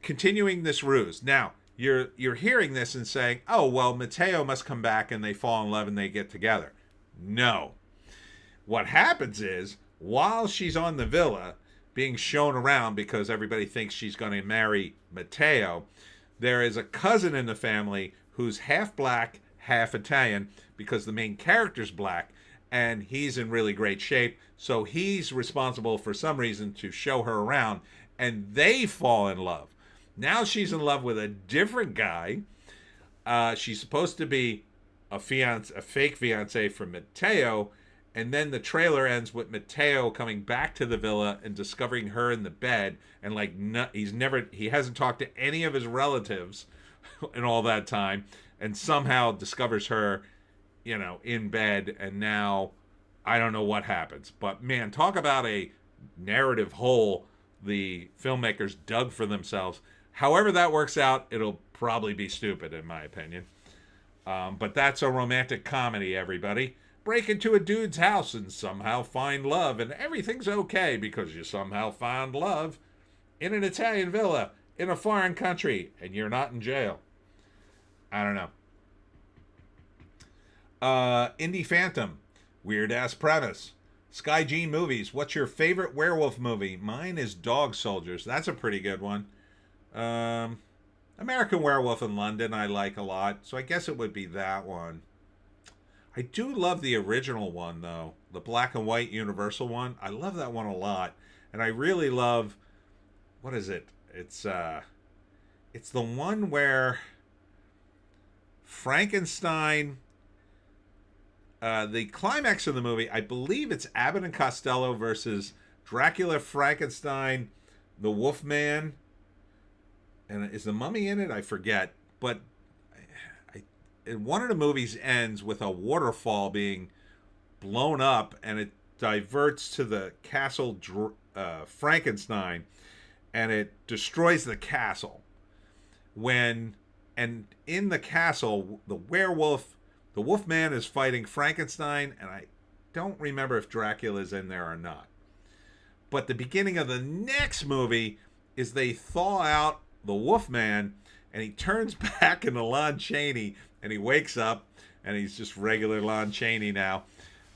continuing this ruse. Now, you're hearing this and saying, oh, well, Mateo must come back and they fall in love and they get together. No. What happens is, while she's on the villa, being shown around because everybody thinks she's going to marry Mateo, there is a cousin in the family who's half black, half Italian, because the main character's black, and he's in really great shape. So he's responsible for some reason to show her around, and they fall in love. Now she's in love with a different guy. She's supposed to be a fake fiance for Mateo, and then the trailer ends with Mateo coming back to the villa and discovering her in the bed, and like he hasn't talked to any of his relatives in all that time, and somehow discovers her, in bed, and now I don't know what happens. But man, talk about a narrative hole the filmmakers dug for themselves. However that works out, it'll probably be stupid in my opinion. But that's a romantic comedy, everybody. Break into a dude's house and somehow find love, and everything's okay because you somehow found love in an Italian villa in a foreign country, and you're not in jail. I don't know. Indie Phantom, weird ass premise. Sky G Movies, what's your favorite werewolf movie? Mine is Dog Soldiers. That's a pretty good one. American Werewolf in London I like a lot, so I guess it would be that one. I do love the original one, though. The black and white Universal one. I love that one a lot. And I really love... What is it? It's the one where Frankenstein... the climax of the movie, I believe it's Abbott and Costello versus Dracula, Frankenstein, the Wolfman. And is the mummy in it? I forget. But... one of the movies ends with a waterfall being blown up, and it diverts to the castle Frankenstein, and it destroys the castle. And in the castle, the Wolfman is fighting Frankenstein, and I don't remember if Dracula's in there or not. But the beginning of the next movie is they thaw out the Wolfman, and he turns back into Lon Chaney. And he wakes up, and he's just regular Lon Chaney now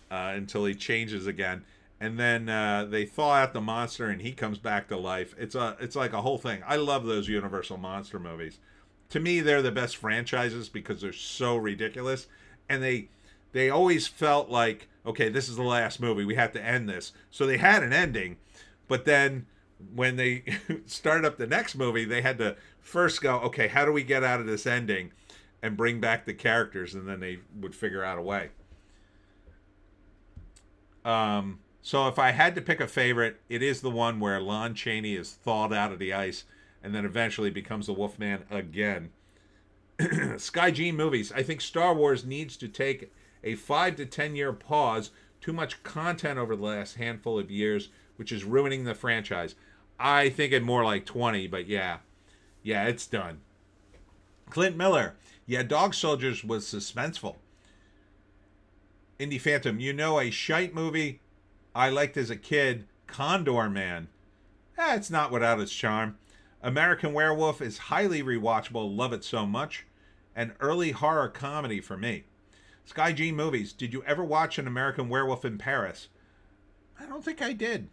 until he changes again. And then they thaw out the monster, and he comes back to life. It's like a whole thing. I love those Universal monster movies. To me, they're the best franchises because they're so ridiculous. And they always felt like, okay, this is the last movie. We have to end this. So they had an ending. But then when they started up the next movie, they had to first go, okay, how do we get out of this ending? And bring back the characters, and then they would figure out a way. So if I had to pick a favorite, it is the one where Lon Chaney is thawed out of the ice and then eventually becomes the Wolfman again. Sky G Movies. I think Star Wars needs to take a 5 to 10 year pause. Too much content over the last handful of years, which is ruining the franchise. I think it more like 20, but yeah, it's done. Clint Miller. Yeah, Dog Soldiers was suspenseful. Indie Phantom, a shite movie I liked as a kid, Condor Man. It's not without its charm. American Werewolf is highly rewatchable, love it so much. An early horror comedy for me. Sky G Movies, did you ever watch An American Werewolf in Paris? I don't think I did.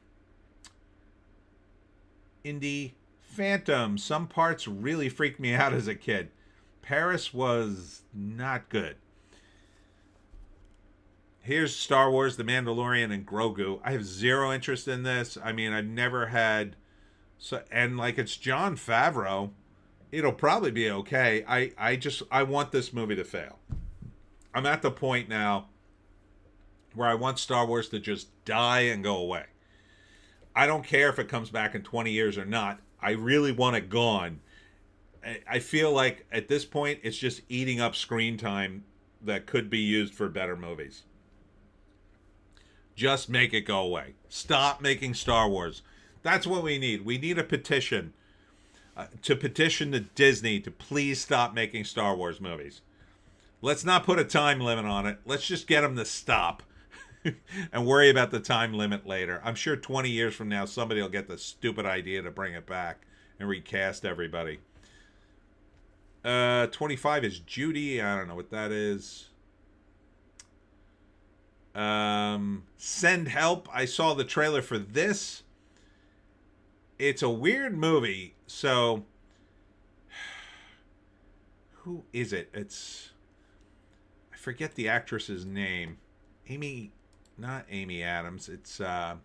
Indie Phantom, some parts really freaked me out as a kid. Paris was not good. Here's Star Wars, The Mandalorian, and Grogu. I have zero interest in this. I mean, I've never had... and like it's Jon Favreau. It'll probably be okay. I want this movie to fail. I'm at the point now where I want Star Wars to just die and go away. I don't care if it comes back in 20 years or not. I really want it gone. I feel like at this point it's just eating up screen time that could be used for better movies. Just make it go away. Stop making Star Wars. That's what we need. We need a petition to petition to Disney to please stop making Star Wars movies. Let's not put a time limit on it. Let's just get them to stop. and worry about the time limit later. I'm sure 20 years from now, somebody will get the stupid idea to bring it back and recast everybody. 25 is Judy. I don't know what that is. Send Help. I saw the trailer for this. It's a weird movie. So, who is it? I forget the actress's name. Not Amy Adams. It's Rachel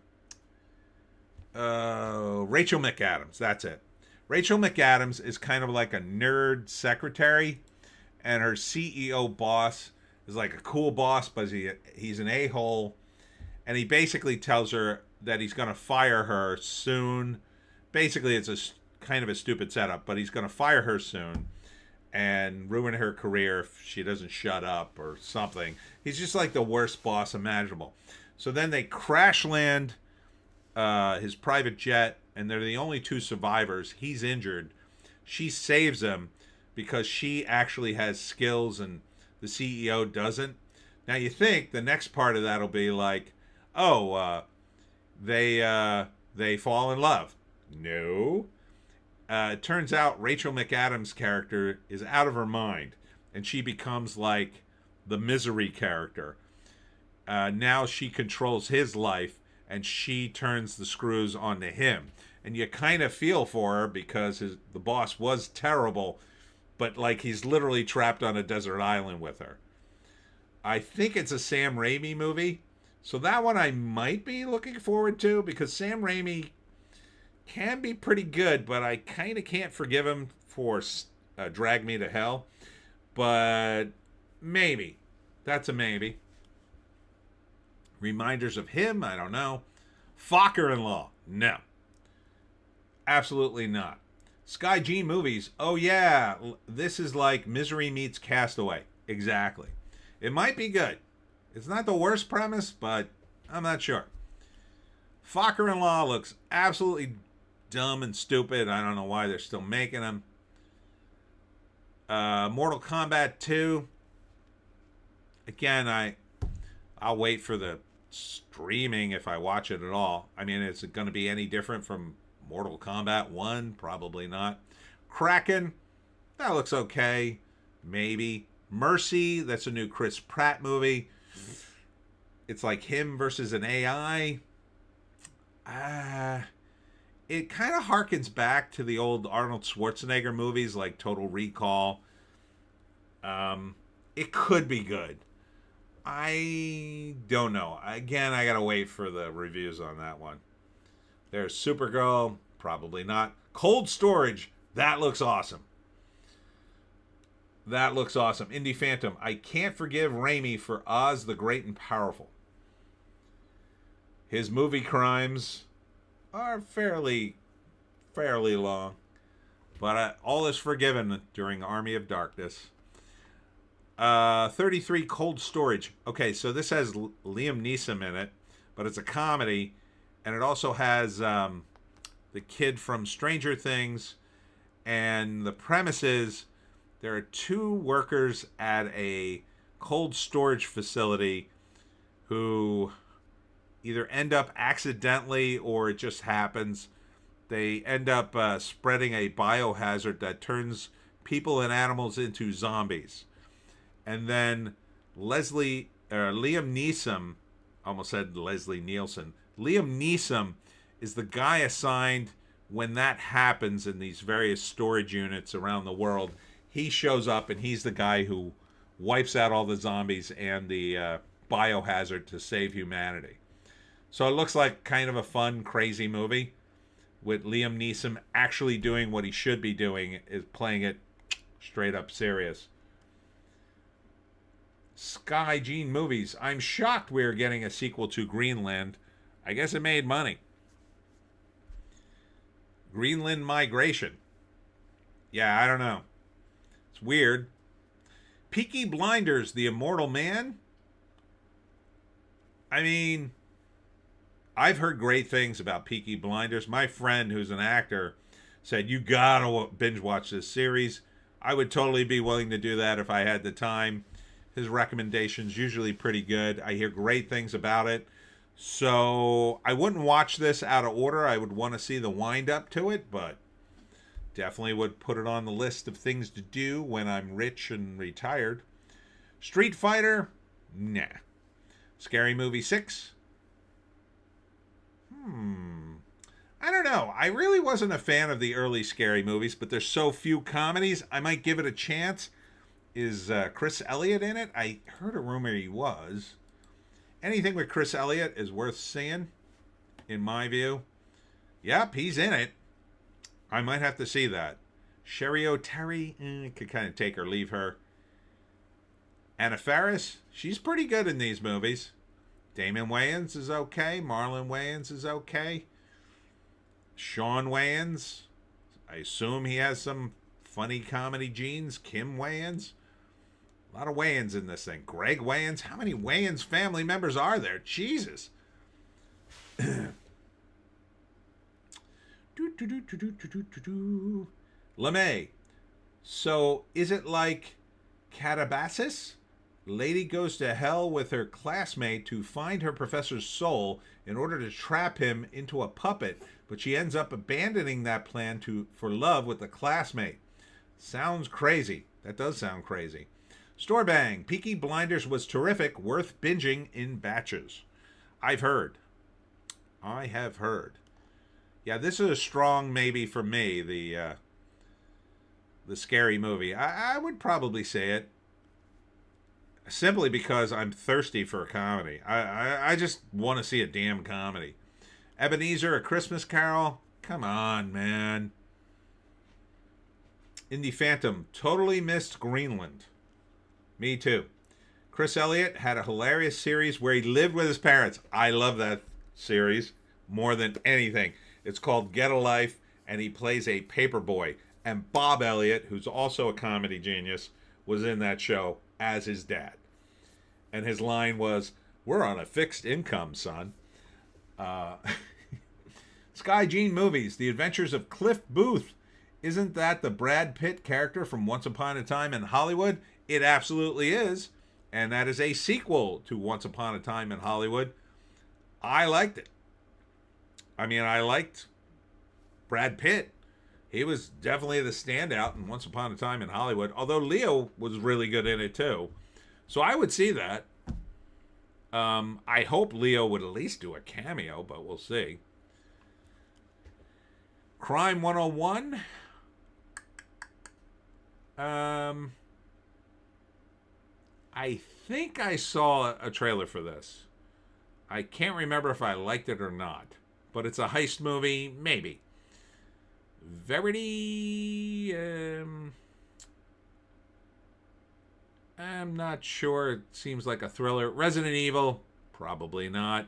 McAdams. That's it. Rachel McAdams is kind of like a nerd secretary, and her CEO boss is like a cool boss, but he's an a-hole, and he basically tells her that he's going to fire her soon. Basically, it's a kind of a stupid setup, but he's going to fire her soon and ruin her career if she doesn't shut up or something. He's just like the worst boss imaginable. So then they crash land his private jet, and they're the only two survivors. He's injured. She saves him because she actually has skills and the CEO doesn't. Now you think the next part of that will be like, they fall in love. No. It turns out Rachel McAdams' character is out of her mind, and she becomes like the misery character. Now she controls his life, and she turns the screws onto him. And you kind of feel for her because the boss was terrible, but like he's literally trapped on a desert island with her. I think it's a Sam Raimi movie, so that one I might be looking forward to because Sam Raimi can be pretty good, but I kind of can't forgive him for Drag Me to Hell. But maybe. That's a maybe. Reminders of Him? I don't know. Focker-in-Law? No. Absolutely not. Sky G movies? Oh yeah, this is like Misery meets Castaway. Exactly. It might be good. It's not the worst premise, but I'm not sure. Focker-in-Law looks absolutely dumb and stupid. I don't know why they're still making them. Mortal Kombat 2. Again, I'll wait for the streaming if I watch it at all. I mean, is it going to be any different from Mortal Kombat 1? Probably not. Kraken. That looks okay. Maybe. Mercy. That's a new Chris Pratt movie. It's like him versus an AI. It kind of harkens back to the old Arnold Schwarzenegger movies like Total Recall. It could be good. I don't know. Again, I gotta wait for the reviews on that one. There's Supergirl. Probably not. Cold Storage. That looks awesome. That looks awesome. Indie Phantom. I can't forgive Raimi for Oz the Great and Powerful. His movie crimes are fairly long. But all is forgiven during Army of Darkness. 33 Cold Storage. Okay, so this has Liam Neeson in it, but it's a comedy, and it also has the kid from Stranger Things, and the premise is there are two workers at a cold storage facility who either end up accidentally or it just happens. They end up spreading a biohazard that turns people and animals into zombies. And then Liam Neeson, almost said Leslie Nielsen. Liam Neeson is the guy assigned when that happens in these various storage units around the world. He shows up and he's the guy who wipes out all the zombies and the biohazard to save humanity. So it looks like kind of a fun, crazy movie with Liam Neeson actually doing what he should be doing, is playing it straight up serious. Sky Gene movies. I'm shocked we're getting a sequel to Greenland. I guess it made money. Greenland Migration. Yeah, I don't know. It's weird. Peaky Blinders, The Immortal Man. I mean, I've heard great things about Peaky Blinders. My friend, who's an actor, said, you gotta binge watch this series. I would totally be willing to do that if I had the time. his recommendations usually pretty good. I hear great things about it. So I wouldn't watch this out of order. I would want to see the wind up to it, but definitely would put it on the list of things to do when I'm rich and retired. Street Fighter? Nah. Scary Movie 6? I don't know. I really wasn't a fan of the early scary movies, but there's so few comedies, I might give it a chance. Is Chris Elliott in it? I heard a rumor he was. Anything with Chris Elliott is worth seeing, in my view. Yep, he's in it. I might have to see that. Sherry O'Terry, could kind of take or leave her. Anna Faris, she's pretty good in these movies. Damon Wayans is okay. Marlon Wayans is okay. Sean Wayans, I assume he has some funny comedy genes. Kim Wayans. A lot of Wayans in this thing. Greg Wayans. How many Wayans family members are there? Jesus. LeMay. So, is it like Catabasis? Lady goes to hell with her classmate to find her professor's soul in order to trap him into a puppet, but she ends up abandoning that plan for love with the classmate. Sounds crazy. That does sound crazy. Store Bang. Peaky Blinders was terrific, worth binging in batches. I've heard. I have heard. Yeah, this is a strong maybe for me, the scary movie. I would probably say it. Simply because I'm thirsty for a comedy. I just want to see a damn comedy. Ebenezer, A Christmas Carol? Come on, man. Indie Phantom, totally missed Greenland. Me too. Chris Elliott had a hilarious series where he lived with his parents. I love that series more than anything. It's called Get a Life, and he plays a paperboy. And Bob Elliott, who's also a comedy genius, was in that show as his dad. And his line was, "We're on a fixed income, son." Sky Gene Movies, The Adventures of Cliff Booth. Isn't that the Brad Pitt character from Once Upon a Time in Hollywood? It absolutely is. And that is a sequel to Once Upon a Time in Hollywood. I liked it. I mean, I liked Brad Pitt. He was definitely the standout in Once Upon a Time in Hollywood, although Leo was really good in it too. So I would see that. I hope Leo would at least do a cameo, but we'll see. Crime 101. I think I saw a trailer for this. I can't remember if I liked it or not, but it's a heist movie, maybe. Verity, I'm not sure. It seems like a thriller. Resident Evil, probably not.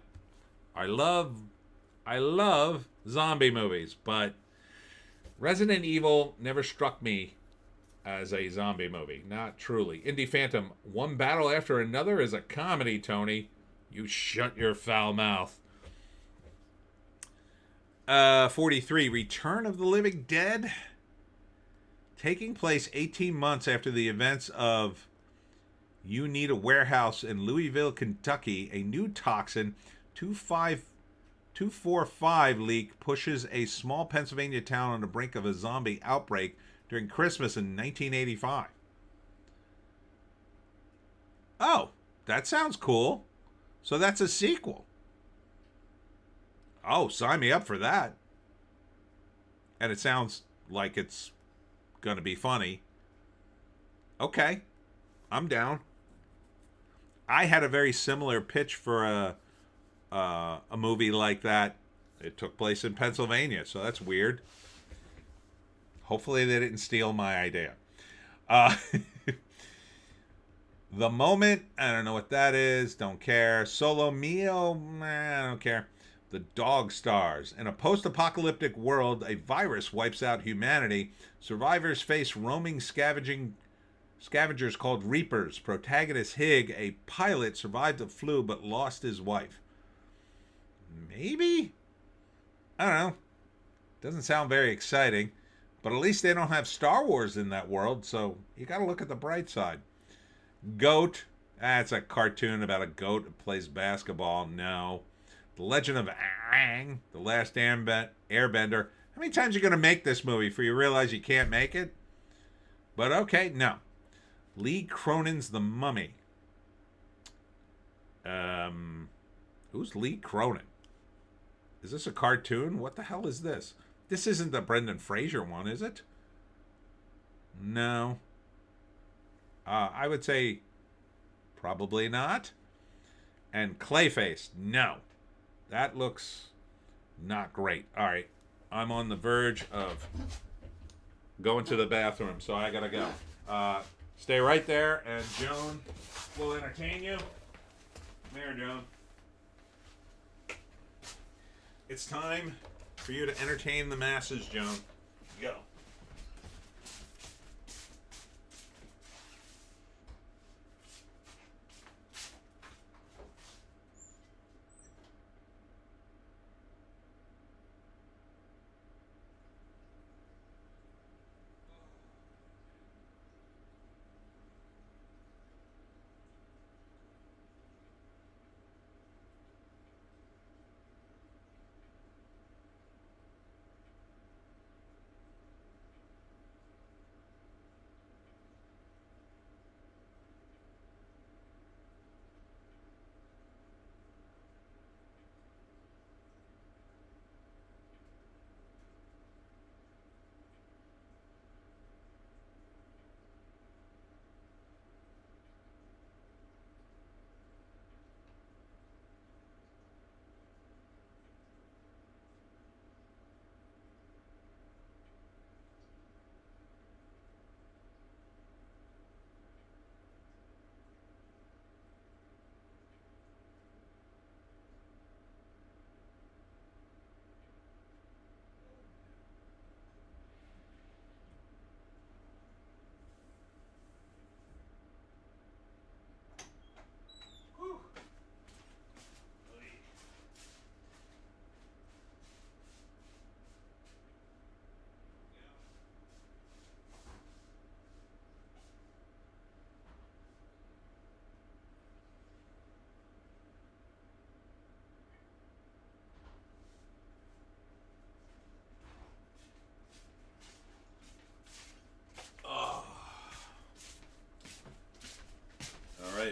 I love zombie movies, but Resident Evil never struck me as a zombie movie. Not truly. Indie Phantom, One Battle After Another is a comedy, Tony. You shut your foul mouth. 43, Return of the Living Dead. Taking place 18 months after the events of You Need a Warehouse in Louisville, Kentucky, a new toxin, 245 leak pushes a small Pennsylvania town on the brink of a zombie outbreak during Christmas in 1985. Oh, that sounds cool. So that's a sequel. Oh, sign me up for that. And it sounds like it's going to be funny. Okay, I'm down. I had a very similar pitch for a movie like that. It took place in Pennsylvania, so that's weird. Hopefully they didn't steal my idea. The Moment, I don't know what that is. Don't care. Solo Mio, I don't care. The Dog Stars. In a post-apocalyptic world, a virus wipes out humanity. Survivors face roaming scavengers called Reapers. Protagonist Hig, a pilot, survived the flu but lost his wife. Maybe? I don't know. Doesn't sound very exciting. But at least they don't have Star Wars in that world, so you gotta look at the bright side. Goat, That's a cartoon about a goat that plays basketball. No. The Legend of Aang, The Last Airbender. How many times are you going to make this movie before you realize you can't make it? But okay, no. Lee Cronin's The Mummy. Who's Lee Cronin? Is this a cartoon? What the hell is this? This isn't the Brendan Fraser one, is it? No. I would say probably not. And Clayface, no. That looks not great. All right. I'm on the verge of going to the bathroom, so I gotta go. Stay right there, and Joan will entertain you. Come here, Joan. It's time for you to entertain the masses, Joan. Go.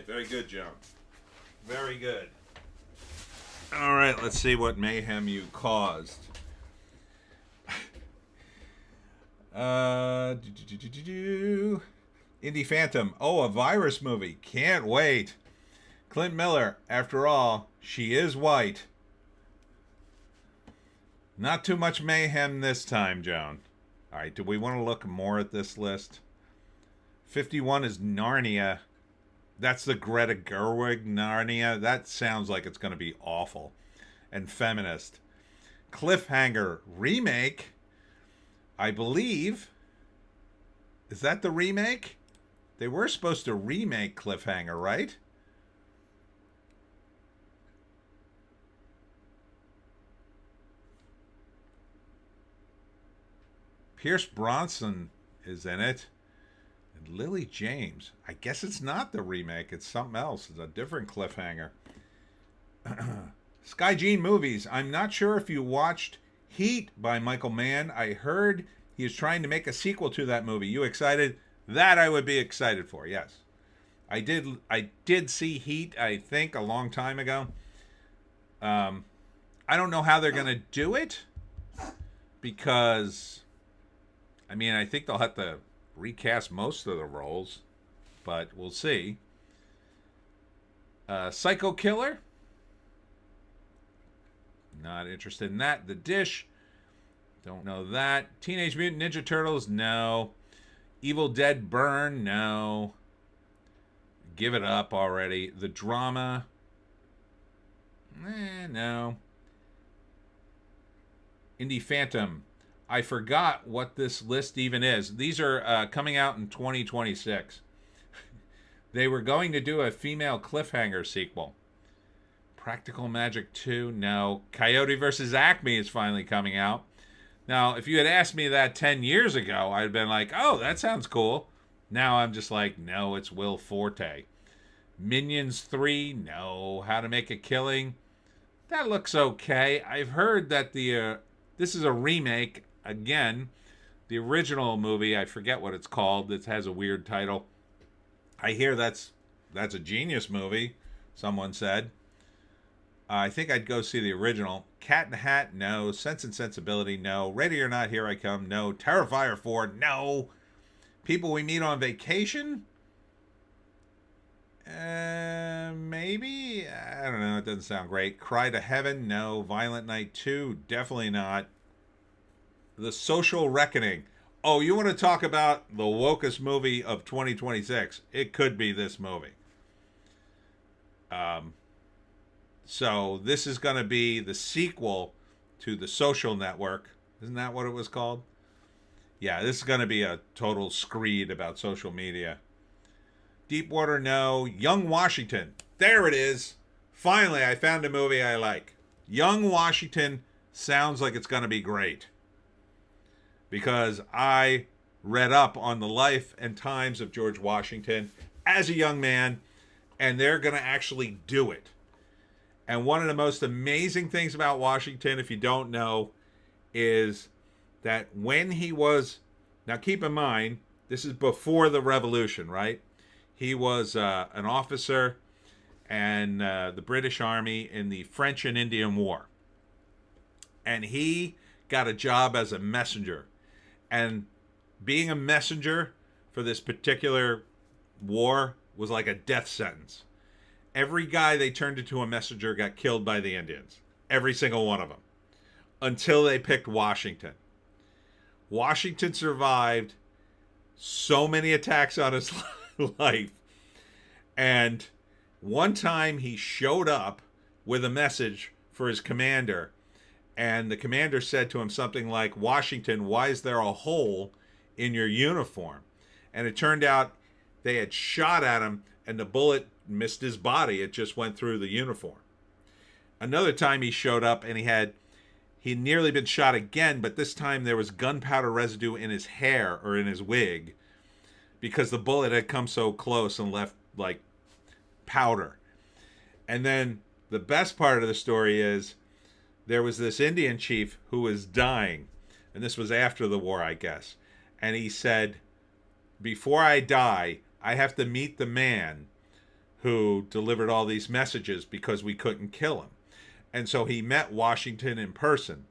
Very good, Joan. Very good. All right, let's see what mayhem you caused. Indie Phantom. Oh, a virus movie. Can't wait. Clint Miller. After all, she is white. Not too much mayhem this time, Joan. All right, do we want to look more at this list? 51 is Narnia. That's the Greta Gerwig Narnia. That sounds like it's going to be awful and feminist. Cliffhanger remake, I believe. Is that the remake? They were supposed to remake Cliffhanger, right? Pierce Bronson is in it. Lily James. I guess it's not the remake. It's something else. It's a different Cliffhanger. Sky Gene Movies. I'm not sure if you watched Heat by Michael Mann. I heard he is trying to make a sequel to that movie. You excited? That I would be excited for, yes. I did see Heat, I think, a long time ago. I don't know how they're going to do it. Because, I mean, I think they'll have to recast most of the roles, but we'll see. Psycho Killer. Not interested in that. The Dish. Don't know that. Teenage Mutant Ninja Turtles. No. Evil Dead Burn. No. Give it up already. The Drama. No. Indie Phantom. I forgot what this list even is. These are coming out in 2026. They were going to do a female Cliffhanger sequel. Practical Magic 2, no. Coyote vs. Acme is finally coming out. Now, if you had asked me that 10 years ago, I'd been like, oh, that sounds cool. Now I'm just like, no, it's Will Forte. Minions 3, no. How to Make a Killing, that looks okay. I've heard that this is a remake again. The original movie, I forget what it's called. It has a weird title. I hear that's a genius movie, someone said. I think I'd go see the original. Cat in the Hat, no. Sense and Sensibility, no. Ready or Not, Here I Come, no. Terrifier 4, no. People We Meet on Vacation, maybe. I don't know. It doesn't sound great. Cry to Heaven, no. Violent Night 2, definitely not. The Social Reckoning. Oh, you want to talk about the wokest movie of 2026? It could be this movie. So this is going to be the sequel to The Social Network. Isn't that what it was called? Yeah, this is going to be a total screed about social media. Deepwater, no. Young Washington. There it is. Finally, I found a movie I like. Young Washington sounds like it's going to be great. Because I read up on the life and times of George Washington as a young man, and they're going to actually do it. And one of the most amazing things about Washington, if you don't know, is that when he was, now keep in mind, this is before the Revolution, right? He was an officer in the British Army in the French and Indian War. And he got a job as a messenger. And being a messenger for this particular war was like a death sentence. Every guy they turned into a messenger got killed by the Indians. Every single one of them. Until they picked Washington. Washington survived so many attacks on his life. And one time he showed up with a message for his commander. And the commander said to him something like, Washington, why is there a hole in your uniform? And it turned out they had shot at him and the bullet missed his body. It just went through the uniform. Another time he showed up and he'd nearly been shot again, but this time there was gunpowder residue in his hair or in his wig because the bullet had come so close and left like powder. And then the best part of the story is there was this Indian chief who was dying, and this was after the war, I guess. And he said, before I die, I have to meet the man who delivered all these messages because we couldn't kill him. And so he met Washington in person.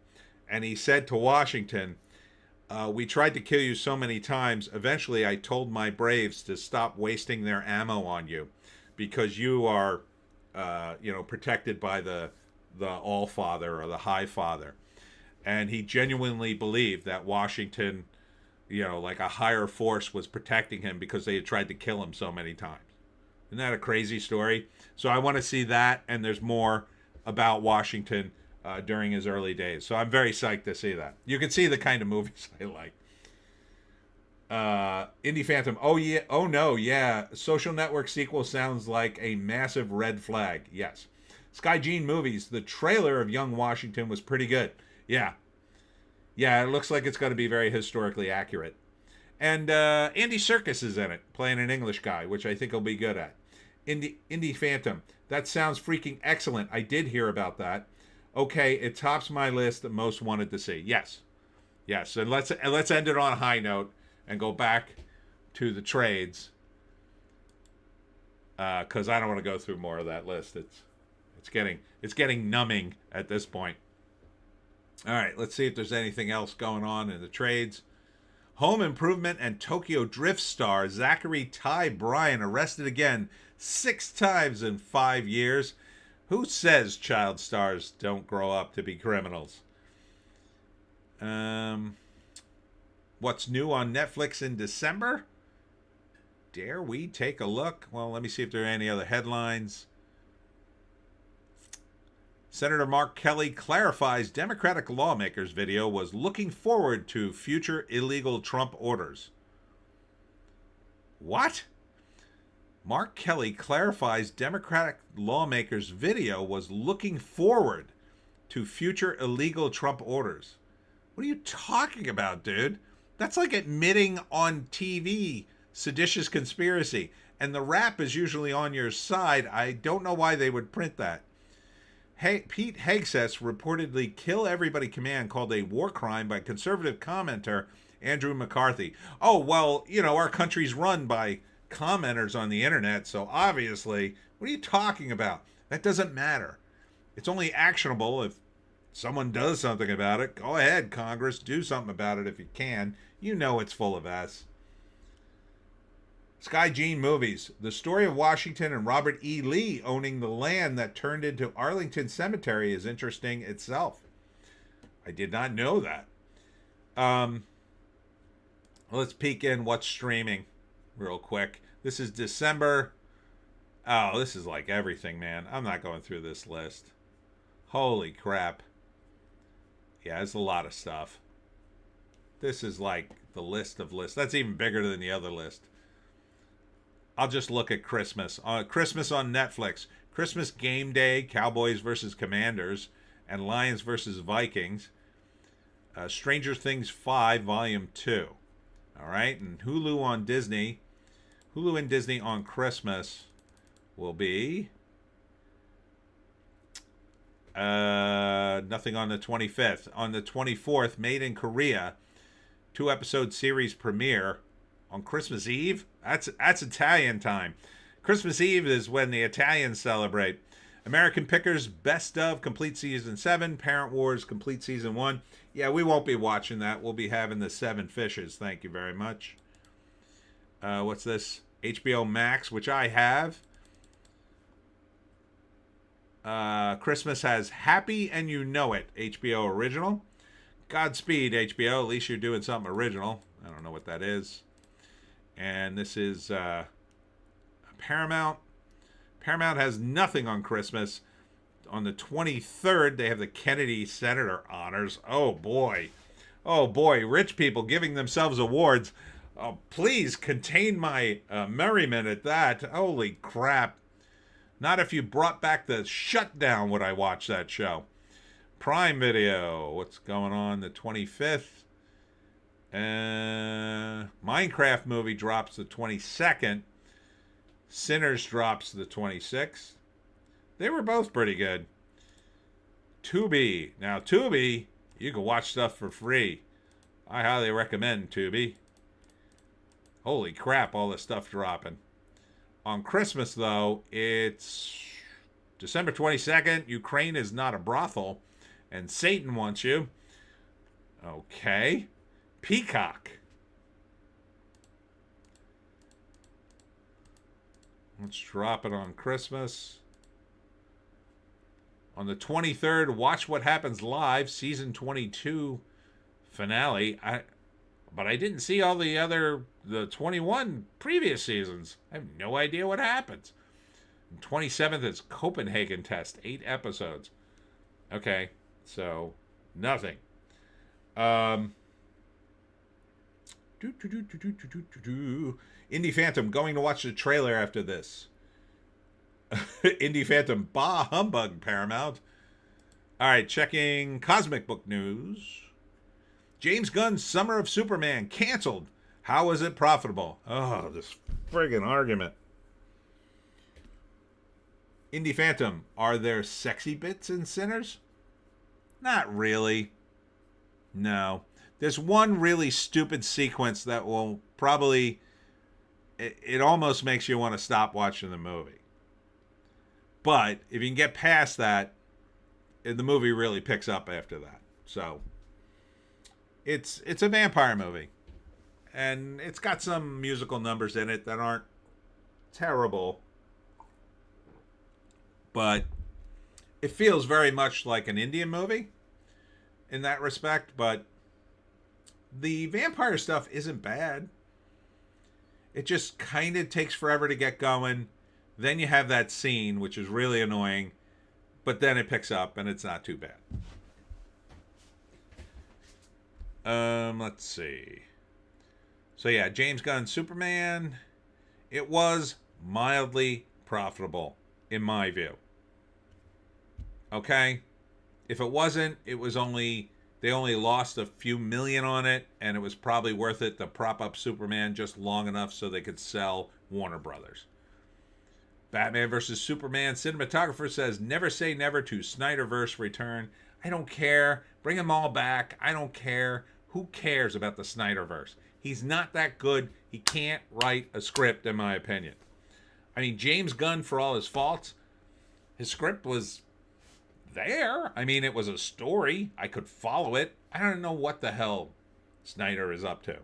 And he said to Washington, we tried to kill you so many times. Eventually, I told my braves to stop wasting their ammo on you because you are, protected by the All-Father or the High Father. And he genuinely believed that Washington, like a higher force was protecting him because they had tried to kill him so many times. Isn't that a crazy story? So I want to see that, and there's more about Washington during his early days. So I'm very psyched to see that. You can see the kind of movies I like. Indie Phantom. Oh, yeah. Oh, no. Yeah. Social Network sequel sounds like a massive red flag. Yes. Sky Gene Movies. The trailer of Young Washington was pretty good. Yeah. Yeah, it looks like it's going to be very historically accurate. And Andy Serkis is in it, playing an English guy, which I think he'll be good at. Indie Phantom. That sounds freaking excellent. I did hear about that. Okay, it tops my list that most wanted to see. Yes. Yes, and let's end it on a high note and go back to the trades. Because I don't want to go through more of that list. It's getting numbing at this point. All right, let's see if there's anything else going on in the trades. Home Improvement and Tokyo Drift star Zachary Ty Bryan arrested again 6 times in 5 years. Who says child stars don't grow up to be criminals? What's new on Netflix in December? Dare we take a look? Well, let me see if there are any other headlines. Senator Mark Kelly clarifies Democratic lawmakers' video was looking forward to future illegal Trump orders. What? Mark Kelly clarifies Democratic lawmakers' video was looking forward to future illegal Trump orders. What are you talking about, dude? That's like admitting on TV seditious conspiracy. and the rap is usually on your side. I don't know why they would print that. Hey, Pete Hegseth's reportedly Kill Everybody command called a war crime by conservative commenter Andrew McCarthy. Oh, well, you know, our country's run by commenters on the internet, so obviously, what are you talking about? That doesn't matter. It's only actionable if someone does something about it. Go ahead, Congress, do something about it if you can. You know it's full of S. Sky Gene Movies. The story of Washington and Robert E. Lee owning the land that turned into Arlington Cemetery is interesting itself. I did not know that. Let's peek in what's streaming real quick. This is December. Oh, this is like everything, man. I'm not going through this list. Holy crap. Yeah, it's a lot of stuff. This is like the list of lists. That's even bigger than the other list. I'll just look at Christmas. Christmas on Netflix. Christmas Game Day, Cowboys versus Commanders, and Lions versus Vikings. Stranger Things 5, Volume 2. All right, and Hulu on Disney. Hulu and Disney on Christmas will be... nothing on the 25th. On the 24th, Made in Korea, 2-episode series premiere on Christmas Eve. That's Italian time. Christmas Eve is when the Italians celebrate. American Pickers Best of Complete Season 7, Parent Wars Complete Season 1. Yeah, we won't be watching that. We'll be having the 7 Fishes. Thank you very much. What's this? HBO Max, which I have. Christmas has Happy and You Know It, HBO original. Godspeed, HBO. At least you're doing something original. I don't know what that is. And this is Paramount. Paramount has nothing on Christmas. On the 23rd, they have the Kennedy Senator Honors. Oh, boy. Oh, boy. Rich people giving themselves awards. Oh, please contain my merriment at that. Holy crap. Not if you brought back the shutdown would I watch that show. Prime Video. What's going on the 25th? Minecraft movie drops the 22nd. Sinners drops the 26th. They were both pretty good. Tubi. Now, Tubi, you can watch stuff for free. I highly recommend Tubi. Holy crap, all this stuff dropping. On Christmas, though, it's December 22nd. Ukraine is not a brothel, and Satan wants you. Okay. Peacock. Let's drop it on Christmas. On the 23rd, Watch What Happens Live, Season 22 finale. But I didn't see all the 21 previous seasons. I have no idea what happens. And 27th is Copenhagen Test, 8 episodes. Okay, so nothing. Indie Phantom, going to watch the trailer after this. Indie Phantom, bah humbug, Paramount. All right, checking Cosmic Book News. James Gunn's Summer of Superman canceled. How was it profitable? Oh, this friggin' argument. Indie Phantom, are there sexy bits in Sinners? Not really. No. There's one really stupid sequence that will probably... It almost makes you want to stop watching the movie. But if you can get past that, the movie really picks up after that. So, it's a vampire movie. And it's got some musical numbers in it that aren't terrible. But it feels very much like an Indian movie in that respect. But the vampire stuff isn't bad. It just kind of takes forever to get going. Then you have that scene, which is really annoying. But then it picks up, and it's not too bad. Let's see. So yeah, James Gunn, Superman. It was mildly profitable, in my view. Okay? If it wasn't, it was only They only lost a few million on it, and it was probably worth it to prop up Superman just long enough so they could sell Warner Brothers. Batman vs. Superman cinematographer says never say never to Snyderverse return. I don't care. Bring them all back. I don't care. Who cares about the Snyderverse? He's not that good. He can't write a script, in my opinion. I mean, James Gunn, for all his faults, his script was there. I mean, it was a story. I could follow it. I don't know what the hell Snyder is up to.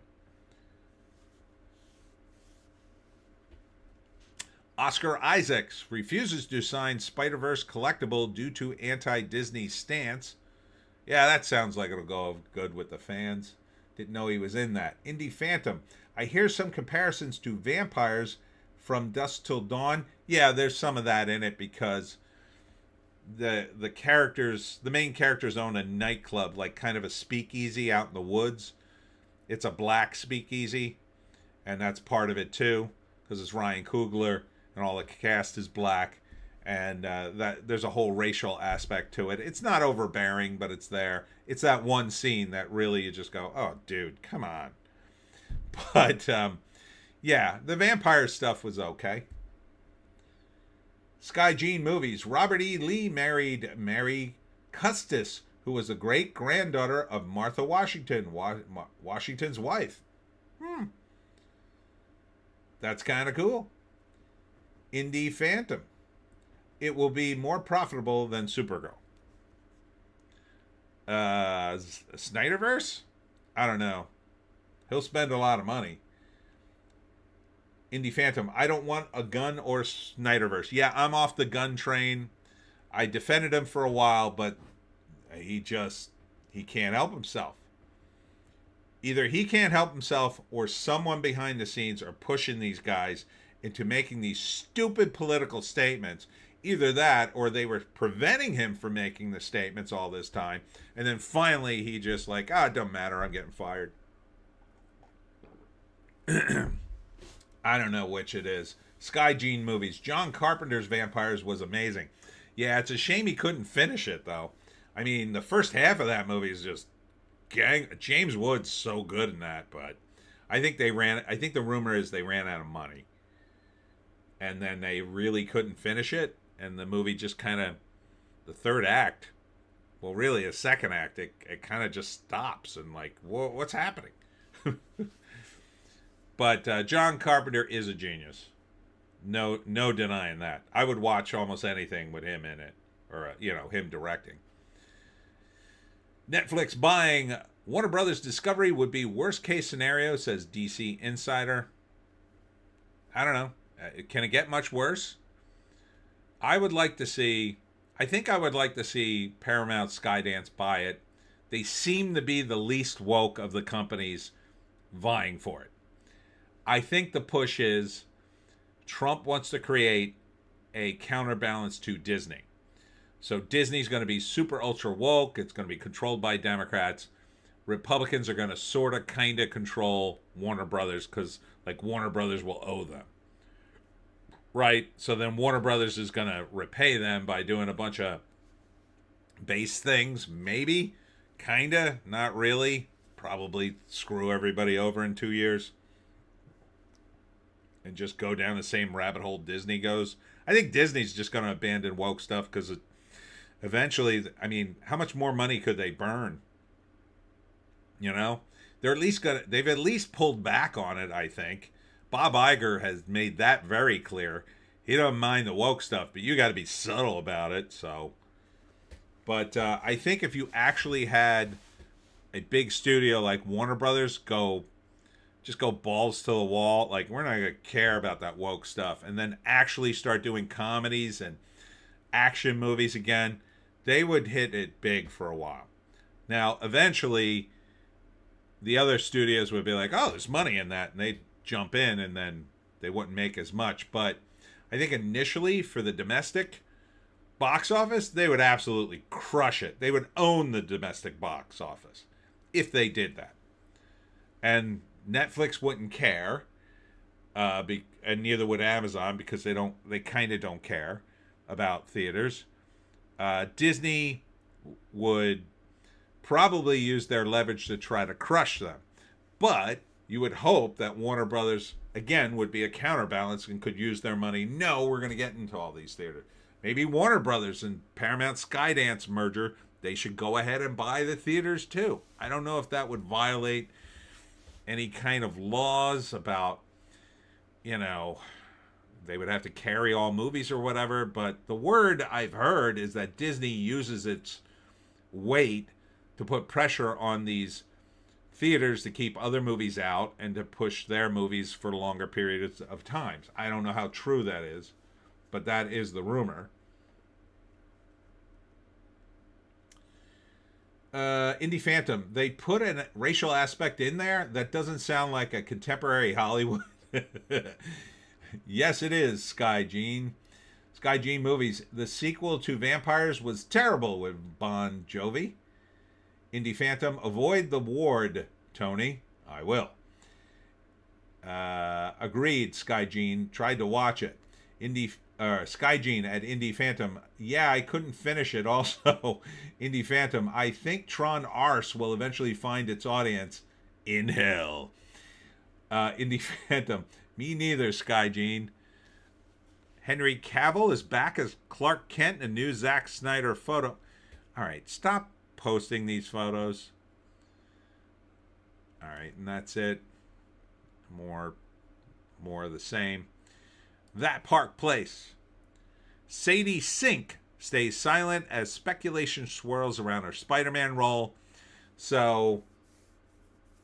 Oscar Isaacs refuses to sign Spider-Verse collectible due to anti-Disney stance. Yeah, that sounds like it'll go good with the fans. Didn't know he was in that. Indie Phantom. I hear some comparisons to vampires from Dusk Till Dawn. Yeah, there's some of that in it because the main characters own a nightclub, like kind of a speakeasy out in the woods. It's a black speakeasy, and that's part of it too, because it's Ryan Coogler and all the cast is black, and that there's a whole racial aspect to it. It's not overbearing, but it's there. It's that one scene that really you just go, oh, dude, come on. But yeah, the vampire stuff was okay. Sky Jean Movies. Robert E. Lee married Mary Custis, who was a great-granddaughter of Martha Washington, Washington's wife. That's kind of cool. Indie Phantom. It will be more profitable than Supergirl. Snyderverse? I don't know. He'll spend a lot of money. Indie Phantom. I don't want a Gunn or Snyderverse. Yeah, I'm off the Gunn train. I defended him for a while, but he can't help himself. Either he can't help himself or someone behind the scenes are pushing these guys into making these stupid political statements. Either that or they were preventing him from making the statements all this time. And then finally he just like, it don't matter, I'm getting fired. I don't know which it is. Sky Jean Movies. John Carpenter's Vampires was amazing. Yeah, it's a shame he couldn't finish it, though. I mean, the first half of that movie is just James Woods so good in that, but I think the rumor is they ran out of money. And then they really couldn't finish it, and the movie just kind of, the third act, well, really a second act, it kind of just stops and like, what's happening? But John Carpenter is a genius. No denying that. I would watch almost anything with him in it, or him directing. Netflix buying Warner Brothers Discovery would be worst case scenario, says DC Insider. I don't know. Can it get much worse? I think I would like to see Paramount Skydance buy it. They seem to be the least woke of the companies vying for it. I think the push is Trump wants to create a counterbalance to Disney. So Disney's going to be super ultra woke. It's going to be controlled by Democrats. Republicans are going to sort of kind of control Warner Brothers because like Warner Brothers will owe them. Right? So then Warner Brothers is going to repay them by doing a bunch of base things. Maybe. Kind of. Not really. Probably screw everybody over in 2 years. And just go down the same rabbit hole Disney goes. I think Disney's just going to abandon woke stuff because eventually, I mean, how much more money could they burn? They've at least pulled back on it, I think. Bob Iger has made that very clear. He don't mind the woke stuff, but you got to be subtle about it. So, but I think if you actually had a big studio like Warner Brothers just go balls to the wall, like we're not gonna care about that woke stuff, and then actually start doing comedies and action movies again, they would hit it big for a while. Now, eventually, the other studios would be like, oh, there's money in that, and they'd jump in, and then they wouldn't make as much. But I think initially, for the domestic box office, they would absolutely crush it. They would own the domestic box office if they did that. And Netflix wouldn't care, and neither would Amazon because they kind of don't care about theaters. Disney would probably used their leverage to try to crush them. But you would hope that Warner Brothers, again, would be a counterbalance and could use their money. No, we're going to get into all these theaters. Maybe Warner Brothers and Paramount Skydance merger, they should go ahead and buy the theaters too. I don't know if that would violate any kind of laws about, you know, they would have to carry all movies or whatever. But the word I've heard is that Disney uses its weight to put pressure on these theaters to keep other movies out and to push their movies for longer periods of times. I don't know how true that is, but that is the rumor. Indie Phantom, they put a racial aspect in there that doesn't sound like a contemporary Hollywood. Yes, it is, Sky Jean. Sky Jean Movies. The sequel to Vampires was terrible with Bon Jovi. Indie Phantom, avoid the ward, Tony. I will. Agreed, Sky Jean. Tried to watch it. Sky Jean at Indie Phantom. Yeah, I couldn't finish it. Also, Indie Phantom. I think Tron Arse will eventually find its audience in hell. Indie Phantom. Me neither, Sky Jean. Henry Cavill is back as Clark Kent in a new Zack Snyder photo. All right, stop posting these photos. All right, and that's it. More of the same. That Park Place. Sadie Sink stays silent as speculation swirls around her Spider-Man role. So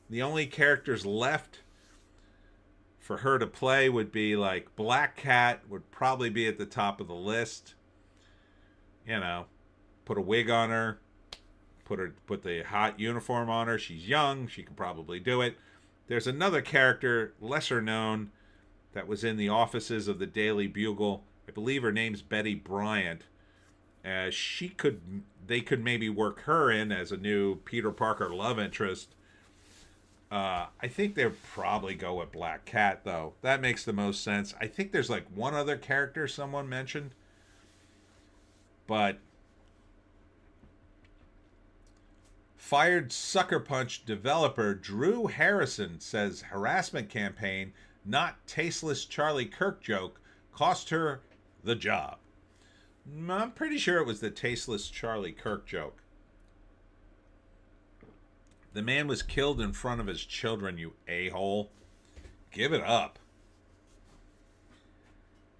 the only characters left for her to play would be like Black Cat would probably be at the top of the list. You know, put a wig on her, put the hot uniform on her. She's young, she can probably do it. There's another character, lesser known, that was in the offices of the Daily Bugle. I believe her name's Betty Bryant. They could maybe work her in as a new Peter Parker love interest. I think they'll probably go with Black Cat, though. That makes the most sense. I think there's like one other character someone mentioned. But fired Sucker Punch developer Drew Harrison says harassment campaign, not tasteless Charlie Kirk joke, cost her the job. I'm pretty sure it was the tasteless Charlie Kirk joke. The man was killed in front of his children, you a-hole. Give it up.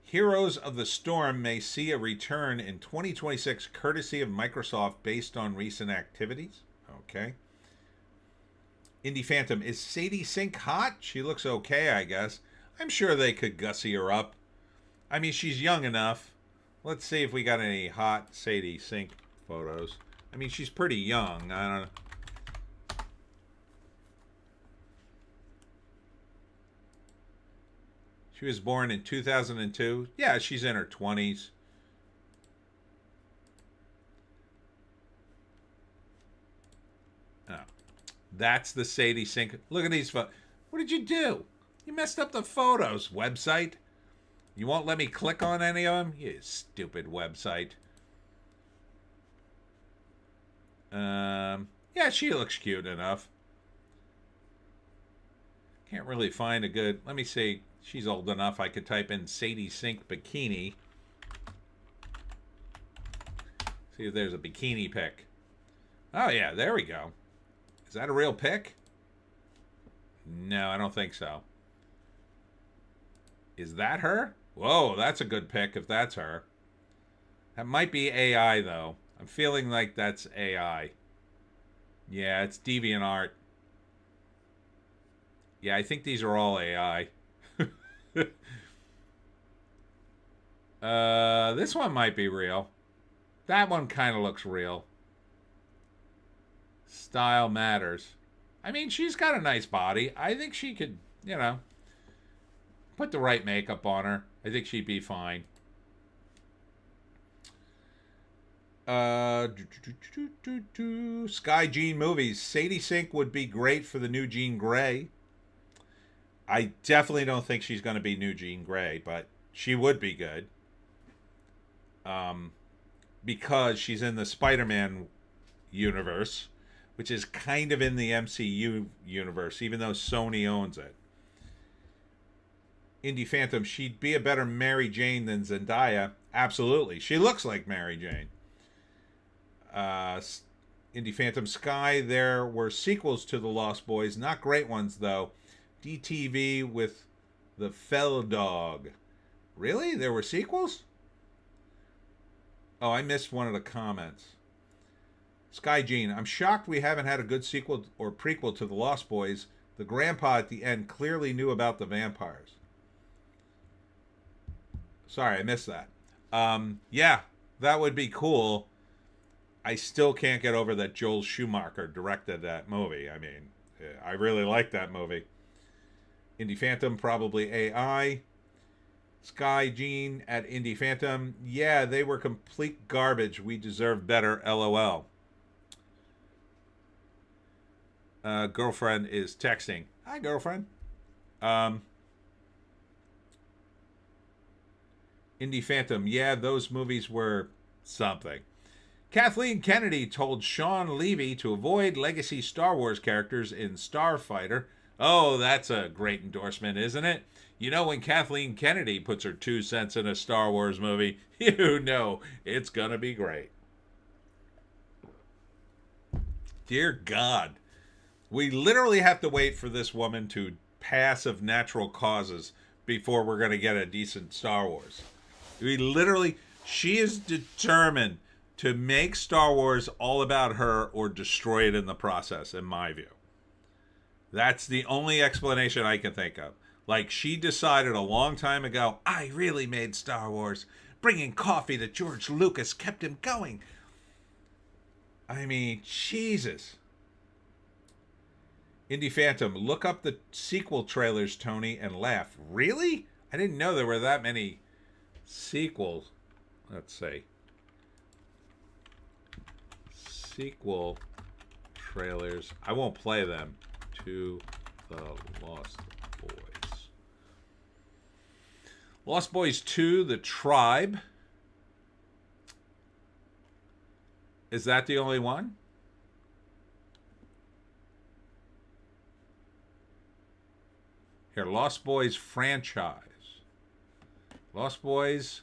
Heroes of the Storm may see a return in 2026 courtesy of Microsoft based on recent activities. Okay. Indie Phantom, is Sadie Sink hot? She looks okay, I guess. I'm sure they could gussy her up. I mean, she's young enough. Let's see if we got any hot Sadie Sink photos. I mean, she's pretty young. I don't know. She was born in 2002. Yeah, she's in her 20s. Oh, that's the Sadie Sink. Look at these photos. What did you do? You messed up the photos, website. You won't let me click on any of them? You stupid website. Yeah, she looks cute enough. Can't really find a good... Let me see. She's old enough. I could type in Sadie Sink bikini. See if there's a bikini pic. Oh, yeah. There we go. Is that a real pic? No, I don't think so. Is that her? Whoa, that's a good pic if that's her. That might be AI, though. I'm feeling like that's AI. Yeah, it's DeviantArt. Yeah, I think these are all AI. This one might be real. That one kind of looks real. Style matters. I mean, she's got a nice body. I think she could, you know, put the right makeup on her. I think she'd be fine. Sky Jean Movies. Sadie Sink would be great for the new Jean Grey. I definitely don't think she's going to be new Jean Grey, but she would be good. Because she's in the Spider-Man universe, which is kind of in the MCU universe, even though Sony owns it. Indie Phantom, she'd be a better Mary Jane than Zendaya. Absolutely. She looks like Mary Jane. Indie Phantom Sky, there were sequels to The Lost Boys. Not great ones, though. DTV with the Fell Dog. Really? There were sequels? Oh, I missed one of the comments. Sky Jean, I'm shocked we haven't had a good sequel or prequel to The Lost Boys. The grandpa at the end clearly knew about the vampires. Sorry, I missed that. Yeah, that would be cool. I still can't get over that Joel Schumacher directed that movie. I mean, I really like that movie. Indie Phantom, probably AI. Sky Jean at Indie Phantom. Yeah, they were complete garbage. We deserve better, LOL. Girlfriend is texting. Hi, girlfriend. Indie Phantom. Yeah, those movies were something. Kathleen Kennedy told Sean Levy to avoid legacy Star Wars characters in Starfighter. Oh, that's a great endorsement, isn't it? You know, when Kathleen Kennedy puts her 2 cents in a Star Wars movie, you know it's going to be great. Dear God. We literally have to wait for this woman to pass of natural causes before we're going to get a decent Star Wars. She is determined to make Star Wars all about her or destroy it in the process, in my view. That's the only explanation I can think of. Like, she decided a long time ago, I really made Star Wars, bringing coffee to George Lucas kept him going. I mean, Jesus. Indie Phantom, look up the sequel trailers, Tony, and laugh. Really? I didn't know there were that many sequels. Let's see. Sequel trailers. I won't play them. To the Lost Boys. Lost Boys 2, The Tribe. Is that the only one? Here, Lost Boys franchise. Lost Boys,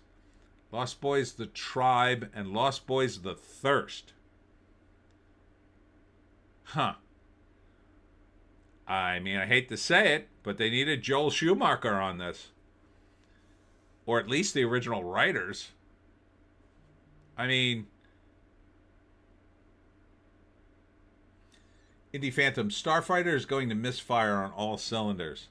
The Tribe, and Lost Boys, The Thirst. Huh. I mean, I hate to say it, but they needed Joel Schumacher on this. Or at least the original writers. I mean, Indie Phantom, Starfighter is going to misfire on all cylinders.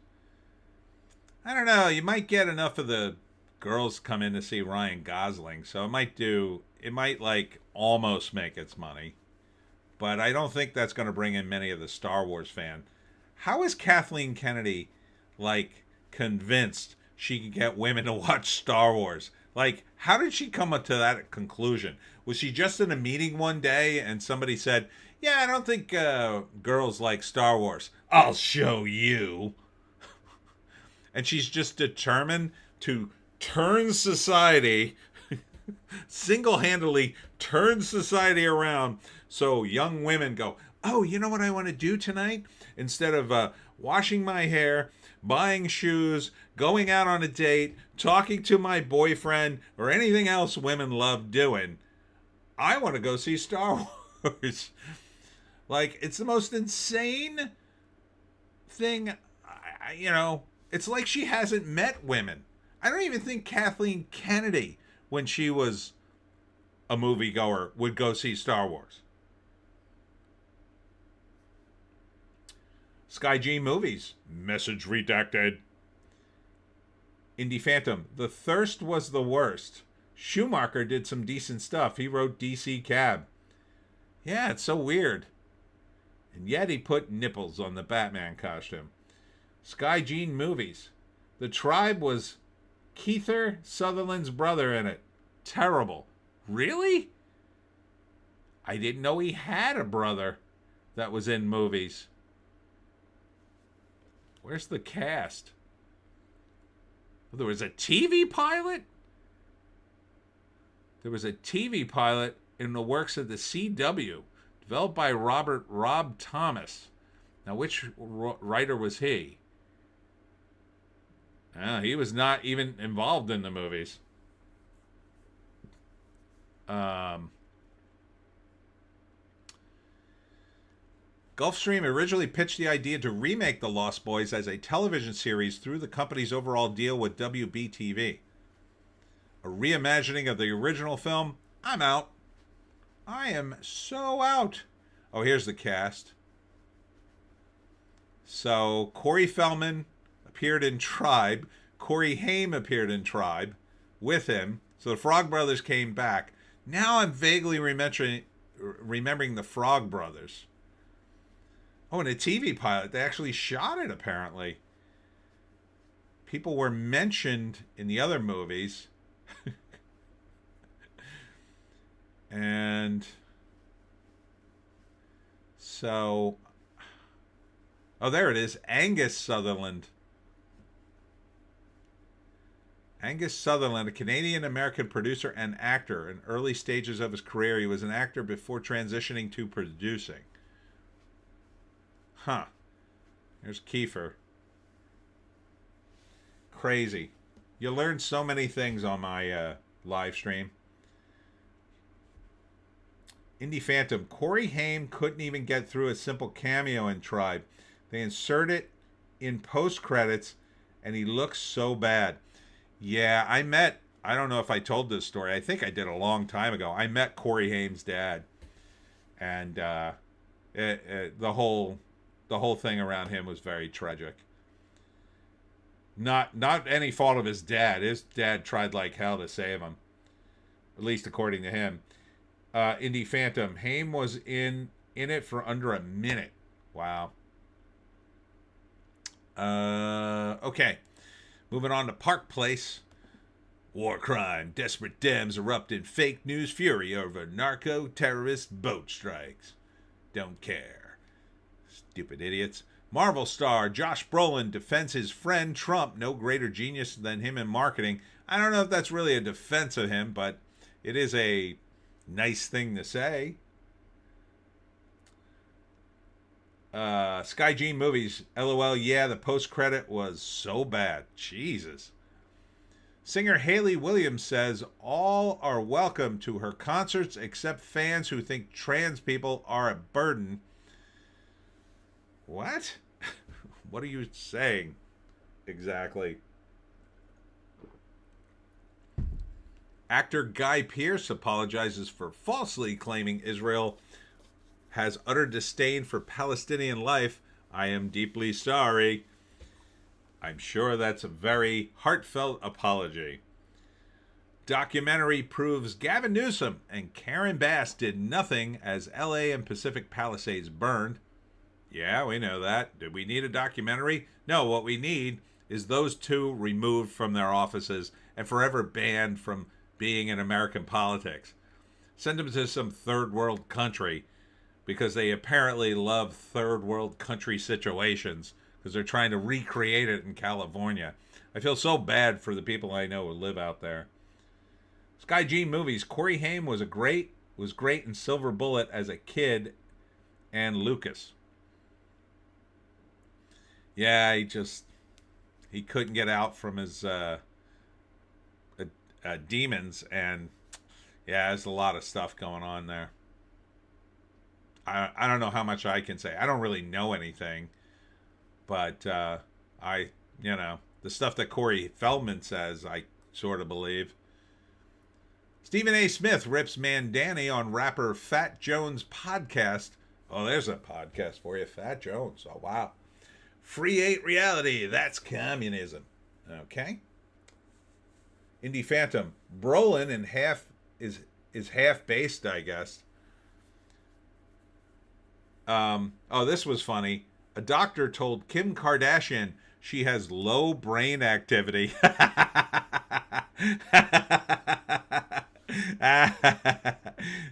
I don't know, you might get enough of the girls come in to see Ryan Gosling, so it might like almost make its money. But I don't think that's going to bring in many of the Star Wars fans. How is Kathleen Kennedy, like, convinced she can get women to watch Star Wars? Like, how did she come up to that conclusion? Was she just in a meeting one day and somebody said, yeah, I don't think girls like Star Wars. I'll show you. And she's just determined to turn society, single-handedly turn society around so young women go, oh, you know what I want to do tonight? Instead of washing my hair, buying shoes, going out on a date, talking to my boyfriend, or anything else women love doing, I want to go see Star Wars. Like, it's the most insane thing, it's like she hasn't met women. I don't even think Kathleen Kennedy, when she was a moviegoer, would go see Star Wars. Sky G Movies. Message redacted. Indie Phantom. The Thirst was the worst. Schumacher did some decent stuff. He wrote DC Cab. Yeah, it's so weird. And yet he put nipples on the Batman costume. Sky Jean Movies. The Tribe was Kiefer Sutherland's brother in it. Terrible. Really? I didn't know he had a brother that was in movies. Where's the cast? Oh, there was a TV pilot? There was a TV pilot in the works of the CW. Developed by Rob Thomas. Now, which writer was he? He was not even involved in the movies. Gulfstream originally pitched the idea to remake The Lost Boys as a television series through the company's overall deal with WB-TV. A reimagining of the original film? I'm out. I am so out. Oh, here's the cast. So, Corey Feldman appeared in Tribe. Corey Haim appeared in Tribe with him. So the Frog Brothers came back. Now I'm vaguely remembering the Frog Brothers. Oh, and a TV pilot. They actually shot it, apparently. People were mentioned in the other movies. And so... Oh, there it is. Angus Sutherland. Angus Sutherland, a Canadian-American producer and actor. In early stages of his career, he was an actor before transitioning to producing. Huh. There's Kiefer. Crazy. You learn so many things on my live stream. Indie Phantom. Corey Haim couldn't even get through a simple cameo in Tribe. They insert it in post-credits, and he looks so bad. Yeah, I don't know if I told this story. I think I did a long time ago. I met Corey Haim's dad. And the whole thing around him was very tragic. Not any fault of his dad. His dad tried like hell to save him. At least according to him. Indie Phantom. Haim was in it for under a minute. Wow. Okay. Moving on to Park Place. War crime. Desperate Dems erupt in fake news fury over narco-terrorist boat strikes. Don't care. Stupid idiots. Marvel star Josh Brolin defends his friend Trump. No greater genius than him in marketing. I don't know if that's really a defense of him, but it is a nice thing to say. Sky Gene Movies. LOL, yeah, the post-credit was so bad. Jesus. Singer Hayley Williams says all are welcome to her concerts except fans who think trans people are a burden. What? What are you saying exactly? Actor Guy Pearce apologizes for falsely claiming Israel has utter disdain for Palestinian life. I am deeply sorry. I'm sure that's a very heartfelt apology. Documentary proves Gavin Newsom and Karen Bass did nothing as LA and Pacific Palisades burned. Yeah, we know that. Do we need a documentary? No, what we need is those two removed from their offices and forever banned from being in American politics. Send them to some third world country because they apparently love third world country situations because they're trying to recreate it in California. I feel so bad for the people I know who live out there. Sky Gene Movies. Corey Haim was great in Silver Bullet as a kid and Lucas. Yeah, he couldn't get out from his demons, and yeah, there's a lot of stuff going on there. I don't know how much I can say. I don't really know anything, but the stuff that Corey Feldman says, I sort of believe. Stephen A. Smith rips Mandani on rapper Fat Jones' podcast. Oh, there's a podcast for you, Fat Jones. Oh, wow. Free 8 reality. That's communism. Okay. Indie Phantom. Brolin in is half based, I guess. This was funny. A doctor told Kim Kardashian she has low brain activity.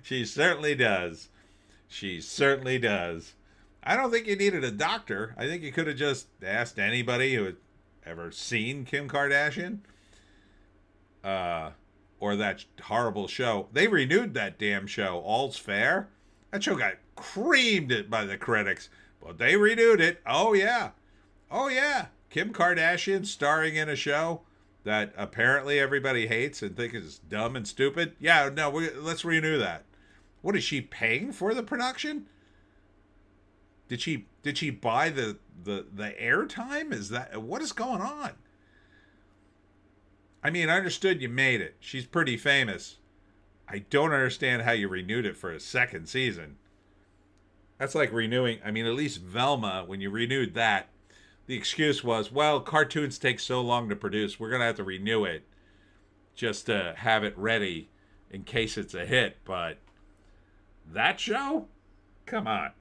She certainly does. She certainly does. I don't think you needed a doctor. I think you could have just asked anybody who had ever seen Kim Kardashian. Or that horrible show. They renewed that damn show, All's Fair. That show got creamed it by the critics. But they renewed it. Oh, yeah. Oh, yeah. Kim Kardashian starring in a show that apparently everybody hates and thinks is dumb and stupid. Yeah, no, let's renew that. What is she paying for the production? Did she buy the airtime? Is that what is going on? I mean, I understood you made it. She's pretty famous. I don't understand how you renewed it for a second season. That's like renewing. I mean, at least Velma, when you renewed that, the excuse was, well, cartoons take so long to produce, we're going to have to renew it just to have it ready in case it's a hit. But that show? Come on.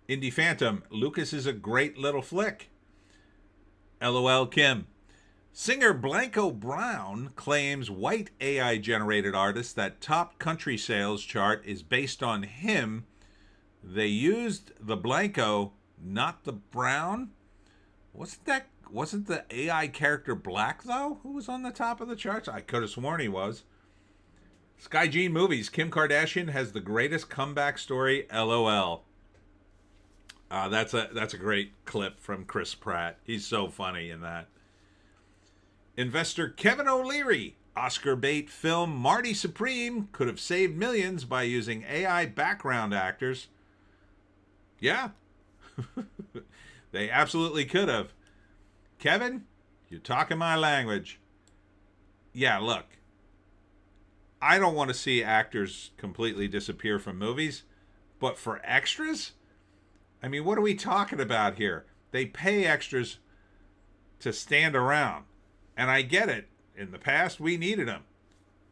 Indie Phantom, Lucas is a great little flick. LOL Kim. Singer Blanco Brown claims white AI-generated artist that top country sales chart is based on him. They used the Blanco, not the Brown. Wasn't the AI character black, though? Who was on the top of the charts? I could have sworn he was. Sky Gene Movies. Kim Kardashian has the greatest comeback story, LOL. That's a great clip from Chris Pratt. He's so funny in that. Investor Kevin O'Leary. Oscar bait film Marty Supreme could have saved millions by using AI background actors. Yeah. They absolutely could have. Kevin, you're talking my language. Yeah, look. I don't want to see actors completely disappear from movies, but for extras? I mean, what are we talking about here? They pay extras to stand around. And I get it. In the past, we needed them.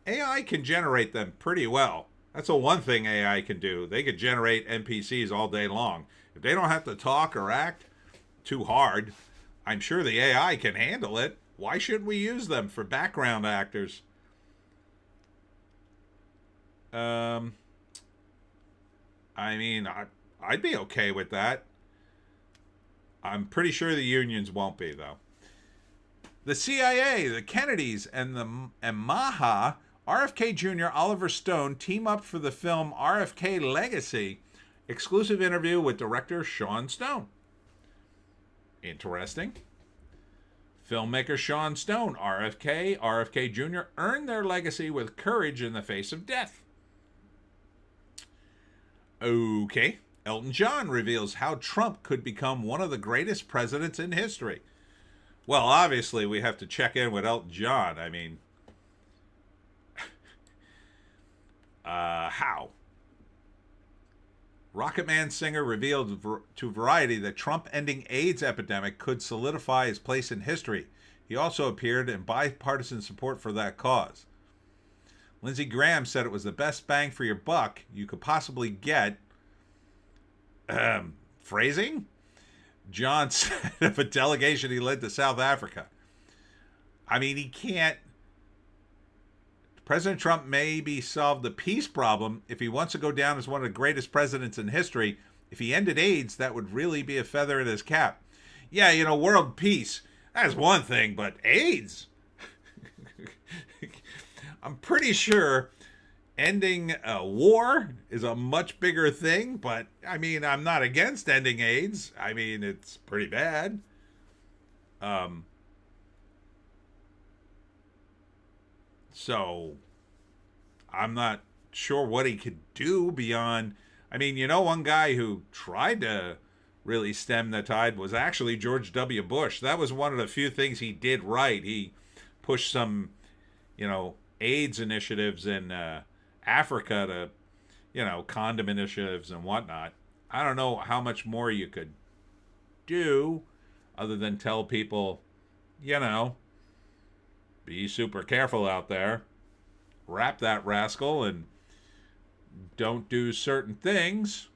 AI can generate them pretty well. That's the one thing AI can do. They could generate NPCs all day long. If they don't have to talk or act too hard, I'm sure the AI can handle it. Why shouldn't we use them for background actors? I mean, I'd be okay with that. I'm pretty sure the unions won't be, though. The CIA, the Kennedys, and Maha, RFK Jr., Oliver Stone team up for the film RFK Legacy. Exclusive interview with director Sean Stone. Interesting. Filmmaker Sean Stone, RFK Jr., earned their legacy with courage in the face of death. Okay. Elton John reveals how Trump could become one of the greatest presidents in history. Well, obviously, we have to check in with Elton John. I mean, how? Rocket Man singer revealed to Variety that Trump ending AIDS epidemic could solidify his place in history. He also appeared in bipartisan support for that cause. Lindsey Graham said it was the best bang for your buck you could possibly get. Phrasing? John said of a delegation he led to South Africa. I mean, he can't. President Trump maybe solved the peace problem if he wants to go down as one of the greatest presidents in history. If he ended AIDS, that would really be a feather in his cap. Yeah, you know, world peace, that's one thing, but AIDS? I'm pretty sure ending a war is a much bigger thing, but I mean, I'm not against ending AIDS. I mean, it's pretty bad. So I'm not sure what he could do beyond. I mean, you know, one guy who tried to really stem the tide was actually George W. Bush. That was one of the few things he did right. He pushed some, you know, AIDS initiatives in Africa to, you know, condom initiatives and whatnot. I don't know how much more you could do other than tell people, you know, be super careful out there. Wrap that rascal and don't do certain things.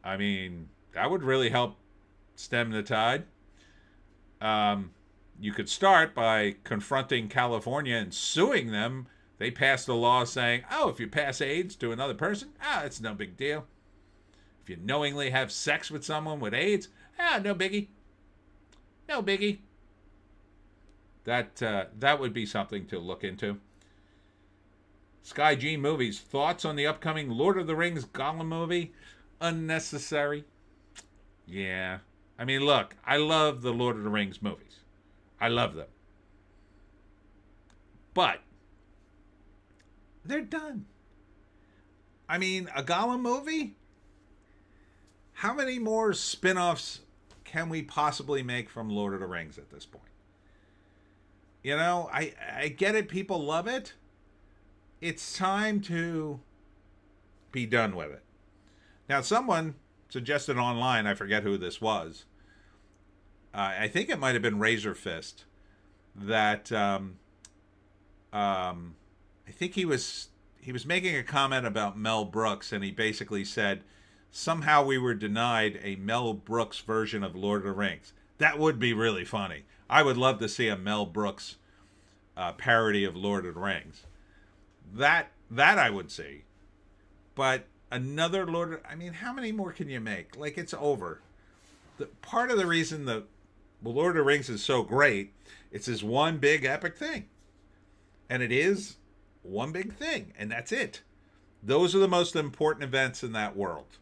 I mean, that would really help stem the tide. You could start by confronting California and suing them. They passed a law saying, oh, if you pass AIDS to another person, it's no big deal. If you knowingly have sex with someone with AIDS, no biggie. No biggie. That would be something to look into. Sky G Movies, thoughts on the upcoming Lord of the Rings Gollum movie? Unnecessary. Yeah. I mean, look, I love the Lord of the Rings movies. I love them. But they're done. I mean, a Gollum movie? How many more spin-offs can we possibly make from Lord of the Rings at this point? You know, I get it. People love it. It's time to be done with it. Now, someone suggested online, I forget who this was. I think it might have been Razor Fist. That I think he was making a comment about Mel Brooks, and he basically said somehow we were denied a Mel Brooks version of Lord of the Rings. That would be really funny. I would love to see a Mel Brooks parody of Lord of the Rings. That I would see. But another I mean, how many more can you make? Like, it's over. Part of the reason the Lord of the Rings is so great, it's this one big epic thing. And it is one big thing, and that's it. Those are the most important events in that world.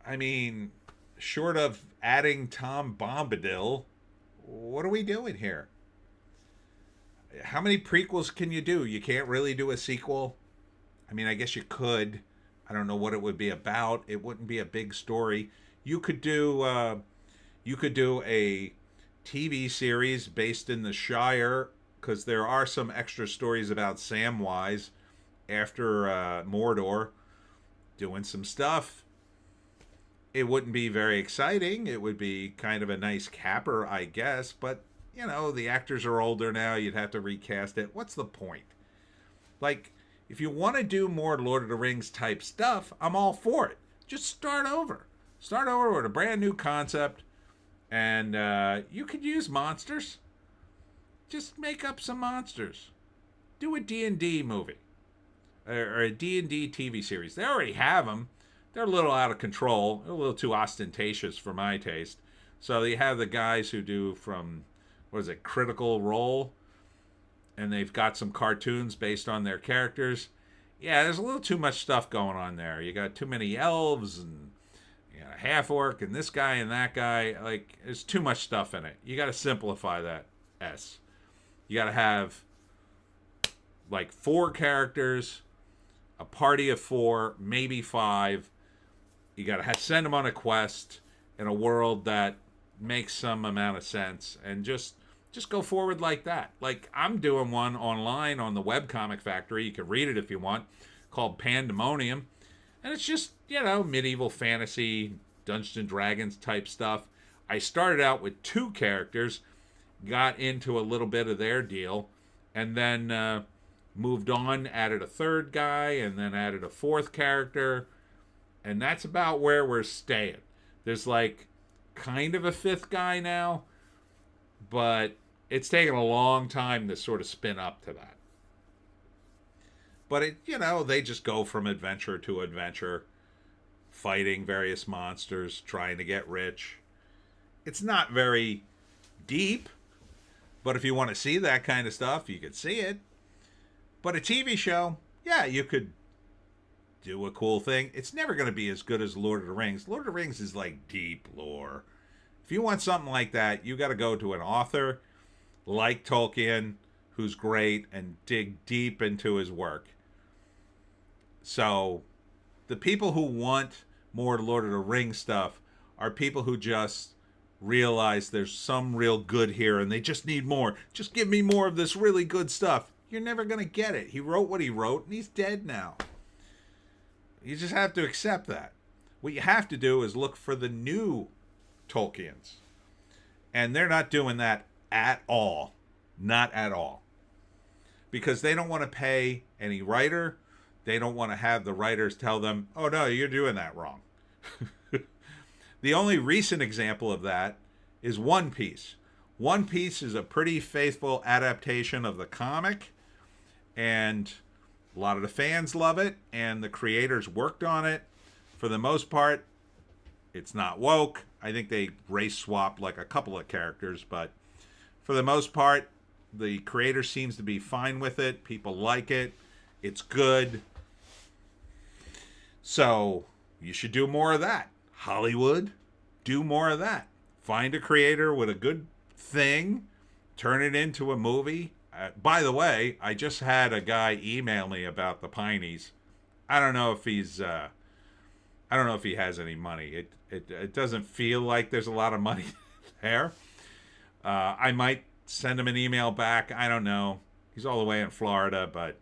I mean, short of adding Tom Bombadil, what are we doing here? How many prequels can you do? You can't really do a sequel. I mean, I guess you could. I don't know what it would be about. It wouldn't be a big story. You could do a TV series based in the Shire, because there are some extra stories about Samwise after Mordor doing some stuff. It wouldn't be very exciting. It would be kind of a nice capper, I guess, but you know, the actors are older now. You'd have to recast it. What's the point? Like, if you want to do more Lord of the Rings type stuff, I'm all for it. Just start over. Start over with a brand new concept. And you could use monsters. Just make up some monsters. Do a D&D movie. Or a D&D TV series. They already have them. They're a little out of control. They're a little too ostentatious for my taste. So you have the guys who do from, Critical Role. And they've got some cartoons based on their characters. Yeah, there's a little too much stuff going on there. You got too many elves and half orc and this guy and that guy. Like, there's too much stuff in it. You got to simplify that S. You got to have like 4 characters, a party of 4, maybe 5. You got to send them on a quest in a world that makes some amount of sense, and just go forward like that. Like, I'm doing one online on the Webcomic Factory. You can read it if you want, called Pandemonium. And it's just, medieval fantasy, Dungeons and Dragons type stuff. I started out with 2 characters, got into a little bit of their deal, and then moved on, added a 3rd guy, and then added a 4th character. And that's about where we're staying. There's like kind of a 5th guy now, but it's taken a long time to sort of spin up to that. But they just go from adventure to adventure, fighting various monsters, trying to get rich. It's not very deep, but if you want to see that kind of stuff, you could see it. But a TV show, yeah, you could do a cool thing. It's never going to be as good as Lord of the Rings. Lord of the Rings is like deep lore. If you want something like that, you got to go to an author like Tolkien, who's great, and dig deep into his work. So the people who want more Lord of the Rings stuff are people who just realize there's some real good here and they just need more. Just give me more of this really good stuff. You're never going to get it. He wrote what he wrote, and he's dead now. You just have to accept that. What you have to do is look for the new Tolkiens. And they're not doing that at all. Not at all. Because they don't want to pay any writer. They don't want to have the writers tell them, oh, no, you're doing that wrong. The only recent example of that is One Piece. One Piece is a pretty faithful adaptation of the comic. And a lot of the fans love it. And the creators worked on it. For the most part, it's not woke. I think they race swapped like a couple of characters, but for the most part, the creator seems to be fine with it. People like it. It's good. So you should do more of that. Hollywood, do more of that. Find a creator with a good thing, turn it into a movie. By the way, I just had a guy email me about the Pineys. I don't know if I don't know if he has any money. It doesn't feel like there's a lot of money there. I might send him an email back. I don't know. He's all the way in Florida, but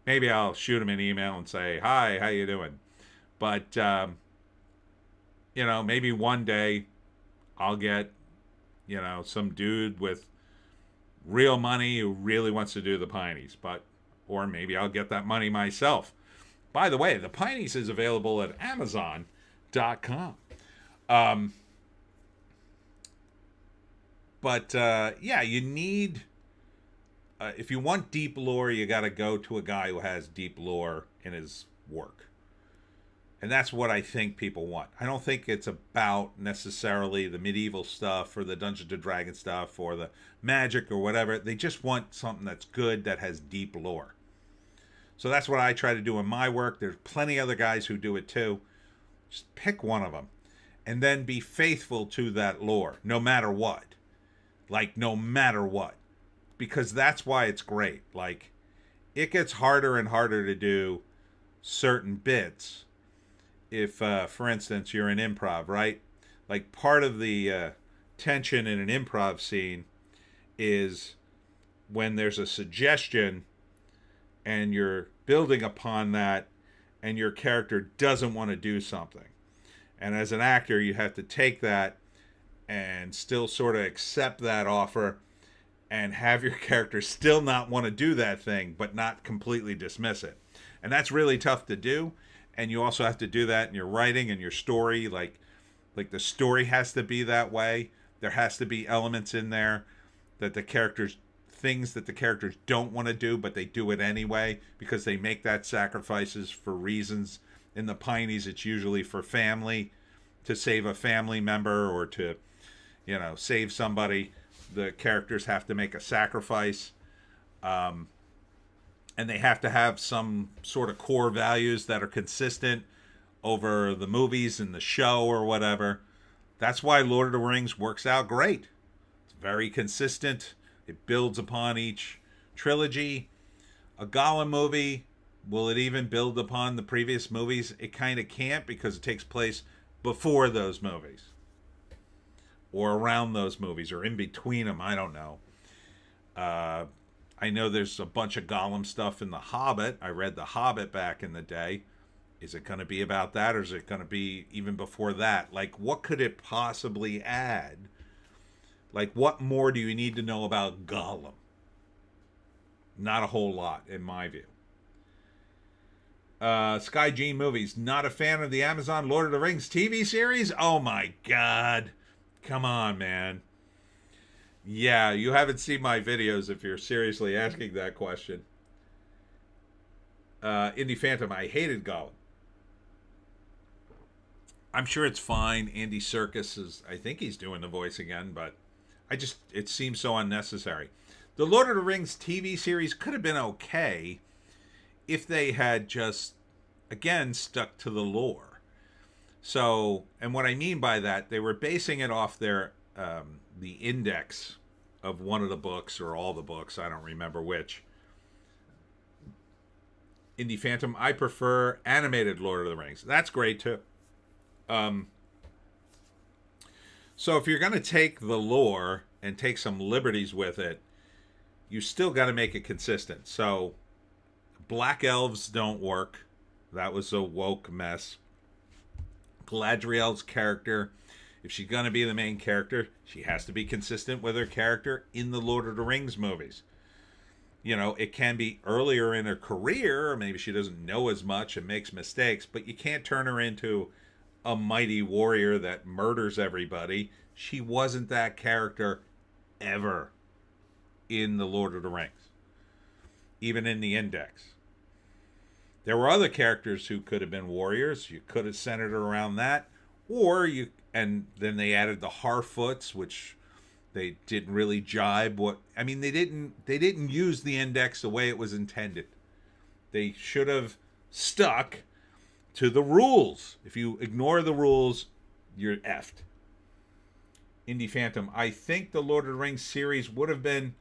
maybe I'll shoot him an email and say, "Hi, how you doing?" But maybe one day I'll get some dude with real money who really wants to do the Pineys, or maybe I'll get that money myself. By the way, the Pineys is available at Amazon.com. You need, if you want deep lore, you got to go to a guy who has deep lore in his work. And that's what I think people want. I don't think it's about necessarily the medieval stuff or the Dungeons and Dragons stuff or the magic or whatever. They just want something that's good, that has deep lore. So that's what I try to do in my work. There's plenty of other guys who do it too. Just pick one of them and then be faithful to that lore, no matter what. Like, no matter what. Because that's why it's great. Like, it gets harder and harder to do certain bits if, for instance, you're in improv, right? Like, part of the tension in an improv scene is when there's a suggestion and you're building upon that and your character doesn't want to do something. And as an actor, you have to take that and still sort of accept that offer and have your character still not want to do that thing, but not completely dismiss it. And that's really tough to do. And you also have to do that in your writing and your story. Like the story has to be that way. There has to be elements in there that things that the characters don't want to do, but they do it anyway because they make that sacrifices for reasons. In the Pineys, it's usually for family, to save a family member or to, save somebody. The characters have to make a sacrifice. And they have to have some sort of core values that are consistent over the movies and the show or whatever. That's why Lord of the Rings works out great. It's very consistent. It builds upon each trilogy. A Gollum movie, will it even build upon the previous movies? It kind of can't because it takes place before those movies. Or around those movies, or in between them, I don't know. I know there's a bunch of Gollum stuff in The Hobbit. I read The Hobbit back in the day. Is it going to be about that, or is it going to be even before that? Like, what could it possibly add? Like, what more do you need to know about Gollum? Not a whole lot, in my view. Sky Gene Movies. Not a fan of the Amazon Lord of the Rings TV series? Oh, my God. Come on, man. Yeah, you haven't seen my videos if you're seriously asking that question. Indie Phantom, I hated Gollum. I'm sure it's fine. Andy Serkis I think he's doing the voice again, but it seems so unnecessary. The Lord of the Rings TV series could have been okay if they had just, again, stuck to the lore. So, and what I mean by that, they were basing it off the index of one of the books, or all the books, I don't remember which. Indie Phantom, I prefer animated Lord of the Rings. That's great too. So if you're going to take the lore and take some liberties with it, you still got to make it consistent. So Black Elves don't work. That was a woke mess. Galadriel's character, if she's going to be the main character, she has to be consistent with her character in the Lord of the Rings movies. It can be earlier in her career, or maybe she doesn't know as much and makes mistakes, but you can't turn her into a mighty warrior that murders everybody. She wasn't that character ever in the Lord of the Rings, even in the index. There were other characters who could have been warriors. You could have centered around that, and then they added the Harfoots, which They didn't really jibe what I mean. They didn't use the index the way it was intended. They should have stuck to the rules. If you ignore the rules, you're effed. Indie Phantom. I think the Lord of the Rings series would have been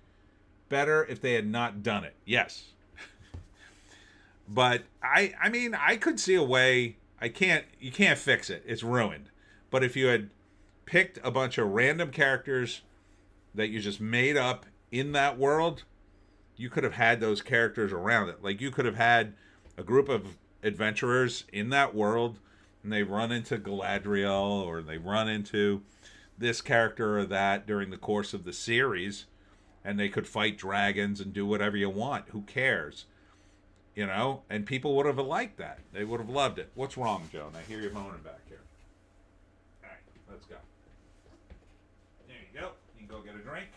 better if they had not done it. Yes. But I mean, I could see a way. You can't fix it. It's ruined. But if you had picked a bunch of random characters that you just made up in that world, you could have had those characters around it. Like, you could have had a group of adventurers in that world, and they run into Galadriel, or they run into this character or that during the course of the series, and they could fight dragons and do whatever you want. Who cares? You know? And people would have liked that. They would have loved it. What's wrong, Joan? I hear you moaning back here. All right, let's go. There you go. You can go get a drink.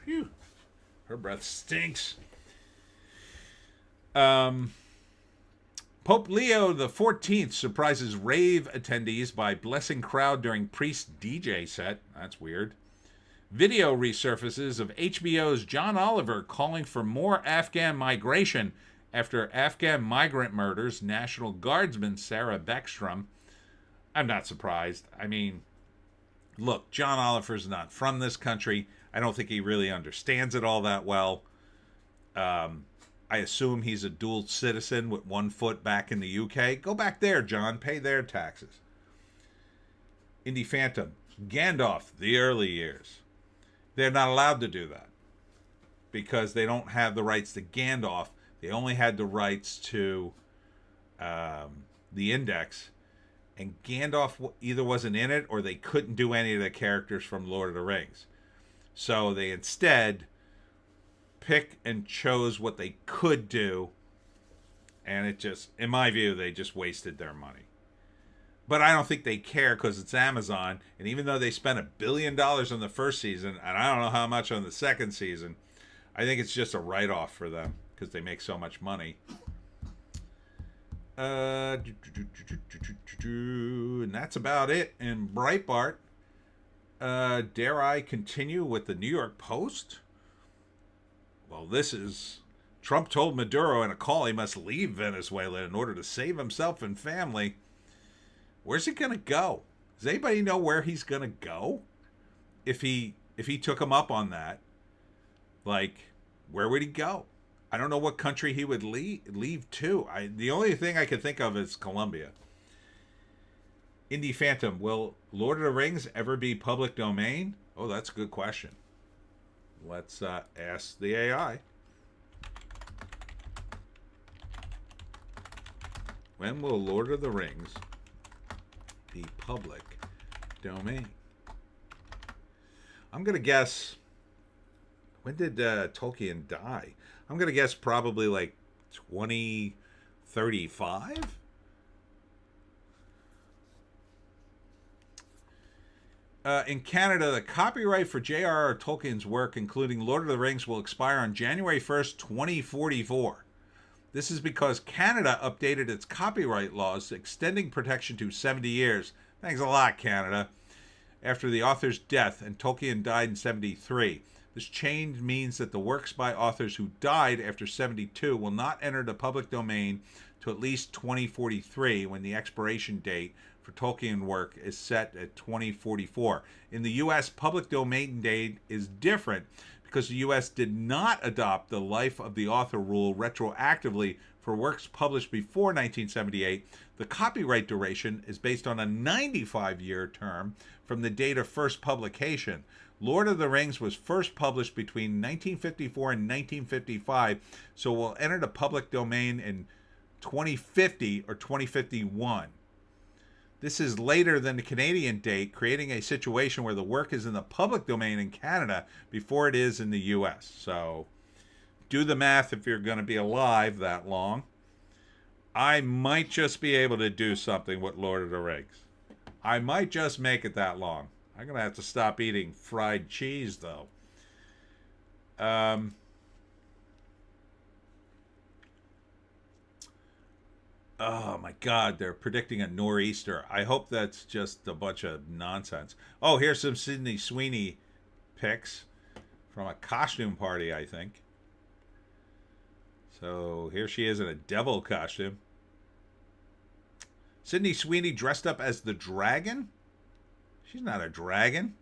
Phew. Her breath stinks. Pope Leo the 14th surprises rave attendees by blessing crowd during priest DJ set. That's weird. Video resurfaces of HBO's John Oliver calling for more Afghan migration after Afghan migrant murders National Guardsman Sarah Beckstrom. I'm not surprised. I mean, look, John Oliver's not from this country. I don't think he really understands it all that well. I assume he's a dual citizen with one foot back in the UK. Go back there, John. Pay their taxes. Indie Phantom. Gandalf, the early years. They're not allowed to do that because they don't have the rights to Gandalf. They only had the rights to the index. And Gandalf either wasn't in it or they couldn't do any of the characters from Lord of the Rings. So they instead pick and chose what they could do. And it just, in my view, they just wasted their money. But I don't think they care because it's Amazon. And even though they spent $1 billion on the first season, and I don't know how much on the second season, I think it's just a write-off for them because they make so much money. And that's about it. In Breitbart, dare I continue with the New York Post? Well, this is... Trump told Maduro in a call he must leave Venezuela in order to save himself and family. Where's he going to go? Does anybody know where he's going to go? If he took him up on that, like, where would he go? I don't know what country he would leave to. The only thing I could think of is Colombia. Indie Phantom, will Lord of the Rings ever be public domain? Oh, that's a good question. Let's ask the AI. When will Lord of the Rings be public domain? I'm going to guess, when did Tolkien die? I'm going to guess probably like 2035? In Canada, the copyright for J.R.R. Tolkien's work, including Lord of the Rings, will expire on January 1st, 2044. This is because Canada updated its copyright laws, extending protection to 70 years. Thanks a lot, Canada. After the author's death, and Tolkien died in 73. This change means that the works by authors who died after 72 will not enter the public domain to at least 2043, when the expiration date for Tolkien work is set at 2044. In the U.S., public domain date is different because the U.S. did not adopt the life of the author rule retroactively for works published before 1978. The copyright duration is based on a 95-year term from the date of first publication. Lord of the Rings was first published between 1954 and 1955, so will enter the public domain in 2050 or 2051. This is later than the Canadian date, creating a situation where the work is in the public domain in Canada before it is in the U.S. So do the math if you're going to be alive that long. I might just be able to do something with Lord of the Rings. I might just make it that long. I'm going to have to stop eating fried cheese, though. Oh my God, they're predicting a nor'easter. I hope that's just a bunch of nonsense. Oh, here's some Sydney Sweeney pics from a costume party, I think. So here she is in a devil costume. Sydney Sweeney dressed up as the dragon? She's not a dragon.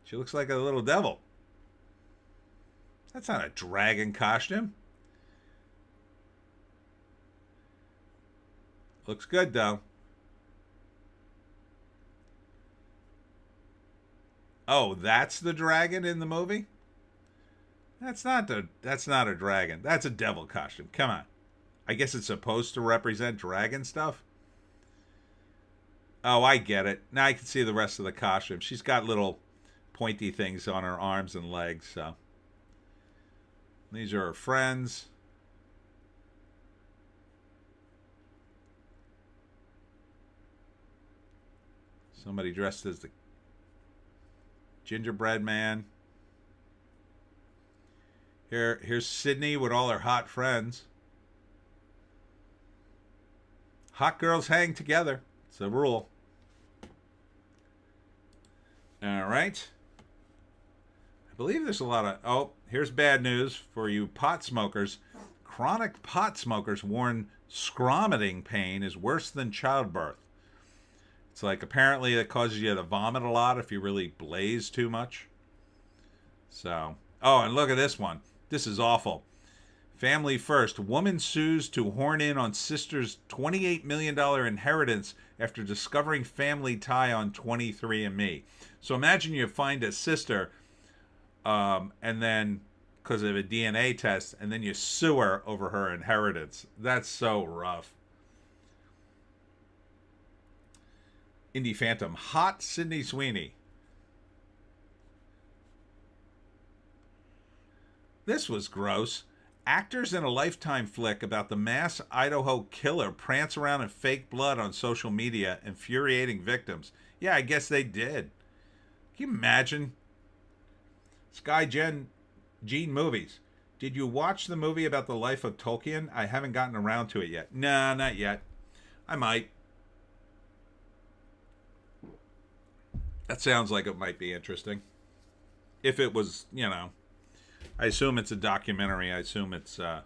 She looks like a little devil. That's not a dragon costume. Looks good though. Oh, that's the dragon in the movie? That's not a dragon. That's a devil costume. Come on. I guess it's supposed to represent dragon stuff. Oh, I get it. Now I can see the rest of the costume. She's got little pointy things on her arms and legs, so. These are her friends. Somebody dressed as the gingerbread man. Here's Sydney with all her hot friends. Hot girls hang together. It's a rule. All right. I believe there's a lot of... Oh, here's bad news for you pot smokers. Chronic pot smokers warn scromiting pain is worse than childbirth. It's like apparently it causes you to vomit a lot if you really blaze too much. So, oh, and look at this one. This is awful. Family first. Woman sues to horn in on sister's $28 million inheritance after discovering family tie on 23andMe. So imagine you find a sister, and then because of a DNA test, and then you sue her over her inheritance. That's so rough. Indie Phantom. Hot Sydney Sweeney. This was gross. Actors in a Lifetime flick about the mass Idaho killer prance around in fake blood on social media, infuriating victims. Yeah, I guess they did. Can you imagine? Gene Movies. Did you watch the movie about the life of Tolkien? I haven't gotten around to it yet. Nah, not yet. I might. That sounds like it might be interesting. If it was, I assume it's a documentary. I assume it's, I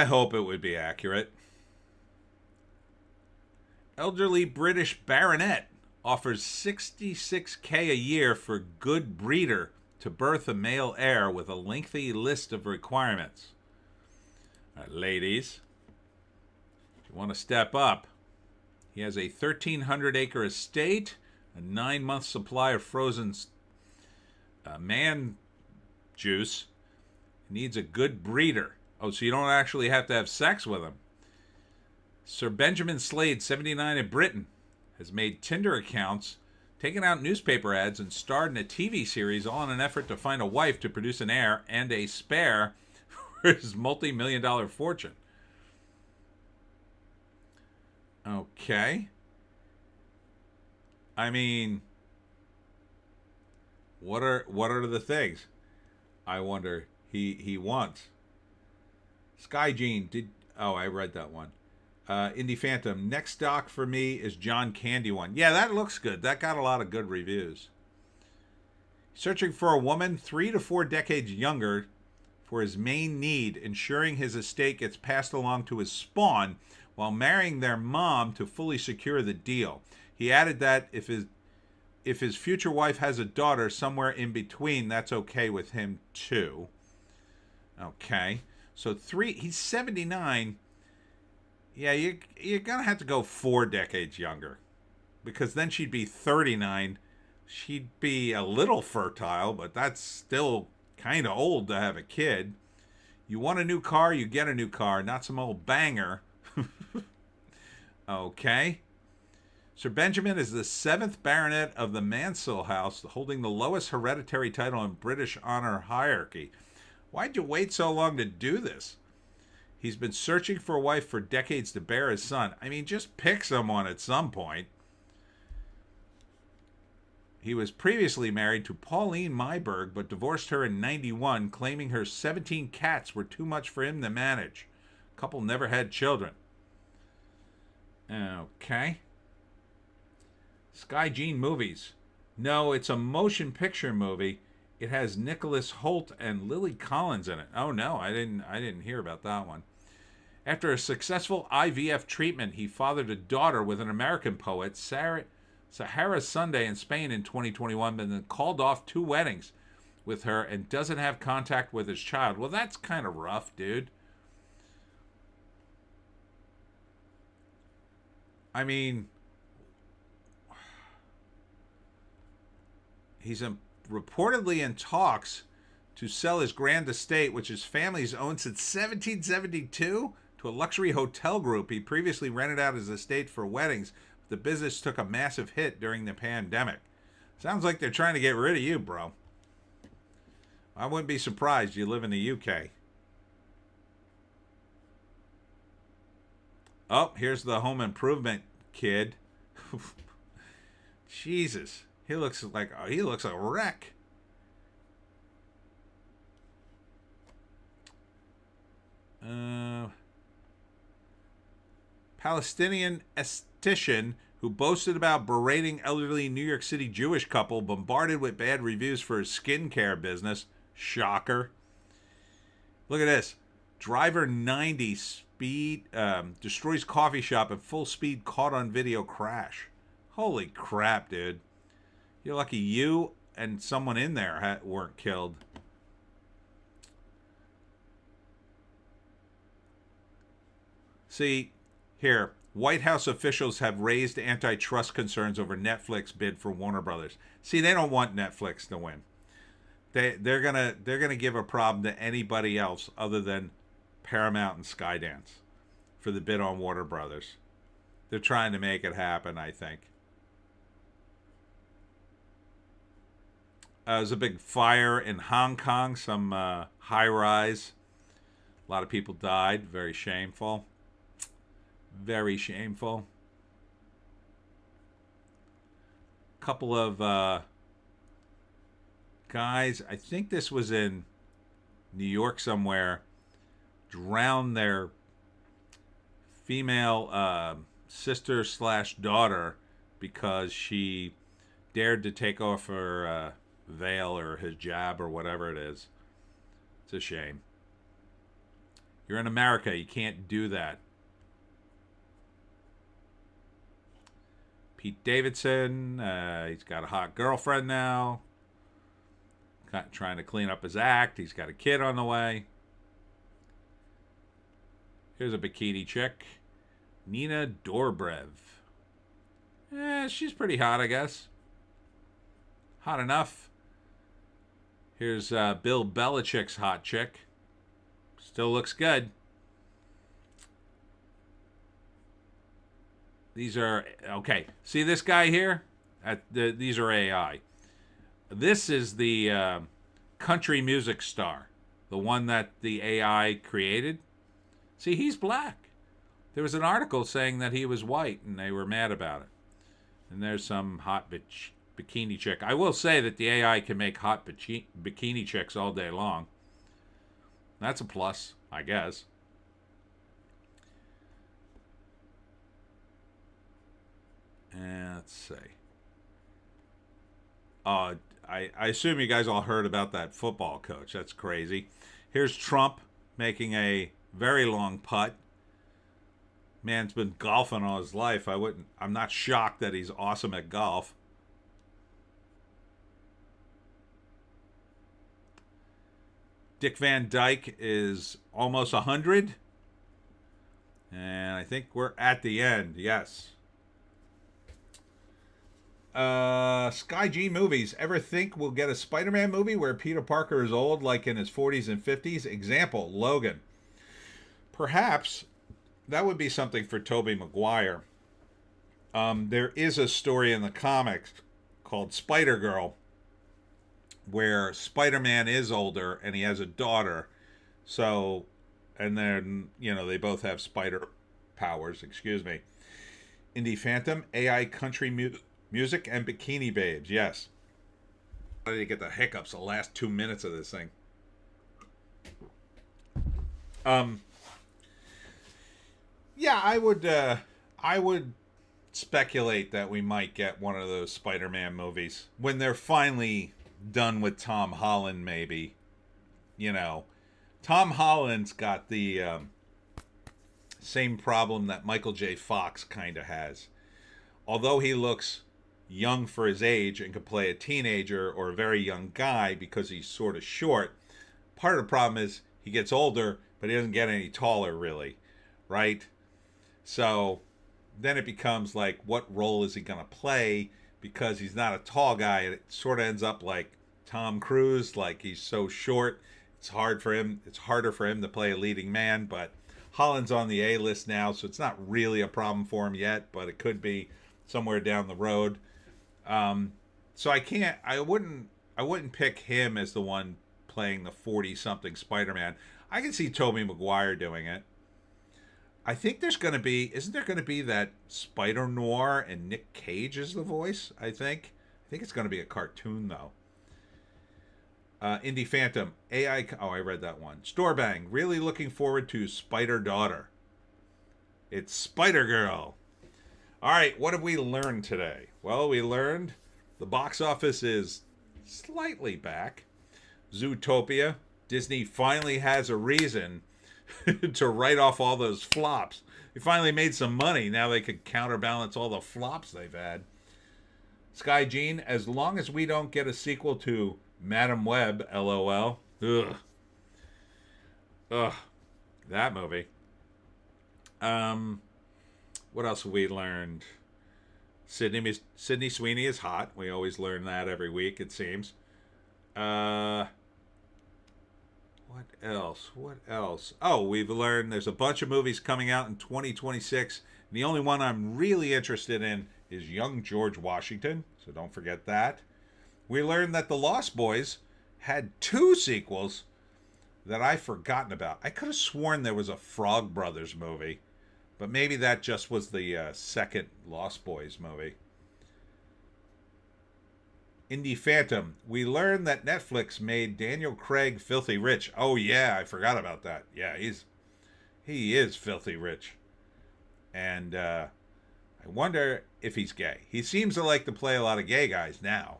hope it would be accurate. Elderly British baronet offers $66K a year for good breeder to birth a male heir with a lengthy list of requirements. Ladies, if you want to step up, he has a 1,300-acre estate, a 9-month supply of frozen man juice. He needs a good breeder. Oh, so you don't actually have to have sex with him. Sir Benjamin Slade, 79, in Britain, has made Tinder accounts, taken out newspaper ads, and starred in a TV series all in an effort to find a wife to produce an heir and a spare for his multi-million-dollar fortune. Okay. I mean, what are the things? I wonder. He wants. Sky Gene did. Oh, I read that one. Indie Phantom. Next doc for me is John Candy one. Yeah, that looks good. That got a lot of good reviews. Searching for a woman 3 to 4 decades younger for his main need, ensuring his estate gets passed along to his spawn while marrying their mom to fully secure the deal. He added that if his future wife has a daughter somewhere in between, that's okay with him too. Okay. So he's 79. Yeah, you're going to have to go 4 decades younger. Because then she'd be 39. She'd be a little fertile, but that's still kind of old to have a kid. You want a new car, you get a new car, not some old banger. Okay. Sir Benjamin is the 7th baronet of the Mansell House, holding the lowest hereditary title in British honor hierarchy. Why'd you wait so long to do this? He's been searching for a wife for decades to bear his son. I mean, just pick someone at some point. He was previously married to Pauline Myberg, but divorced her in 91, claiming her 17 cats were too much for him to manage. Couple never had children. Okay. Sky Gene Movies. No, it's a motion picture movie. It has Nicholas Hoult and Lily Collins in it. Oh no, I didn't hear about that one. After a successful IVF treatment, he fathered a daughter with an American poet, Sahara Sunday in Spain in 2021, but then called off 2 weddings with her and doesn't have contact with his child. Well, that's kind of rough, dude. I mean, he's reportedly in talks to sell his grand estate, which his family's owned since 1772, to a luxury hotel group. He previously rented out his estate for weddings, but the business took a massive hit during the pandemic. Sounds like they're trying to get rid of you, bro. I wouldn't be surprised. You live in the UK. Oh, here's the home improvement kid. Jesus. He looks a wreck. Palestinian esthetician who boasted about berating elderly New York City Jewish couple bombarded with bad reviews for his skincare business. Shocker. Look at this. Driver 90 speed destroys coffee shop at full speed, caught on video crash. Holy crap, dude. You're lucky you and someone in there weren't killed. See, here, White House officials have raised antitrust concerns over Netflix bid for Warner Brothers. See, they don't want Netflix to win. They're gonna give a problem to anybody else other than Paramount and Skydance for the bid on Warner Brothers. They're trying to make it happen, I think. There's a big fire in Hong Kong, some high-rise. A lot of people died. Very shameful. Very shameful. Couple of guys, I think this was in New York somewhere, drowned their female sister slash daughter because she dared to take off her veil or hijab or whatever it is. It's a shame. You're in America. You can't do that. Pete Davidson, he's got a hot girlfriend now. Trying to clean up his act. He's got a kid on the way. Here's a bikini chick. Nina Dobrev. She's pretty hot, I guess. Hot enough. Here's Bill Belichick's hot chick. Still looks good. These are, okay. See this guy here? These are AI. This is the country music star. The one that the AI created. See, he's black. There was an article saying that he was white, and they were mad about it. And there's some hot bikini chick. I will say that the AI can make hot bikini chicks all day long. That's a plus, I guess. And let's see. I assume you guys all heard about that football coach. That's crazy. Here's Trump making a very long putt. Man's been golfing all his life. I'm not shocked that he's awesome at golf. Dick Van Dyke is almost 100. And I think we're at the end. Yes. Sky G Movies. Ever think we'll get a Spider-Man movie where Peter Parker is old, like in his 40s and 50s? Example, Logan. Perhaps that would be something for Tobey Maguire. There is a story in the comics called Spider-Girl where Spider-Man is older and he has a daughter. So, and then, they both have spider powers, excuse me. Indie Phantom, AI country music, and bikini babes, yes. I didn't get the hiccups the last 2 minutes of this thing. Yeah, I would speculate that we might get one of those Spider-Man movies when they're finally done with Tom Holland. Maybe, you know, Tom Holland's got the same problem that Michael J. Fox kind of has. Although he looks young for his age and could play a teenager or a very young guy because he's sort of short, part of the problem is he gets older, but he doesn't get any taller, really, right? So then it becomes like, what role is he going to play? Because he's not a tall guy. It sort of ends up like Tom Cruise, like he's so short. It's hard for him. It's harder for him to play a leading man. But Holland's on the A list now, so it's not really a problem for him yet. But it could be somewhere down the road. So I can't. I wouldn't pick him as the one playing the 40-something Spider-Man. I can see Tobey Maguire doing it. I think there's going to be, isn't there going to be that Spider Noir and Nick Cage is the voice? I think it's going to be a cartoon though. Indie Phantom, AI. Oh, I read that one. Storebang, really looking forward to Spider Daughter. It's Spider Girl. All right, what have we learned today? Well, we learned the box office is slightly back. Zootopia, Disney finally has a reason to write off all those flops. They finally made some money. Now they could counterbalance all the flops they've had. Sky Jean, as long as we don't get a sequel to Madam Web, LOL. Ugh. Ugh. That movie. What else have we learned? Sydney Sweeney is hot. We always learn that every week, it seems. What else? Oh, we've learned there's a bunch of movies coming out in 2026. The only one I'm really interested in is Young George Washington, so don't forget that. We learned that The Lost Boys had 2 sequels that I've forgotten about. I could have sworn there was a Frog Brothers movie, but maybe that just was the second Lost Boys movie. Indie Phantom, we learned that Netflix made Daniel Craig filthy rich. Oh yeah, I forgot about that. Yeah, he is filthy rich. And I wonder if he's gay. He seems to like to play a lot of gay guys now.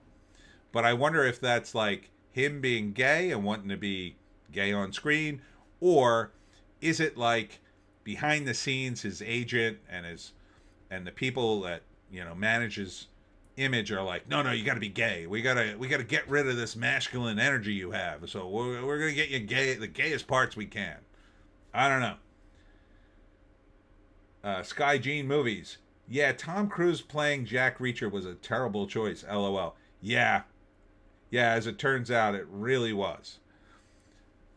But I wonder if that's like him being gay and wanting to be gay on screen, or is it like behind the scenes his agent and the people that, manage his image are like, no, you got to be gay. We got to get rid of this masculine energy you have. So we're going to get you gay, the gayest parts we can. I don't know. Sky Jean movies. Yeah, Tom Cruise playing Jack Reacher was a terrible choice. LOL. Yeah, as it turns out, it really was.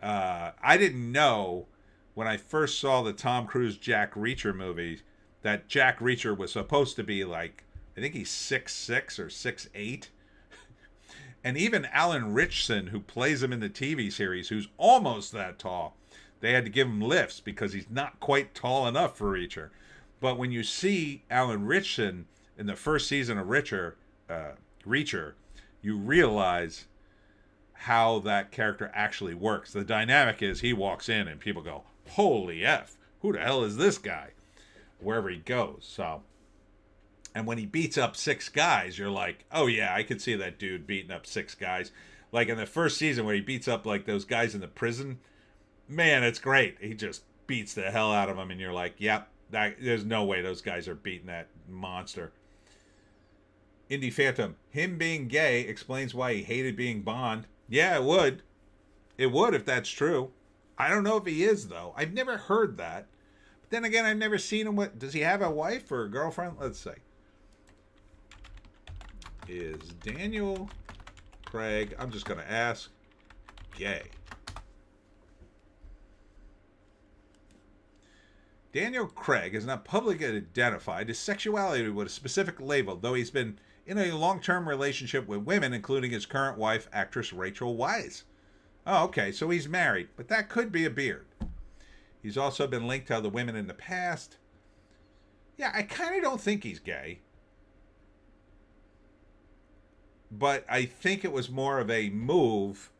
I didn't know when I first saw the Tom Cruise Jack Reacher movie that Jack Reacher was supposed to be like, I think he's 6'6" or 6'8". And even Alan Ritchson, who plays him in the TV series, who's almost that tall, they had to give him lifts because he's not quite tall enough for Reacher. But when you see Alan Ritchson in the first season of Reacher, you realize how that character actually works. The dynamic is he walks in and people go, holy F, who the hell is this guy? Wherever he goes. So, and when he beats up 6 guys, you're like, oh yeah, I could see that dude beating up 6 guys. Like in the first season when he beats up like those guys in the prison, man, it's great. He just beats the hell out of them and you're like, yep, there's no way those guys are beating that monster. Indie Phantom, him being gay explains why he hated being Bond. Yeah, it would. It would if that's true. I don't know if he is, though. I've never heard that. But then again, I've never seen him. Does he have a wife or a girlfriend? Let's see. Is Daniel Craig, I'm just going to ask, gay? Daniel Craig is not publicly identified his sexuality with a specific label, though he's been in a long-term relationship with women, including his current wife, actress Rachel Weisz. Oh, okay, so he's married, but that could be a beard. He's also been linked to other women in the past. Yeah, I kind of don't think he's gay. But I think it was more of a move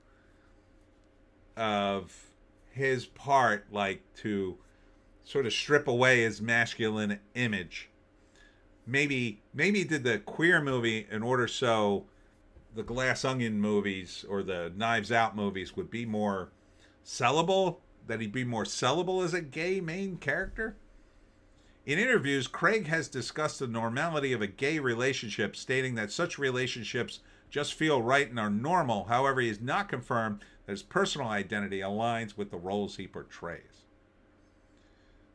of his part, like, to sort of strip away his masculine image. Maybe he did the queer movie in order so the Glass Onion movies or the Knives Out movies would be more sellable, that he'd be more sellable as a gay main character. In interviews, Craig has discussed the normality of a gay relationship, stating that such relationships just feel right and are normal. However, he has not confirmed that his personal identity aligns with the roles he portrays.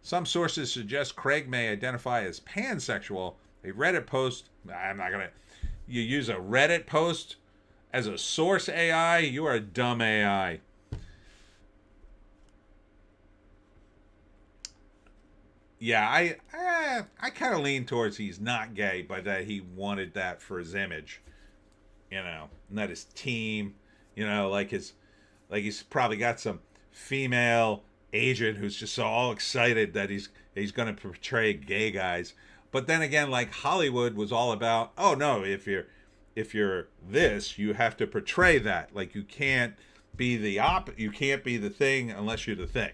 Some sources suggest Craig may identify as pansexual. A Reddit post, I'm not going to, you use a Reddit post as a source AI? You are a dumb AI. Yeah, I kind of lean towards he's not gay, but that he wanted that for his image, and that his team, like he's probably got some female agent who's just so all excited that he's going to portray gay guys. But then again, like Hollywood was all about, oh no, if you're this, you have to portray that. Like you can't be you can't be the thing unless you're the thing,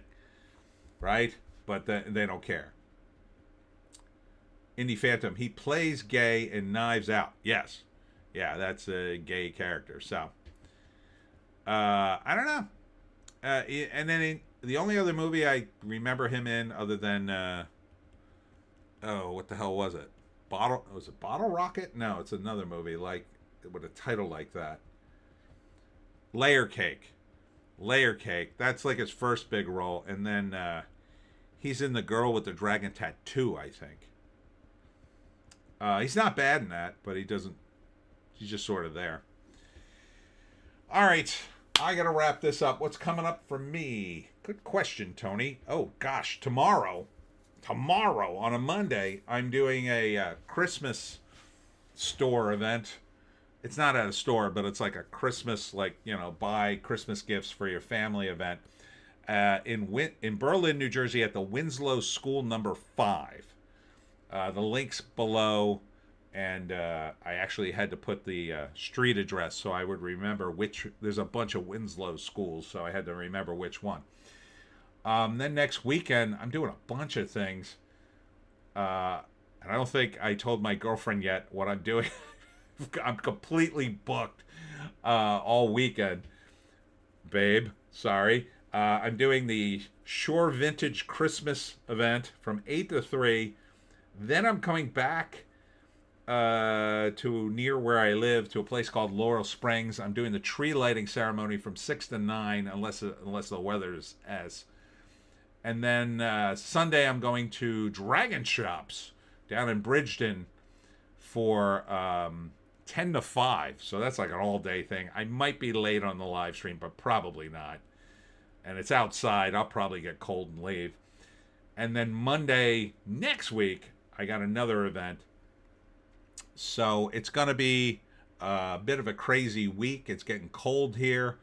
right? But they don't care. Indie Phantom, he plays gay in Knives Out. Yes. Yeah, that's a gay character. So, I don't know. And then the only other movie I remember him in other than, what the hell was it? Was it Bottle Rocket? No, it's another movie like with a title like that. Layer Cake. That's like his first big role. And then he's in The Girl with the Dragon Tattoo, I think. He's not bad in that, but he's just sort of there. All right, I got to wrap this up. What's coming up for me? Good question, Tony. Oh, gosh, tomorrow on a Monday, I'm doing a Christmas store event. It's not at a store, but it's like a Christmas, buy Christmas gifts for your family event in Berlin, New Jersey at the Winslow School number 5. The link's below, and I actually had to put the street address so I would remember which. There's a bunch of Winslow schools, so I had to remember which one. Then next weekend, I'm doing a bunch of things. And I don't think I told my girlfriend yet what I'm doing. I'm completely booked all weekend. Babe, sorry. I'm doing the Shore Vintage Christmas event from 8 to 3. Then I'm coming back to near where I live to a place called Laurel Springs. I'm doing the tree lighting ceremony from 6 to 9 unless the weather's as. And then Sunday I'm going to Dragon Shops down in Bridgeton for 10 to 5. So that's like an all-day thing. I might be late on the live stream, but probably not. And it's outside. I'll probably get cold and leave. And then Monday next week, I got another event. So it's going to be a bit of a crazy week. It's getting cold here.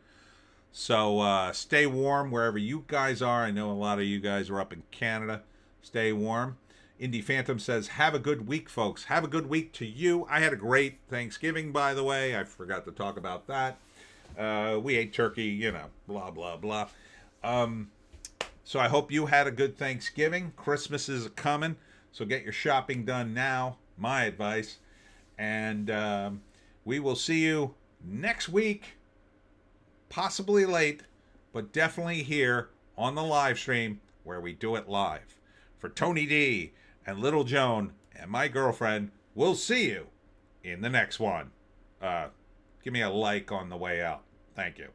So stay warm wherever you guys are. I know a lot of you guys are up in Canada. Stay warm. Indie Phantom says, have a good week, folks. Have a good week to you. I had a great Thanksgiving, by the way. I forgot to talk about that. We ate turkey, blah, blah, blah. So I hope you had a good Thanksgiving. Christmas is coming. So get your shopping done now, my advice. And we will see you next week, possibly late, but definitely here on the live stream where we do it live. For Tony D and Little Joan and my girlfriend, we'll see you in the next one. Give me a like on the way out. Thank you.